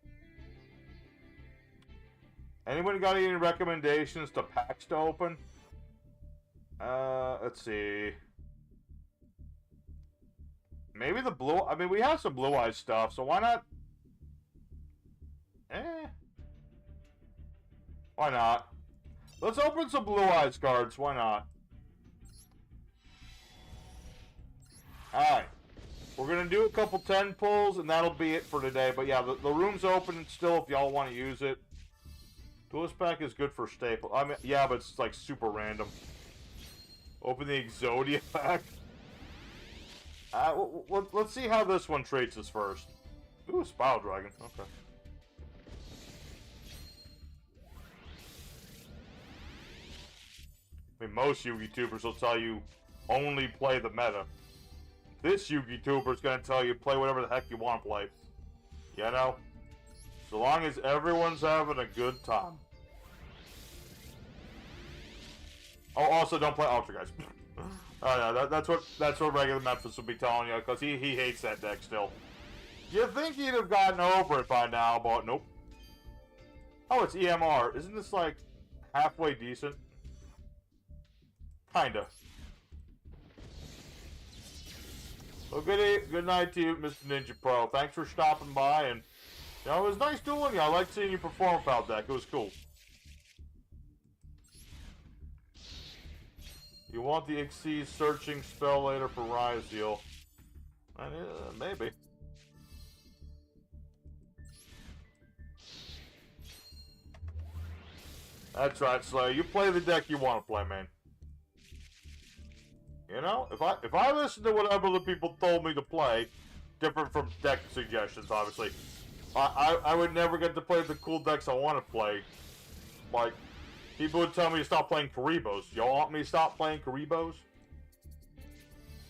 Anyone got any recommendations to packs to open? Let's see. Maybe the blue... I mean, we have some Blue Eyes stuff, so why not... Why not? Let's open some Blue Eyes cards. Why not? Alright. We're going to do a couple 10 pulls, and that'll be it for today. But yeah, the room's open still if y'all want to use it. Duelist pack is good for staple. I mean, yeah, but it's like super random. Open the Exodia pack. Let's see how this one treats us first. Ooh, Spiral Dragon. Okay. I mean, most YouTubers will tell you only play the meta. This YouTuber is going to tell you play whatever the heck you want to play. You know? So long as everyone's having a good time. Oh, also don't play Ultra, guys. Oh yeah, that's what regular Memphis would be telling you, because he hates that deck still. You'd think he'd have gotten over it by now, but nope. Oh, it's EMR. Isn't this like halfway decent? Kinda. Well, good night to you, Mr. Ninja Pro. Thanks for stopping by, and you know, it was nice dueling you. I liked seeing you perform without deck. It was cool. You want the Xyz searching spell later for Rise deal? Maybe. That's right, Slayer. You play the deck you want to play, man. You know, if I listen to what other people told me to play, different from deck suggestions, obviously, I would never get to play the cool decks I want to play. Like, people would tell me to stop playing Karibos. Y'all want me to stop playing Karibos?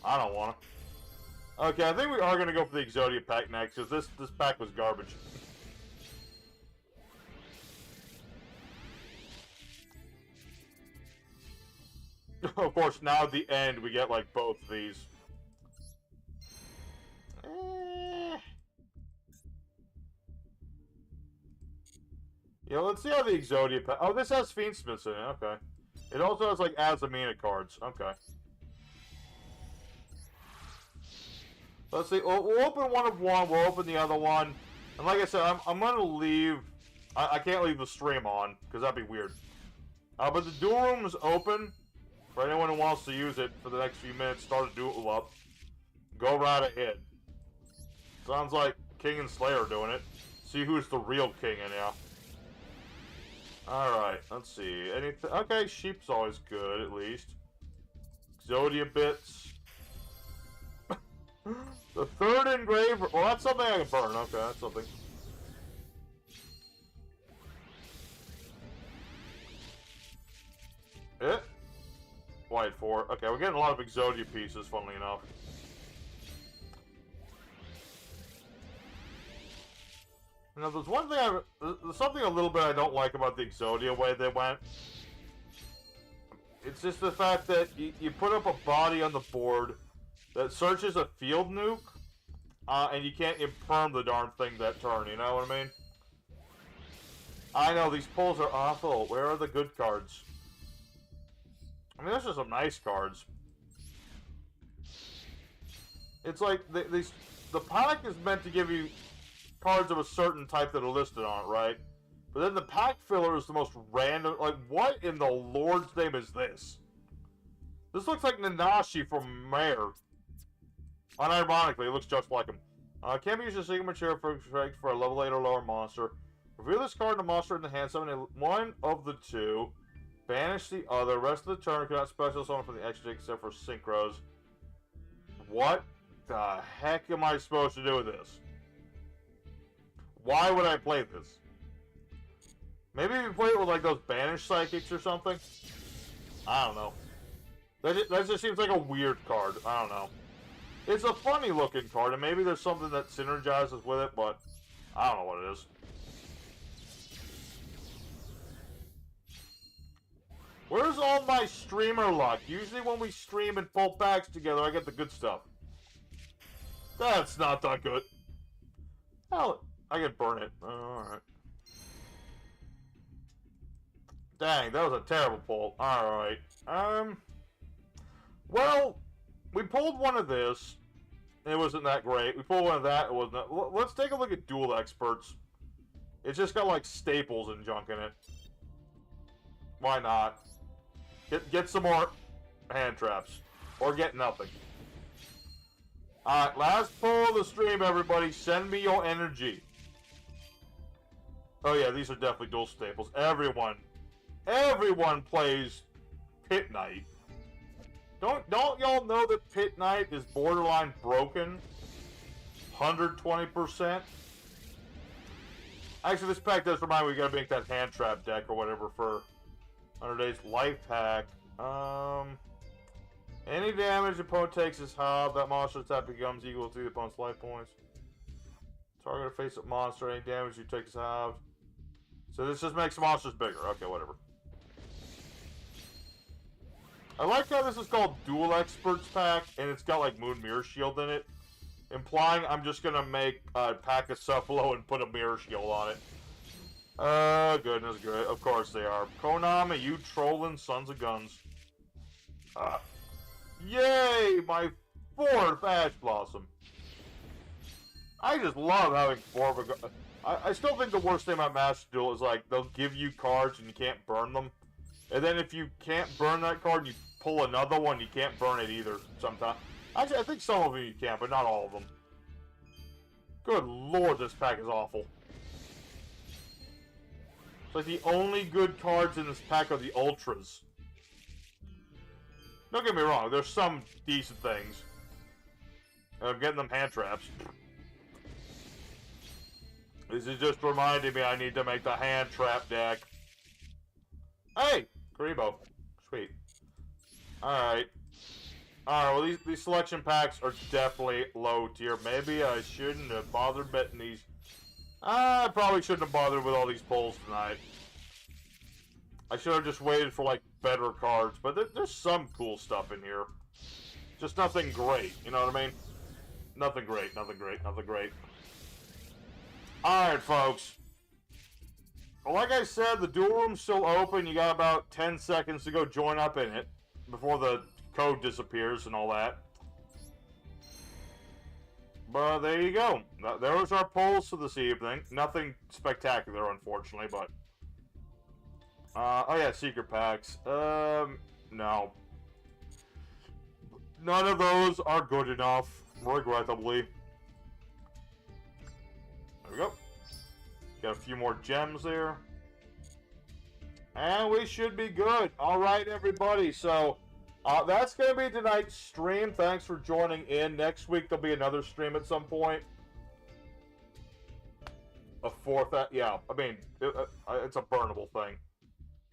I don't want to. Okay, I think we are going to go for the Exodia pack next, because this pack was garbage. Of course, now at the end, we get, like, both of these. Yeah, let's see how the Exodia pack... Oh, this has Fiendsmiths in it, okay. It also has, like, Azamina cards, okay. Let's see, we'll open one of one, we'll open the other one. And like I said, I'm gonna leave... I can't leave the stream on, because that'd be weird. But the duel room is open. For anyone who wants to use it for the next few minutes, start a duel up. Go right ahead. Sounds like King and Slayer doing it. See who's the real king anyhow. Alright, let's see. Anything? Okay, sheep's always good, at least. Exodia bits. The third engraver. Well, that's something I can burn. Okay, that's something. White 4. Okay, we're getting a lot of Exodia pieces, funnily enough. Now, there's one thing there's something a little bit I don't like about the Exodia way they went. It's just the fact that you put up a body on the board that searches a field nuke, and you can't imperm the darn thing that turn, you know what I mean? I know, these pulls are awful. Where are the good cards? I mean, those are some nice cards. It's like, the pack is meant to give you cards of a certain type that are listed on it, right? But then the pack filler is the most random. Like, what in the Lord's name is this? This looks like Nanashi from Mare. Unironically, it looks just like him. Can't be used as a single material for a level 8 or lower monster. Reveal this card in the monster in the hand, summon one of the two. Banish the other. Rest of the turn cannot special summon from the extra deck except for synchros. What the heck am I supposed to do with this? Why would I play this? Maybe if you play it with like those banished psychics or something? I don't know. That just seems like a weird card. I don't know. It's a funny looking card, and maybe there's something that synergizes with it, but I don't know what it is. Where's all my streamer luck? Usually when we stream and pull packs together, I get the good stuff. That's not that good. Hell, I can burn it. Alright. Dang, that was a terrible pull. Alright. Well, we pulled one of this. It wasn't that great. We pulled one of that. It wasn't. Let's take a look at Duel Experts. It's just got like staples and junk in it. Why not? Get some more hand traps. Or get nothing. Alright, last pull of the stream, everybody. Send me your energy. Oh yeah, these are definitely dual staples. Everyone plays Pit Knight. Don't y'all know that Pit Knight is borderline broken? 120%? Actually, this pack does remind me we gotta make that hand trap deck or whatever for 100 days. Life hack. Any damage the opponent takes is halved. That monster attack becomes equal to the opponent's life points. Target a face-up monster. Any damage you take is halved. So this just makes monsters bigger. Okay, whatever. I like how this is called Duel Experts Pack, and it's got like Moon Mirror Shield in it, implying I'm just gonna make a pack of Cephalo and put a Mirror Shield on it. Oh, goodness good. Of course they are. Konami, you trolling sons of guns. Yay! My 4th Ash Blossom. I just love having 4 of a... I still think the worst thing about Master Duel is like, they'll give you cards and you can't burn them. And then if you can't burn that card and you pull another one, you can't burn it either sometimes. Actually, I think some of them you can, but not all of them. Good lord, this pack is awful. It's like the only good cards in this pack are the Ultras. Don't get me wrong, there's some decent things. I'm getting them hand traps. This is just reminding me I need to make the hand trap deck. Hey! Karibo. Sweet. Alright. Alright, well these selection packs are definitely low tier. Maybe I shouldn't have bothered betting these. I probably shouldn't have bothered with all these pulls tonight. I should have just waited for like better cards. But there's some cool stuff in here. Just nothing great, you know what I mean? Nothing great, nothing great, nothing great. Alright, folks. Well, like I said, the duel room's still open. You got about 10 seconds to go join up in it before the code disappears and all that. But there you go. There was our polls for this evening. Nothing spectacular, unfortunately, but... oh yeah, secret packs. No. none of those are good enough, regrettably. There we go. Got a few more gems there. And we should be good. Alright, everybody. So, that's going to be tonight's stream. Thanks for joining in. Next week, there'll be another stream at some point. A fourth, yeah. I mean, it's a burnable thing.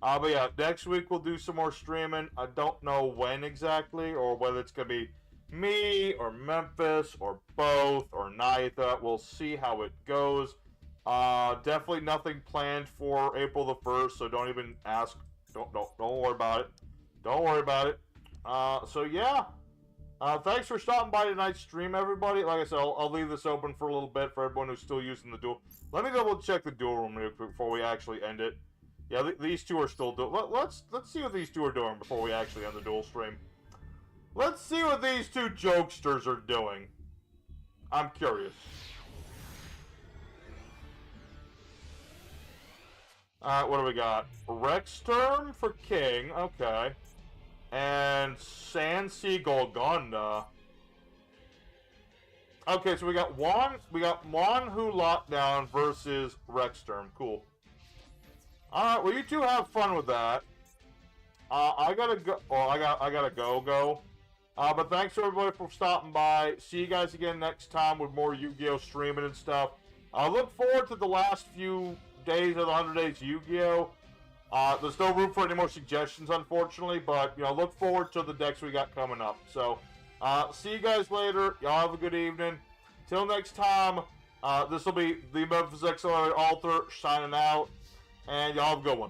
But yeah, next week we'll do some more streaming. I don't know when exactly, or whether it's going to be me, or Memphis, or both, or neither. We'll see how it goes. Definitely nothing planned for April the 1st, so don't even ask. Don't worry about it. Don't worry about it. So yeah. Thanks for stopping by tonight's stream, everybody. Like I said, I'll leave this open for a little bit for everyone who's still using the duel. Let me double check the duel room real quick before we actually end it. Yeah, these two are still doing. Let's see what these two are doing before we actually end the duel stream. Let's see what these two jokesters are doing. I'm curious. Alright, what do we got? Rexterm for King, okay. And Sansi Golgonda. Okay, so we got Juan Who Lockdown versus Rexterm. Cool. Alright, well you two have fun with that. I gotta go. Well, I gotta go. But thanks everybody for stopping by. See you guys again next time with more Yu-Gi-Oh! Streaming and stuff. I look forward to the last few days of the 100 Days Yu-Gi-Oh! There's no room for any more suggestions, unfortunately, but, you know, look forward to the decks we got coming up. So, see you guys later. Y'all have a good evening. Till next time, this will be the Memphis Accelerated Alter signing out, and y'all have a good one.